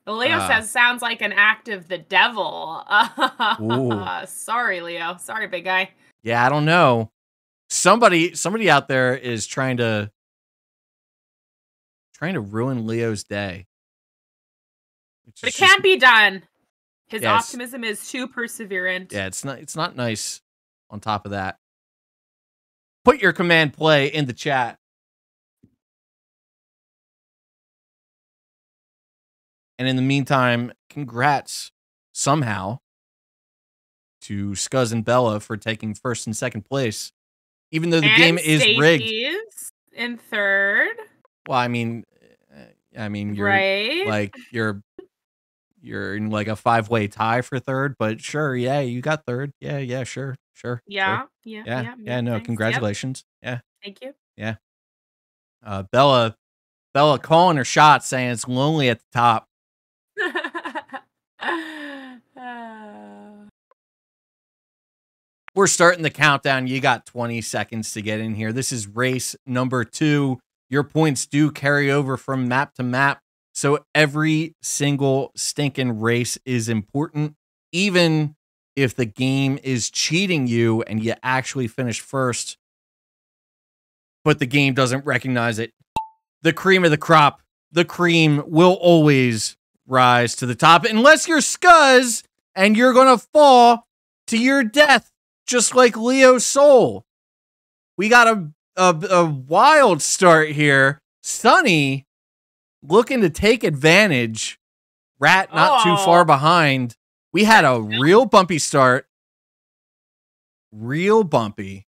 [SPEAKER 2] Leo says sounds like an act of the devil. Sorry, Leo. Sorry, big guy.
[SPEAKER 1] Yeah, I don't know. Somebody out there is trying to ruin Leo's day.
[SPEAKER 2] But it can't be done. His optimism is too perseverant.
[SPEAKER 1] Yeah, it's not nice on top of that. Put your command play in the chat. And in the meantime, congrats somehow to Skuz and Bella for taking first and second place. Even though the game is rigged.
[SPEAKER 2] In third.
[SPEAKER 1] Well, I mean you're
[SPEAKER 2] right.
[SPEAKER 1] Like you're in like a 5-way tie for third, but sure, yeah, you got third. Yeah, sure.
[SPEAKER 2] Yeah.
[SPEAKER 1] No, thanks. Congratulations.
[SPEAKER 2] Yep. Yeah. Thank you.
[SPEAKER 1] Yeah. Bella calling her shot, saying it's lonely at the top. We're starting the countdown. You got 20 seconds to get in here. This is race number 2. Your points do carry over from map to map. So every single stinking race is important, even if the game is cheating you and you actually finish first, but the game doesn't recognize it. The cream of the crop, the cream will always rise to the top, unless you're Scuzz and you're going to fall to your death, just like Leo's soul. We got a wild start here. Sunny looking to take advantage. Rat not too far behind. We had a real bumpy start. Real bumpy.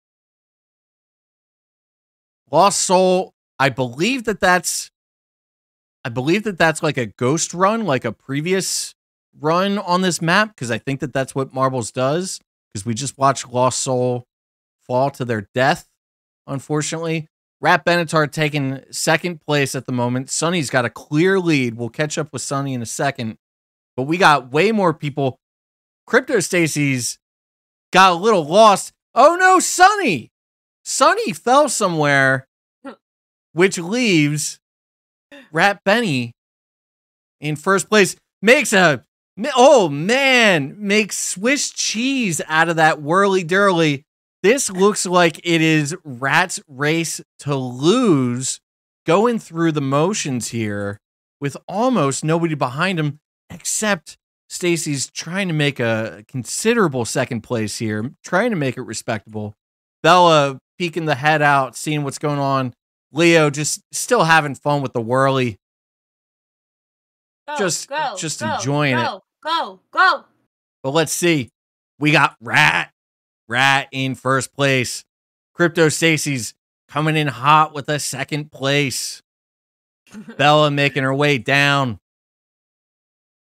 [SPEAKER 1] Lost Soul, I believe that's like a ghost run, like a previous run on this map, because I think that's what Marbles does, because we just watched Lost Soul fall to their death, unfortunately. Rat Benatar taking second place at the moment. Sunny's got a clear lead. We'll catch up with Sunny in a second, but we got way more people. Crypto Stacys got a little lost. Oh no, Sunny! Sunny fell somewhere, which leaves Rat Benny in first place. Makes Swiss cheese out of that whirly-durly. This looks like it is Rat's race to lose, going through the motions here with almost nobody behind him, except Stacey's trying to make a considerable second place here, trying to make it respectable. Bella peeking the head out, seeing what's going on. Leo just still having fun with the whirly. Just enjoying it.
[SPEAKER 2] Go.
[SPEAKER 1] But let's see. We got Rat in first place. Crypto Stacys coming in hot with a second place. Bella making her way down.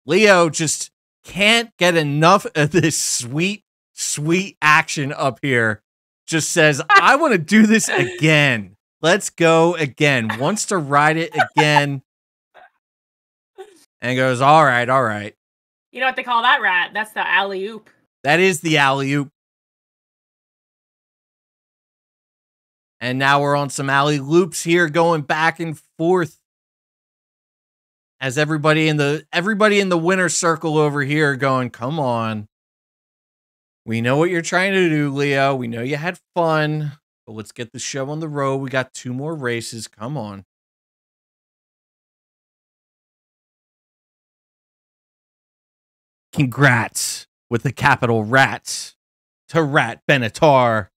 [SPEAKER 1] Leo just can't get enough of this sweet action up here. Just says, I want to do this again. Let's go again. Wants to ride it again. And goes, all right.
[SPEAKER 2] You know what they call that, Rat? That's the alley-oop.
[SPEAKER 1] That is the alley-oop. And now we're on some alley-loops here, going back and forth. As everybody in the winner circle over here going, come on. We know what you're trying to do, Leo. We know you had fun. But let's get the show on the road. We got 2 more races. Come on. Congrats with the capital Rats to Rat Benatar.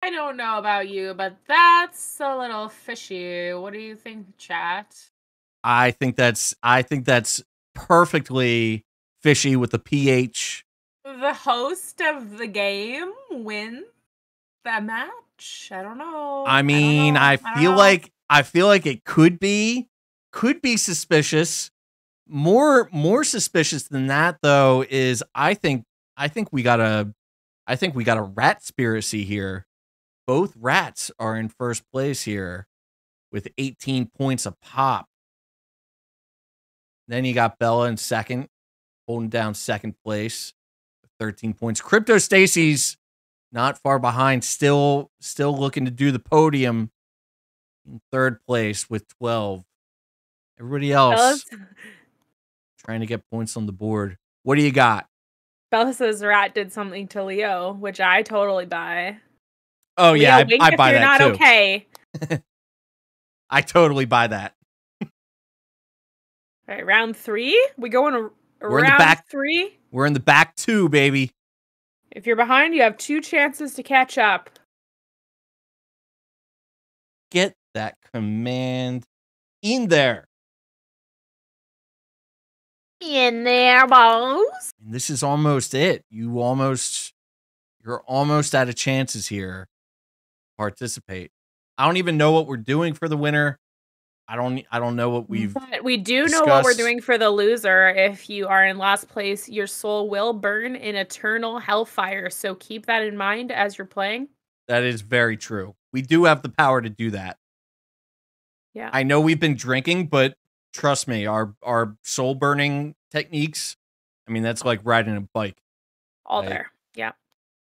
[SPEAKER 2] I don't know about you, but that's a little fishy. What do you think, chat?
[SPEAKER 1] I think that's perfectly fishy with the PH.
[SPEAKER 2] The host of the game wins that match. I don't know.
[SPEAKER 1] I mean, I feel like it could be suspicious. More suspicious than that, though, is I think we got a rat-spiracy here. Both rats are in first place here with 18 points a pop. Then you got Bella in second, holding down second place with 13 points. Crypto Stacys not far behind, still looking to do the podium in third place with 12. Everybody else trying to get points on the board. What do you got?
[SPEAKER 2] Bella says Rat did something to Leo, which I totally buy.
[SPEAKER 1] Oh,
[SPEAKER 2] Leo,
[SPEAKER 1] yeah,
[SPEAKER 2] wink
[SPEAKER 1] I
[SPEAKER 2] if
[SPEAKER 1] buy
[SPEAKER 2] you're
[SPEAKER 1] that
[SPEAKER 2] not
[SPEAKER 1] too.
[SPEAKER 2] Okay.
[SPEAKER 1] I totally buy that.
[SPEAKER 2] All right, round 3. We going
[SPEAKER 1] We're in the
[SPEAKER 2] round
[SPEAKER 1] back
[SPEAKER 2] 3.
[SPEAKER 1] We're in the back 2, baby.
[SPEAKER 2] If you're behind, you have 2 chances to catch up.
[SPEAKER 1] Get that command in there.
[SPEAKER 2] In there, boss.
[SPEAKER 1] And this is almost it. You're almost out of chances here. Participate. I don't even know what we're doing for the winner. I don't know what we've
[SPEAKER 2] But we do
[SPEAKER 1] discussed.
[SPEAKER 2] know what we're doing for the loser. If you are in last place, your soul will burn in eternal hellfire. So keep that in mind as you're playing.
[SPEAKER 1] That is very true. We do have the power to do that.
[SPEAKER 2] Yeah.
[SPEAKER 1] I know we've been drinking, but trust me, our soul burning techniques, I mean, that's like riding a bike.
[SPEAKER 2] All
[SPEAKER 1] Like,
[SPEAKER 2] there. Yeah.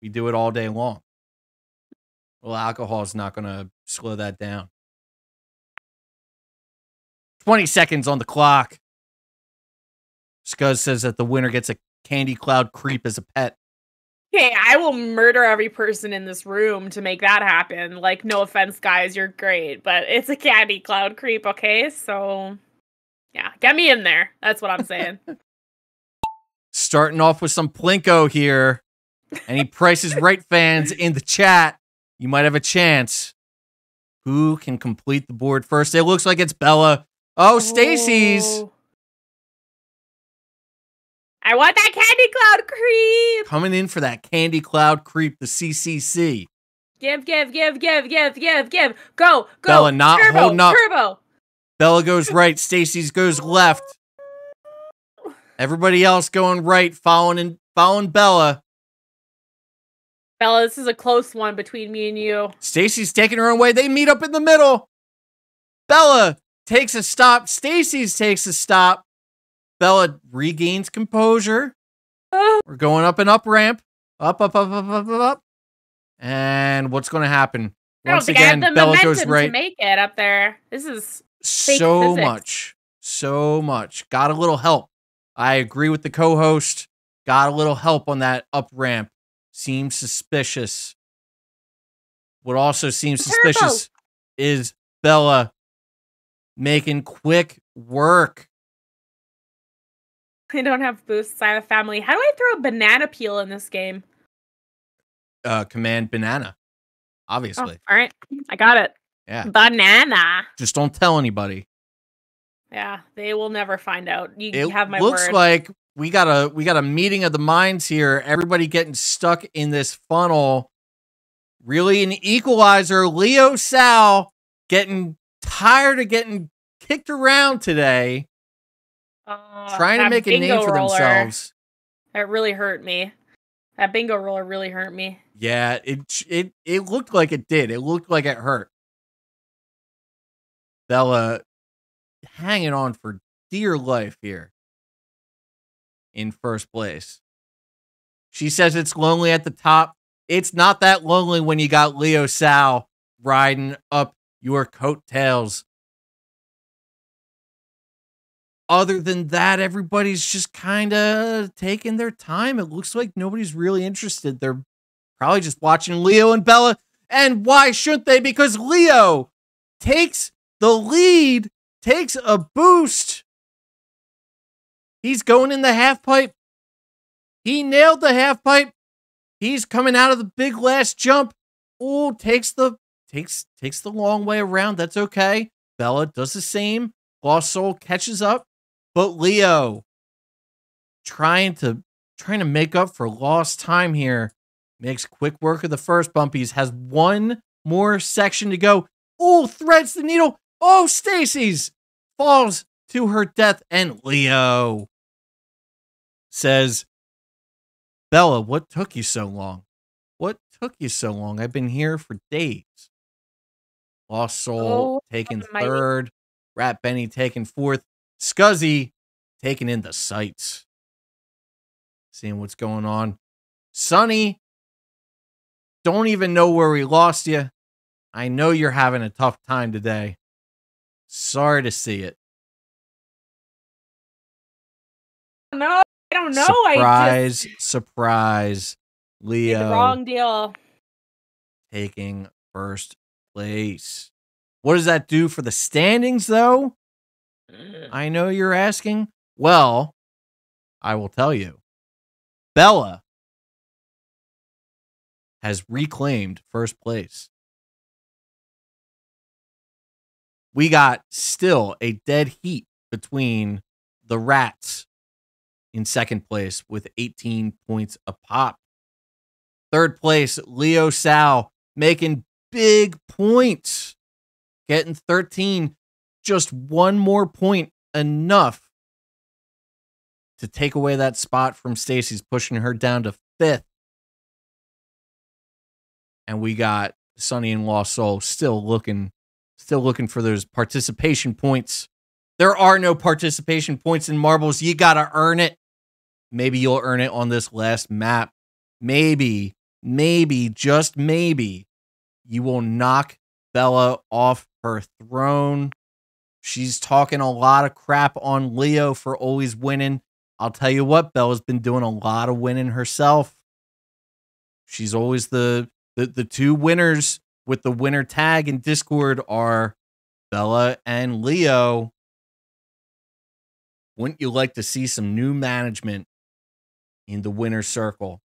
[SPEAKER 1] We do it all day long. Well, alcohol is not going to slow that down. 20 seconds on the clock. Scuzz says that the winner gets a candy cloud creep as a pet.
[SPEAKER 2] Okay, I will murder every person in this room to make that happen. Like, no offense, guys, you're great, but it's a candy cloud creep, okay? So, yeah, get me in there. That's what I'm saying.
[SPEAKER 1] Starting off with some Plinko here. Any Price is Right fans in the chat, you might have a chance. Who can complete the board first? It looks like it's Bella. Oh, Stacys.
[SPEAKER 2] Oh. I want that candy cloud creep.
[SPEAKER 1] Coming in for that candy cloud creep, the CCC.
[SPEAKER 2] Give. Go.
[SPEAKER 1] Bella not
[SPEAKER 2] turbo,
[SPEAKER 1] holding up.
[SPEAKER 2] Turbo.
[SPEAKER 1] Bella goes right. Stacys goes left. Everybody else going right, following Bella.
[SPEAKER 2] Bella, this is a close one between me and you.
[SPEAKER 1] Stacey's taking her own way. They meet up in the middle. Bella takes a stop. Stacey's takes a stop. Bella regains composure. We're going up an up ramp. Up. And what's going to happen? Once again, Bella goes right.
[SPEAKER 2] To make it up there. This is
[SPEAKER 1] so much. Got a little help. I agree with the co-host. Got a little help on that up ramp. Seems suspicious. What also seems suspicious is Bella making quick work.
[SPEAKER 2] I don't have boosts. I have a family. How do I throw a banana peel in this game?
[SPEAKER 1] Command banana. Obviously.
[SPEAKER 2] Oh, all right. I got it.
[SPEAKER 1] Yeah.
[SPEAKER 2] Banana.
[SPEAKER 1] Just don't tell anybody.
[SPEAKER 2] Yeah, they will never find out. You have my
[SPEAKER 1] word. Looks
[SPEAKER 2] word.
[SPEAKER 1] like we got a meeting of the minds here. Everybody getting stuck in this funnel. Really an equalizer. Leo Sal getting tired of getting kicked around today. Trying to make a name for themselves.
[SPEAKER 2] That really hurt me. That bingo roller really hurt me.
[SPEAKER 1] Yeah, it looked like it did. It looked like it hurt. Bella hanging on for dear life here in first place. She says it's lonely at the top. It's not that lonely when you got Leo Sal riding up your coattails. Other than that, everybody's just kind of taking their time. It looks like nobody's really interested. They're probably just watching Leo and Bella. And why shouldn't they? Because Leo takes the lead, takes a boost. He's going in the half pipe. He nailed the half pipe. He's coming out of the big last jump. Oh, takes the long way around. That's okay. Bella does the same. Lost Soul catches up. But Leo trying to make up for lost time here. Makes quick work of the first bumpies. Has one more section to go. Oh, threads the needle. Oh, Stacys falls to her death. And Leo says, Bella, what took you so long? What took you so long? I've been here for days. Lost Soul taking third. Rat Benny taking fourth. Scuzzy taking in the sights. Seeing what's going on. Sonny, don't even know where we lost you. I know you're having a tough time today. Sorry to see it.
[SPEAKER 2] No, I don't know.
[SPEAKER 1] Surprise. Leo.
[SPEAKER 2] The wrong deal.
[SPEAKER 1] Taking first place. What does that do for the standings, though? I know you're asking. Well, I will tell you. Bella has reclaimed first place. We got still a dead heat between the Rats in second place with 18 points apop. Third place, Leo Sal making big points. Getting 13, just one more point enough to take away that spot from Stacys, pushing her down to fifth. And we got Sonny and Lost Soul still looking for those participation points. There are no participation points in marbles. You gotta earn it. Maybe you'll earn it on this last map. Maybe, just maybe, you will knock Bella off her throne. She's talking a lot of crap on Leo for always winning. I'll tell you what, Bella's been doing a lot of winning herself. She's always the two winners with the winner tag in Discord are Bella and Leo. Wouldn't you like to see some new management in the winner circle?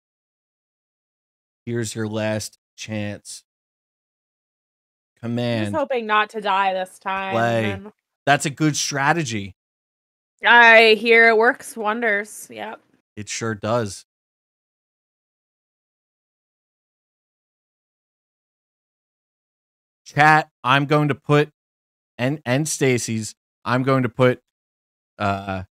[SPEAKER 1] Here's your last chance. Command.
[SPEAKER 2] I'm just hoping not to die this time.
[SPEAKER 1] Play.
[SPEAKER 2] And
[SPEAKER 1] That's a good strategy.
[SPEAKER 2] I hear it works wonders. Yep.
[SPEAKER 1] It sure does. Chat, I'm going to put and Stacys, I'm going to put I'm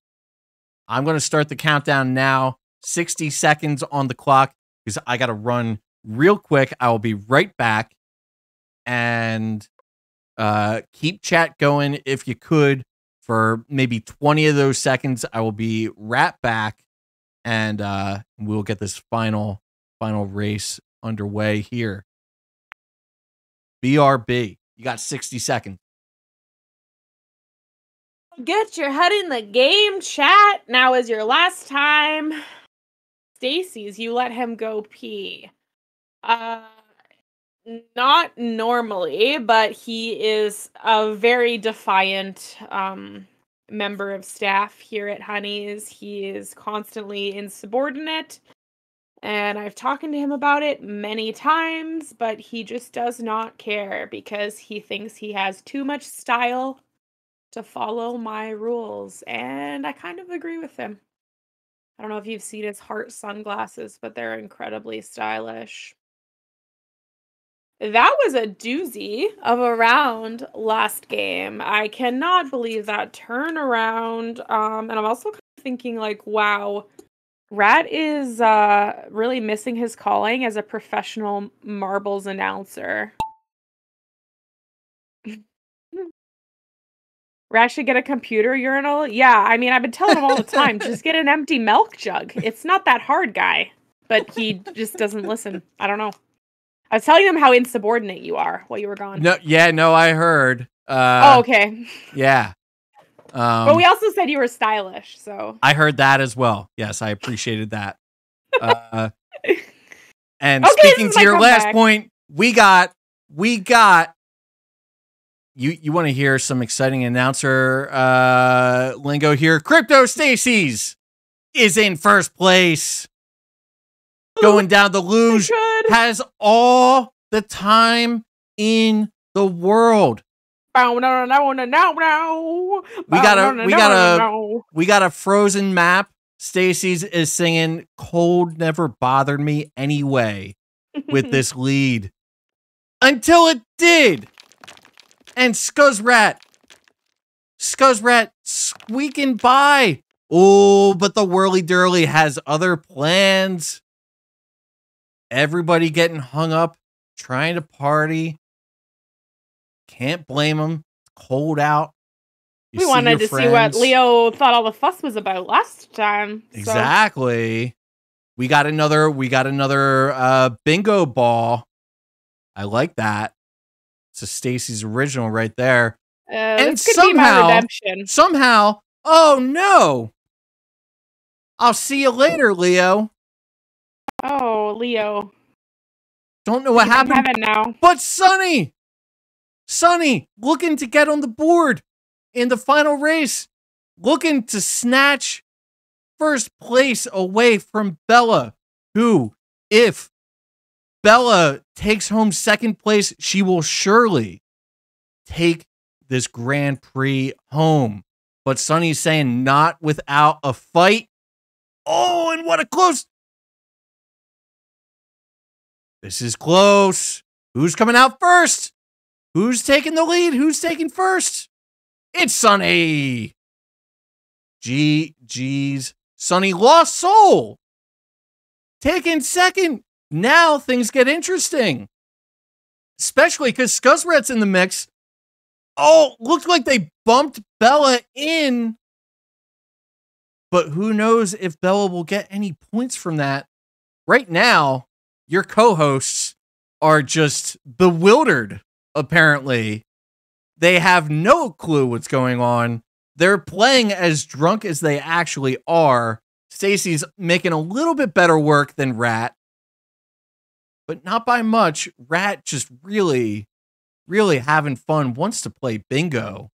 [SPEAKER 1] going to start the countdown now. 60 seconds on the clock because I got to run real quick. I will be right back. And keep chat going if you could for maybe 20 of those seconds. I will be right back, and we'll get this final race underway here. BRB, you got 60 seconds.
[SPEAKER 2] Get your head in the game, chat. Now is your last time. Stacys, you let him go pee. Not normally, but he is a very defiant member of staff here at Honey's. He is constantly insubordinate, and I've talked to him about it many times, but he just does not care because he thinks he has too much style to follow my rules, and I kind of agree with him. I don't know if you've seen his heart sunglasses, but they're incredibly stylish. That was a doozy of a round last game. I cannot believe that turnaround. And I'm also kind of thinking like, wow, Rat is really missing his calling as a professional marbles announcer. Rat should get a computer urinal. Yeah, I mean, I've been telling him all the time, just get an empty milk jug. It's not that hard, guy. But he just doesn't listen. I don't know. I was telling him how insubordinate you are while you were gone.
[SPEAKER 1] No, I heard.
[SPEAKER 2] Okay.
[SPEAKER 1] Yeah.
[SPEAKER 2] But we also said you were stylish, so.
[SPEAKER 1] I heard that as well. Yes, I appreciated that. And
[SPEAKER 2] Okay,
[SPEAKER 1] speaking to your last point, we got you want to hear some exciting announcer lingo here. Crypto Stacys is in first place. Going down the luge, has all the time in the world. We got a Frozen map. Stacys is singing "Cold Never Bothered Me Anyway" with this lead. Until it did. And Scuzzrat squeaking by. Oh, but the whirly-durly has other plans. Everybody getting hung up, trying to party. Can't blame them. It's cold out.
[SPEAKER 2] We wanted to see what Leo thought all the fuss was about last time.
[SPEAKER 1] Exactly. So. We got another bingo ball. I like that. It's a Stacey's original right there.
[SPEAKER 2] And this could be my redemption.
[SPEAKER 1] Somehow, oh no! I'll see you later, Leo.
[SPEAKER 2] Oh, Leo.
[SPEAKER 1] Don't know what happened.
[SPEAKER 2] Heaven now.
[SPEAKER 1] But Sunny looking to get on the board in the final race, looking to snatch first place away from Bella, who, if Bella takes home second place, she will surely take this Grand Prix home. But Sunny's saying not without a fight. Oh, and what a close. This is close. Who's coming out first? Who's taking the lead? Who's taking first? It's Sunny. GG's. Sunny Lost Soul. Taking second. Now things get interesting. Especially because Scuzzrat's in the mix. Oh, looks like they bumped Bella in. But who knows if Bella will get any points from that. Right now, your co-hosts are just bewildered apparently. They have no clue what's going on. They're playing as drunk as they actually are. Stacey's making a little bit better work than Rat, but not by much. Rat just really, really having fun, wants to play bingo.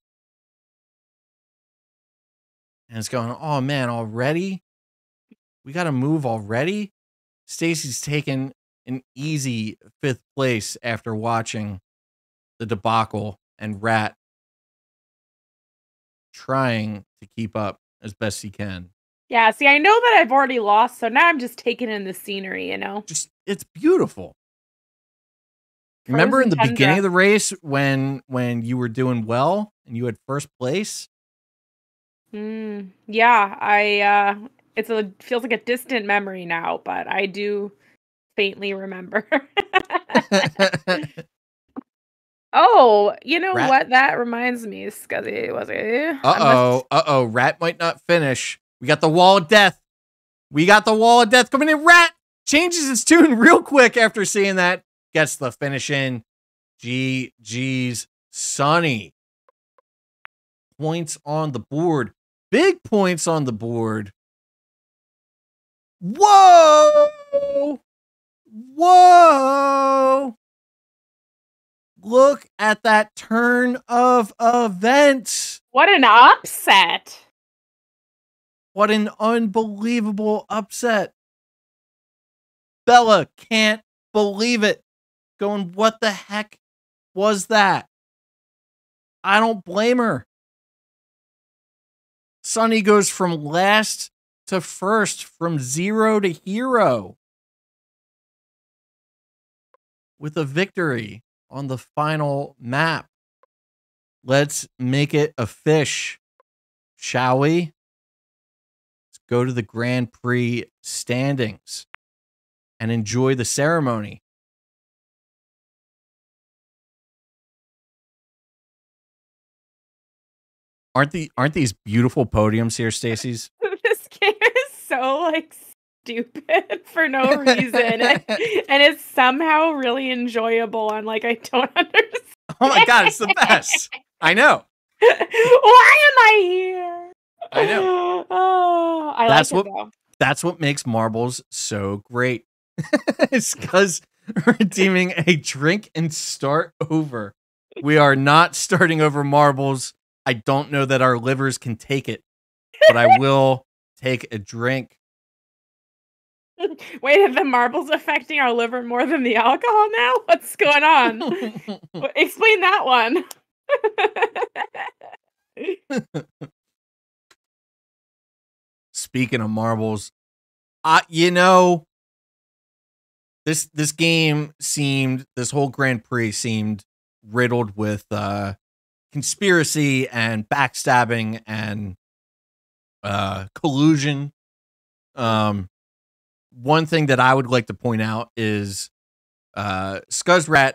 [SPEAKER 1] And it's going, oh man, already? We got to move already? Stacey's taken an easy 5th place after watching the debacle, and Rat trying to keep up as best he can.
[SPEAKER 2] Yeah, see, I know that I've already lost, so now I'm just taking in the scenery, you know?
[SPEAKER 1] Just, it's beautiful. Remember in the beginning of the race when you were doing well and you had 1st place?
[SPEAKER 2] Yeah, feels like a distant memory now, but I do faintly remember. Oh, you know
[SPEAKER 1] Rat.
[SPEAKER 2] what? That reminds me, Scuzzy. Was it?
[SPEAKER 1] Uh-oh. Rat might not finish. We got the wall of death. Coming in. Rat changes its tune real quick after seeing that. Gets the finish in. GG's Sonny. Points on the board. Big points on the board. Whoa! Look at that turn of events.
[SPEAKER 2] What an upset.
[SPEAKER 1] What an unbelievable upset. Bella can't believe it. Going, what the heck was that? I don't blame her. Sonny goes from last to first, from 0 to hero, with a victory on the final map. Let's make it a fish, shall we? Let's go to the Grand Prix standings and enjoy the ceremony. Aren't these beautiful podiums here, Stacys?
[SPEAKER 2] This game is so like stupid for no reason, and it's somehow really enjoyable. I'm like, I don't understand.
[SPEAKER 1] Oh my god, it's the best. I know.
[SPEAKER 2] Why am I here?
[SPEAKER 1] I know.
[SPEAKER 2] Oh,
[SPEAKER 1] That's what makes marbles so great. It's because redeeming a drink and start over. We are not starting over marbles. I don't know that our livers can take it, but I will take a drink.
[SPEAKER 2] Wait, are the marbles affecting our liver more than the alcohol now? What's going on? Explain that one.
[SPEAKER 1] Speaking of marbles, this game this whole Grand Prix seemed riddled with conspiracy and backstabbing and collusion. One thing that I would like to point out is Scuzzrat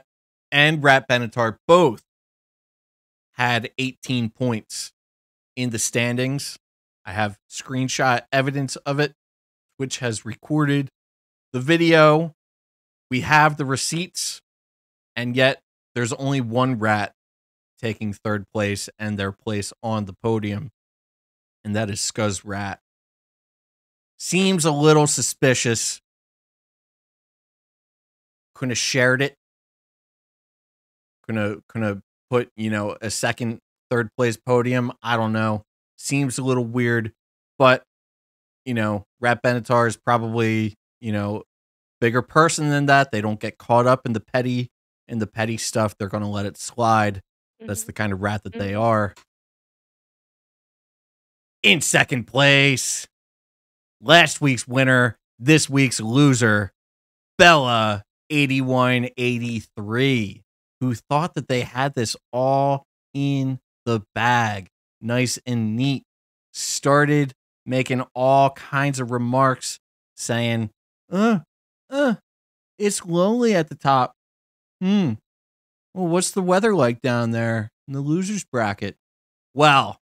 [SPEAKER 1] and Rat Benatar both had 18 points in the standings. I have screenshot evidence of it, which has recorded the video. We have the receipts, and yet there's only one rat taking 3rd place and their place on the podium, and that is Scuzzrat. Seems a little suspicious. Couldn't have shared it. Couldn't have put, a 2nd, 3rd place podium. I don't know. Seems a little weird, but Rat Benatar is probably, bigger person than that. They don't get caught up in the petty stuff. They're going to let it slide. That's the kind of rat that they are. In 2nd place, last week's winner, this week's loser, Bella 8183, who thought that they had this all in the bag. Nice and neat. Started making all kinds of remarks saying, it's lonely at the top. Well, what's the weather like down there in the losers bracket? Well,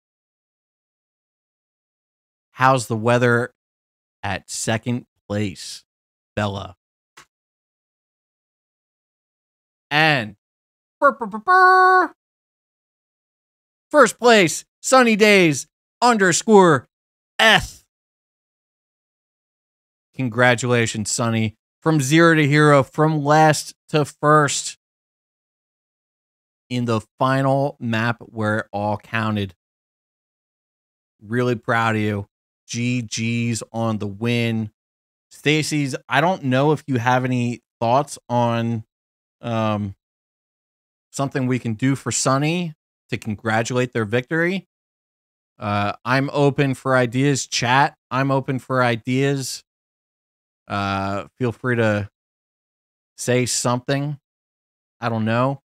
[SPEAKER 1] how's the weather at 2nd place, Bella? And Burr, burr, burr, burr. First place, Sunny Days _F. Congratulations, Sunny. From 0 to hero, from last to first. In the final map where it all counted. Really proud of you. GG's on the win. Stacys, I don't know if you have any thoughts on something we can do for Sunny to congratulate their victory. I'm open for ideas. Chat, I'm open for ideas. Feel free to say something. I don't know.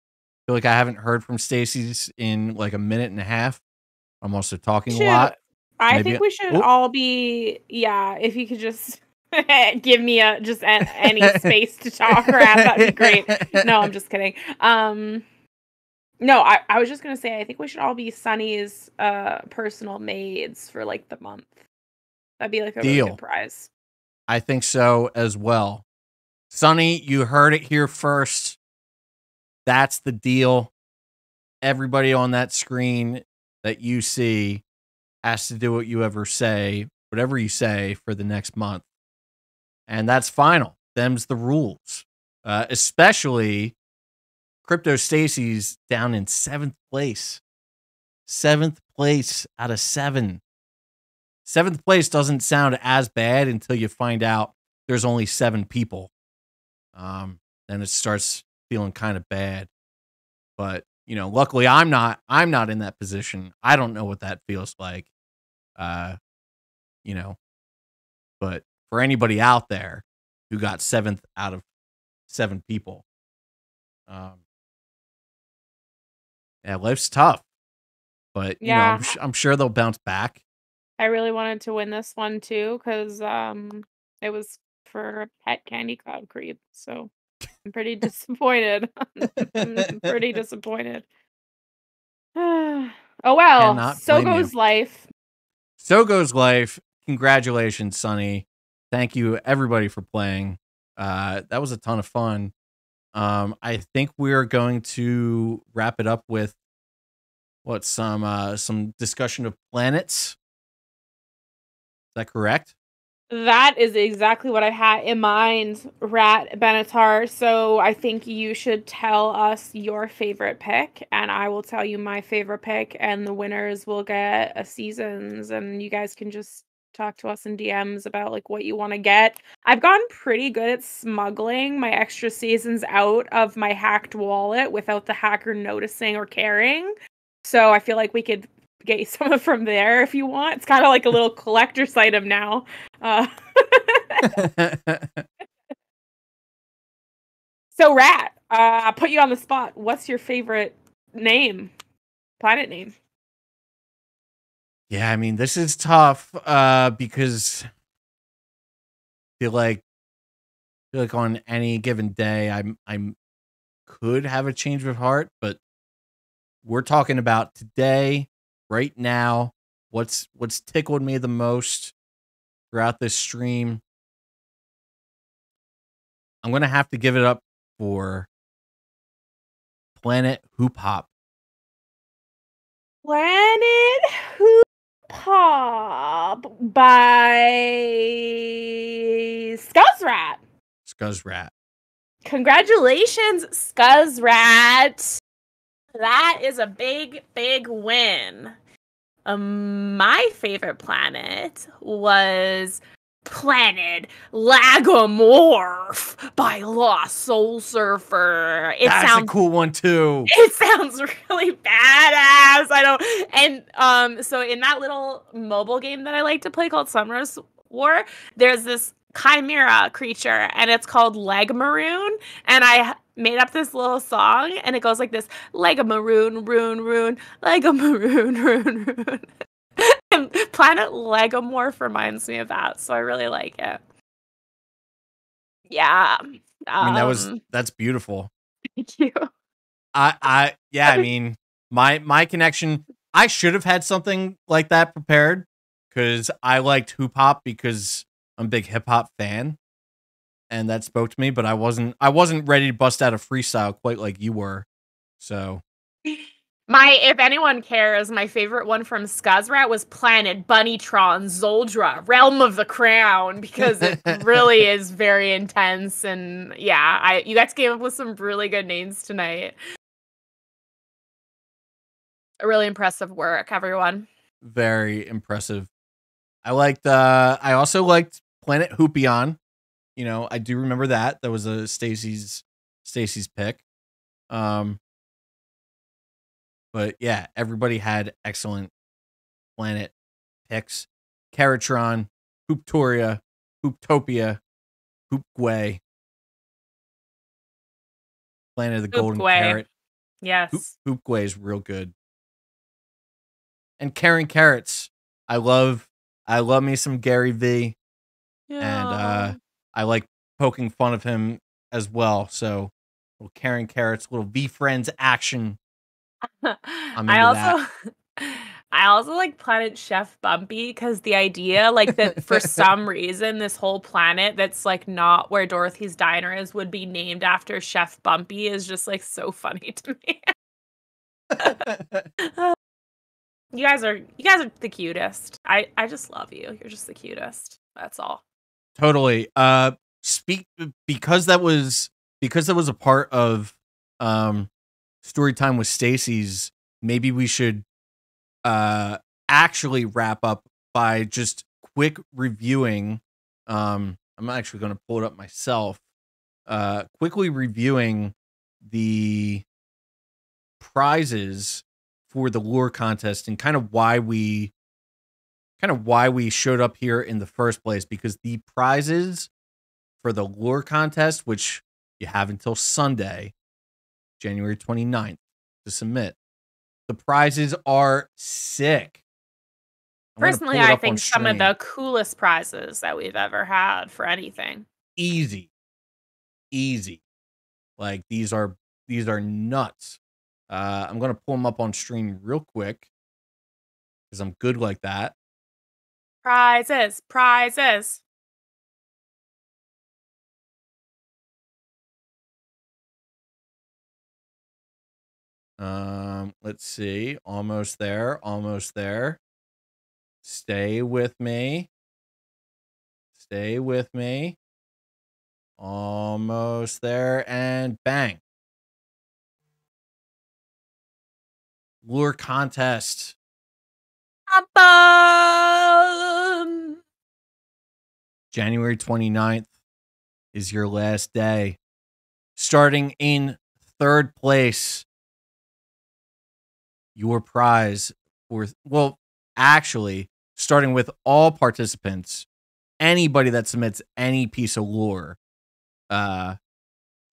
[SPEAKER 1] Feel like I haven't heard from Stacys in like a minute and a half. I'm also talking a lot.
[SPEAKER 2] I think we should all be, if you could just give me any space to talk, that'd be great. No, I'm just kidding. No, I was just gonna say I think we should all be Sunny's personal maids for like the month. That'd be like a really good prize.
[SPEAKER 1] I think so as well. Sunny, you heard it here first. That's the deal. Everybody on that screen that you see has to do whatever you say for the next month. And that's final. Them's the rules. Especially Crypto Stacys down in 7th place. 7th place out of 7. 7th place doesn't sound as bad until you find out there's only 7 people. Then it starts feeling kind of bad. But, luckily I'm not in that position. I don't know what that feels like. But for anybody out there who got 7th out of 7 people, life's tough. But, I'm sure they'll bounce back.
[SPEAKER 2] I really wanted to win this one too, because it was for pet candy cloud creep. So I'm pretty disappointed. Pretty disappointed. Oh well, so goes life.
[SPEAKER 1] So goes life. Congratulations, Sunny. Thank you everybody for playing. That was a ton of fun. I think we're going to wrap it up with some discussion of planets. Is that correct?
[SPEAKER 2] That is exactly what I had in mind, Rat Benatar. So I think you should tell us your favorite pick, and I will tell you my favorite pick, and the winners will get a seasons, and you guys can just talk to us in DMs about like what you want to get. I've gotten pretty good at smuggling my extra seasons out of my hacked wallet without the hacker noticing or caring. So I feel like we could get you some from there if you want. It's kind of like a little collector's item now. So Rat, put you on the spot. What's your favorite planet name?
[SPEAKER 1] Yeah, I mean, this is tough because I feel like on any given day I could have a change of heart, but we're talking about today, right now, what's tickled me the most throughout this stream. I'm going to have to give it up for Planet Hoop Hop.
[SPEAKER 2] Planet Hoop Hop by Scuzzrat.
[SPEAKER 1] Scuzzrat.
[SPEAKER 2] Congratulations, Scuzzrat. That is a big, big win. My favorite planet was Planet Lagomorph by Lost Soul Surfer.
[SPEAKER 1] That's a cool one too.
[SPEAKER 2] It sounds really badass. So in that little mobile game that I like to play called Sunrise War, there's this chimera creature and it's called Leg Maroon, and I made up this little song and it goes like this: Leg Maroon, roon, roon, Leg Maroon, roon, roon. And Planet Legomorph reminds me of that, so I really like it. Yeah.
[SPEAKER 1] I mean, that's beautiful.
[SPEAKER 2] Thank you.
[SPEAKER 1] I mean, my connection, I should have had something like that prepared because I liked hoop hop because I'm a big hip hop fan, and that spoke to me. But I wasn't ready to bust out a freestyle quite like you were. So
[SPEAKER 2] If anyone cares, my favorite one from Skuzrat was Planet Bunnytron Zoldra, Realm of the Crown, because it really is very intense. And yeah, you guys came up with some really good names tonight. A really impressive work, everyone.
[SPEAKER 1] very impressive. I also liked Planet Hoopion. You know, I do remember that. That was a Stacey's pick. But yeah, everybody had excellent planet picks. Caratron, Hooptoria, Hooptopia, Hoopgway, Planet of the Golden
[SPEAKER 2] Hoopgway.
[SPEAKER 1] Carrot.
[SPEAKER 2] Yes.
[SPEAKER 1] Hoopgway is real good. And Karen Carrots. I love me some Gary V.
[SPEAKER 2] Yeah.
[SPEAKER 1] And I like poking fun of him as well. So little Karen Carrots, little V Friends action. I'm into that.
[SPEAKER 2] I also like Planet Chef Bumpy because the idea, like, that for some reason this whole planet that's like not where Dorothy's Diner is would be named after Chef Bumpy is just like so funny to me. You guys are the cutest. I just love you. You're just the cutest. That's all.
[SPEAKER 1] Totally. Because that was a part of Storytime with Stacys, maybe we should actually wrap up by just quick reviewing. I'm actually going to pull it up myself. Quickly reviewing the prizes for the lure contest and kind of why we showed up here in the first place, because the prizes for the lure contest, which you have until Sunday, January 29th to submit, the prizes are sick.
[SPEAKER 2] Personally, I think some of the coolest prizes that we've ever had for anything.
[SPEAKER 1] Easy. Like these are nuts. I'm going to pull them up on stream real quick because I'm good like that.
[SPEAKER 2] Prizes.
[SPEAKER 1] Let's see. Almost there. Stay with me. Almost there, and bang. Lure contest. January 29th is your last day. Starting in third place, your prize starting with all participants, anybody that submits any piece of lure,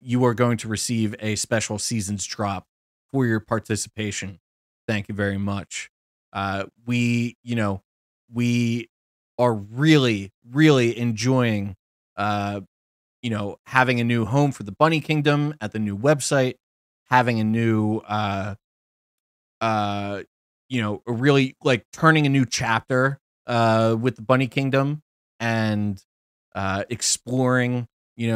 [SPEAKER 1] you are going to receive a special seasons drop for your participation. Thank you very much. We are really, really enjoying, having a new home for the Bunny Kingdom at the new website, having a new, really like turning a new chapter with the Bunny Kingdom and exploring,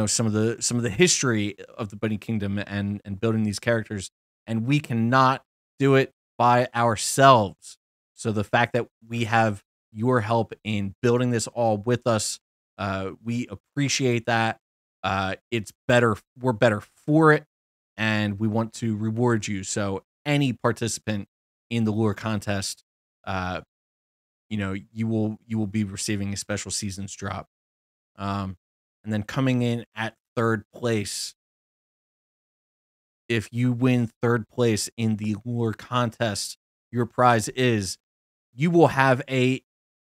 [SPEAKER 1] some of the history of the Bunny Kingdom and building these characters. And we cannot do it by ourselves. So the fact that we have your help in building this all with us, we appreciate that. It's better. We're better for it. And we want to reward you. So any participant in the lure contest, you will be receiving a special seasons drop. And then coming in at third place, if you win third place in the lure contest, your prize is you will have a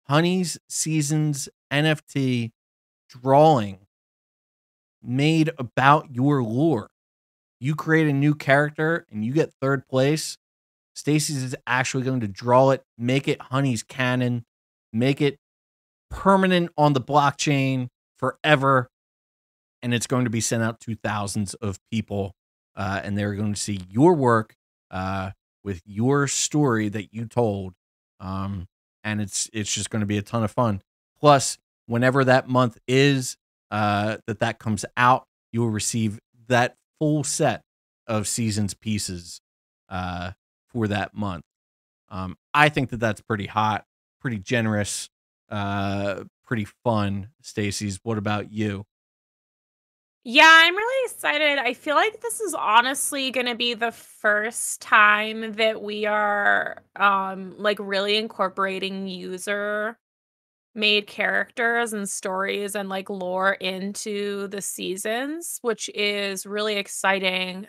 [SPEAKER 1] Honey's Seasons NFT drawing made about your lure. You create a new character and you get third place. Stacys is actually going to draw it, make it Honey's canon, make it permanent on the blockchain forever. And it's going to be sent out to thousands of people. And they're going to see your work with your story that you told. And it's just going to be a ton of fun. Plus, whenever that month is that comes out, you will receive that full set of seasons pieces for that month. I think that that's pretty hot, pretty generous, pretty fun. Stacey's, what about you?
[SPEAKER 2] Yeah, I'm really excited. I feel like this is honestly going to be the first time that we are like really incorporating user made characters and stories and like lore into the seasons, which is really exciting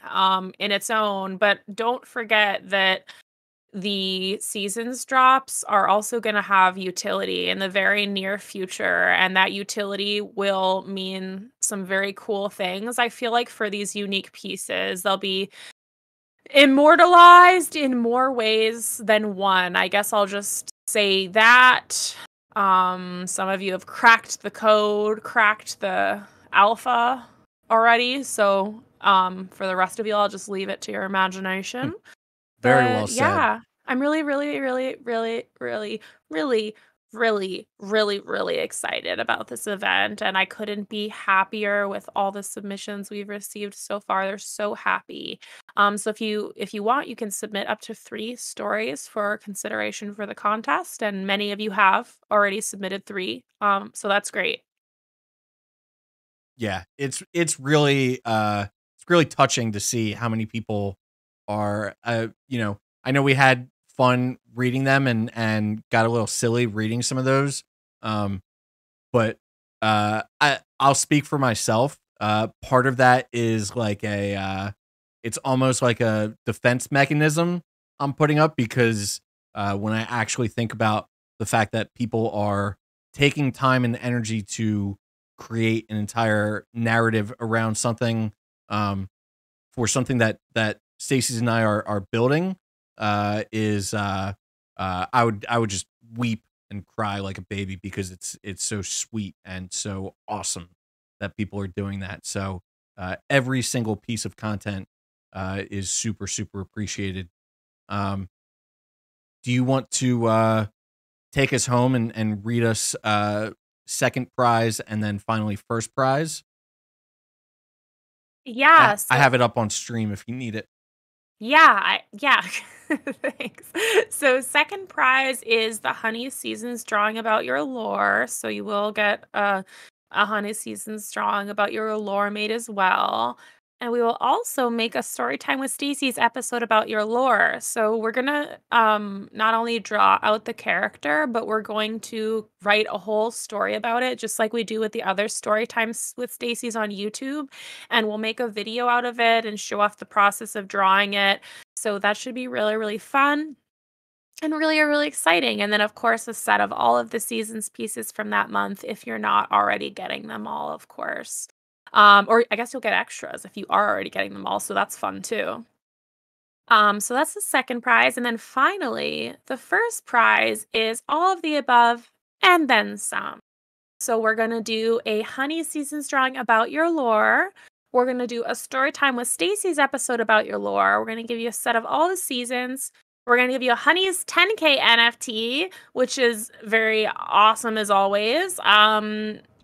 [SPEAKER 2] in its own. But don't forget that the seasons drops are also going to have utility in the very near future, and that utility will mean some very cool things. I feel like for these unique pieces, they'll be immortalized in more ways than one. I guess I'll just say that. Some of you have cracked the code, cracked the alpha already, so for the rest of you, I'll just leave it to your imagination.
[SPEAKER 1] Very well
[SPEAKER 2] But
[SPEAKER 1] said.
[SPEAKER 2] yeah, I'm really, really, really, really, really, really, really, really, really excited about this event. And I couldn't be happier with all the submissions we've received so far. They're so happy. So if you want, you can submit up to 3 stories for consideration for the contest. And many of you have already submitted 3. So that's great.
[SPEAKER 1] Yeah, it's really touching to see how many people are I know we had fun reading them and got a little silly reading some of those. Um but I'll speak for myself. Part of that is like it's almost like a defense mechanism I'm putting up because when I actually think about the fact that people are taking time and energy to create an entire narrative around something, for something that Stacey's and I are building, is I would just weep and cry like a baby because it's so sweet and so awesome that people are doing that. So every single piece of content is super super appreciated. Um, do you want to take us home and read us second prize and then finally first prize?
[SPEAKER 2] Yeah.
[SPEAKER 1] I
[SPEAKER 2] So
[SPEAKER 1] have it up on stream if you need it.
[SPEAKER 2] Yeah. Thanks. So second prize is the Honey Seasons drawing about your lore. So you will get a Honey Seasons drawing about your lore made as well. And we will also make a Storytime with Stacey's episode about your lore. So we're gonna not only draw out the character, but we're going to write a whole story about it, just like we do with the other Storytimes with Stacey's on YouTube. And we'll make a video out of it and show off the process of drawing it. So that should be really, really fun and really, really exciting. And then, of course, a set of all of the season's pieces from that month if you're not already getting them all, of course. Or I guess you'll get extras if you are already getting them all. So that's fun too. So that's the second prize. And then finally, the first prize is all of the above and then some. So we're going to do a Honey Seasons drawing about your lore. We're going to do a Storytime with Stacey's episode about your lore. We're going to give you a set of all the seasons. We're going to give you a Honey's 10K NFT, which is very awesome as always.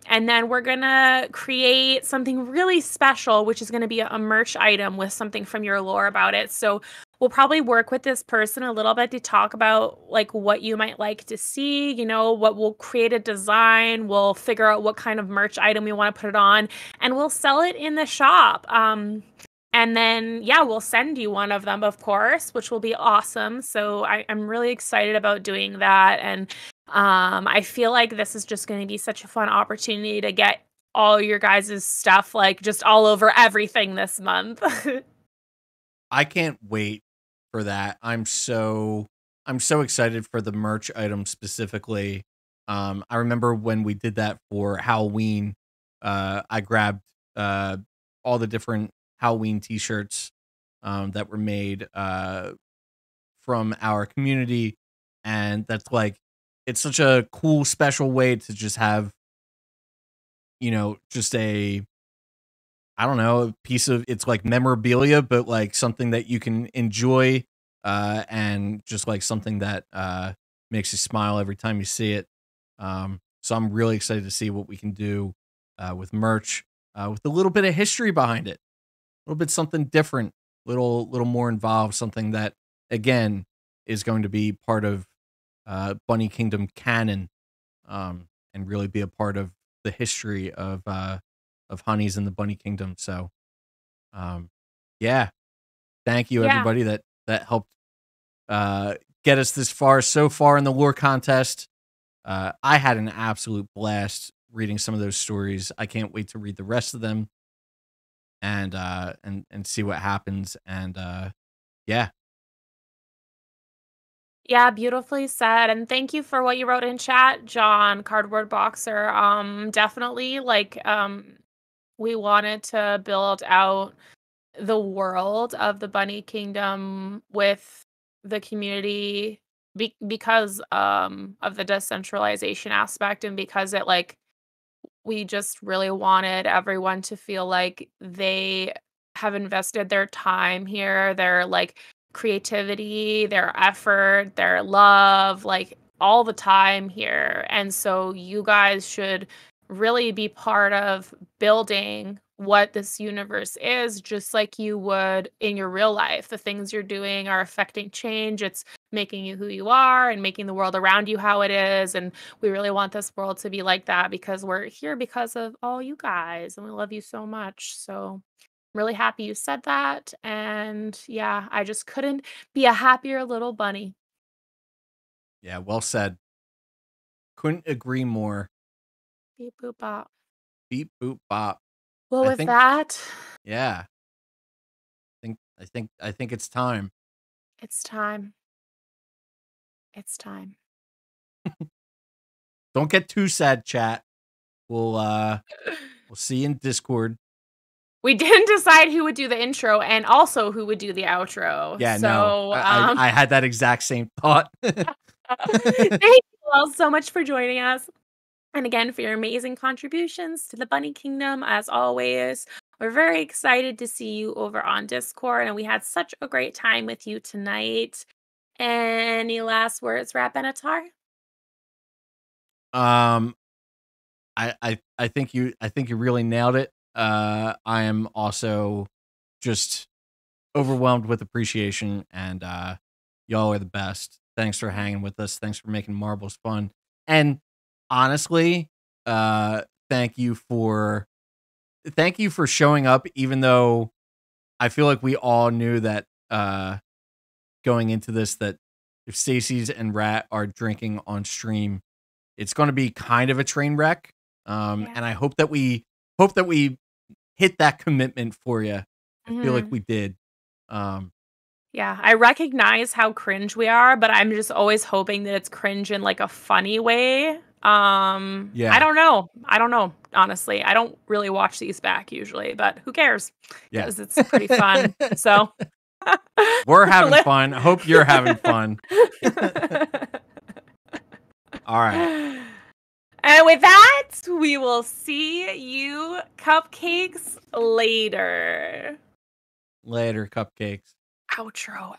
[SPEAKER 2] And then we're going to create something really special, which is going to be a merch item with something from your lore about it. So we'll probably work with this person a little bit to talk about like what you might like to see, what we'll create a design, we'll figure out what kind of merch item we want to put it on, and we'll sell it in the shop. And then, yeah, we'll send you one of them, of course, which will be awesome. So I'm really excited about doing that. And I feel like this is just going to be such a fun opportunity to get all your guys' stuff like just all over everything this month.
[SPEAKER 1] I can't wait for that. I'm so excited for the merch item specifically. I remember when we did that for Halloween, I grabbed all the different Halloween t-shirts that were made from our community, and that's like it's such a cool special way to just have just a I don't know, a piece of it's like memorabilia, but like something that you can enjoy, and just like something that makes you smile every time you see it. So I'm really excited to see what we can do with merch, with a little bit of history behind it, a little bit something different. little more involved, something that again is going to be part of Bunny Kingdom canon, and really be a part of the history of honeys in the Bunny Kingdom. So, yeah, thank you
[SPEAKER 2] Yeah.
[SPEAKER 1] everybody that helped get us this far, so far in the lore contest. I had an absolute blast reading some of those stories. I can't wait to read the rest of them and see what happens. And yeah.
[SPEAKER 2] Yeah, beautifully said. And thank you for what you wrote in chat, John, Cardboard Boxer. Definitely we wanted to build out the world of the Bunny Kingdom with the community because of the decentralization aspect, and because we just really wanted everyone to feel like they have invested their time here, their creativity, their effort, their love, all the time here. And so you guys should really be part of building what this universe is, just like you would in your real life. The things you're doing are affecting change. It's making you who you are and making the world around you how it is. And we really want this world to be like that because we're here because of all you guys and we love you so much. So I'm really happy you said that. And yeah, I just couldn't be a happier little bunny.
[SPEAKER 1] Yeah, well said. Couldn't agree more.
[SPEAKER 2] Beep boop bop.
[SPEAKER 1] Beep boop bop.
[SPEAKER 2] Well,
[SPEAKER 1] I
[SPEAKER 2] with
[SPEAKER 1] think-
[SPEAKER 2] that,
[SPEAKER 1] Yeah. I think it's time.
[SPEAKER 2] it's time. It's time.
[SPEAKER 1] Don't get too sad, chat. We'll see you in Discord.
[SPEAKER 2] We didn't decide who would do the intro and also who would do the outro.
[SPEAKER 1] Yeah,
[SPEAKER 2] so,
[SPEAKER 1] no. I had that exact same thought.
[SPEAKER 2] Thank you all so much for joining us. And again, for your amazing contributions to the Bunny Kingdom. As always, we're very excited to see you over on Discord. And we had such a great time with you tonight. Any last words, Rat Benatar?
[SPEAKER 1] I think you really nailed it. I am also just overwhelmed with appreciation, and y'all are the best. Thanks for hanging with us. Thanks for making marbles fun. And honestly, thank you for showing up, even though I feel like we all knew that going into this, that if Stacys and Rat are drinking on stream, it's going to be kind of a train wreck. And I hope that we hit that commitment for you. I feel like we did.
[SPEAKER 2] Yeah, I recognize how cringe we are, but I'm just always hoping that it's cringe in a funny way.
[SPEAKER 1] Yeah.
[SPEAKER 2] I don't know. Honestly, I don't really watch these back usually, but who cares?
[SPEAKER 1] Yeah.
[SPEAKER 2] Because it's pretty fun. So
[SPEAKER 1] we're having fun. I hope you're having fun. All right.
[SPEAKER 2] And with that, we will see you cupcakes later.
[SPEAKER 1] Later, cupcakes.
[SPEAKER 2] Outro.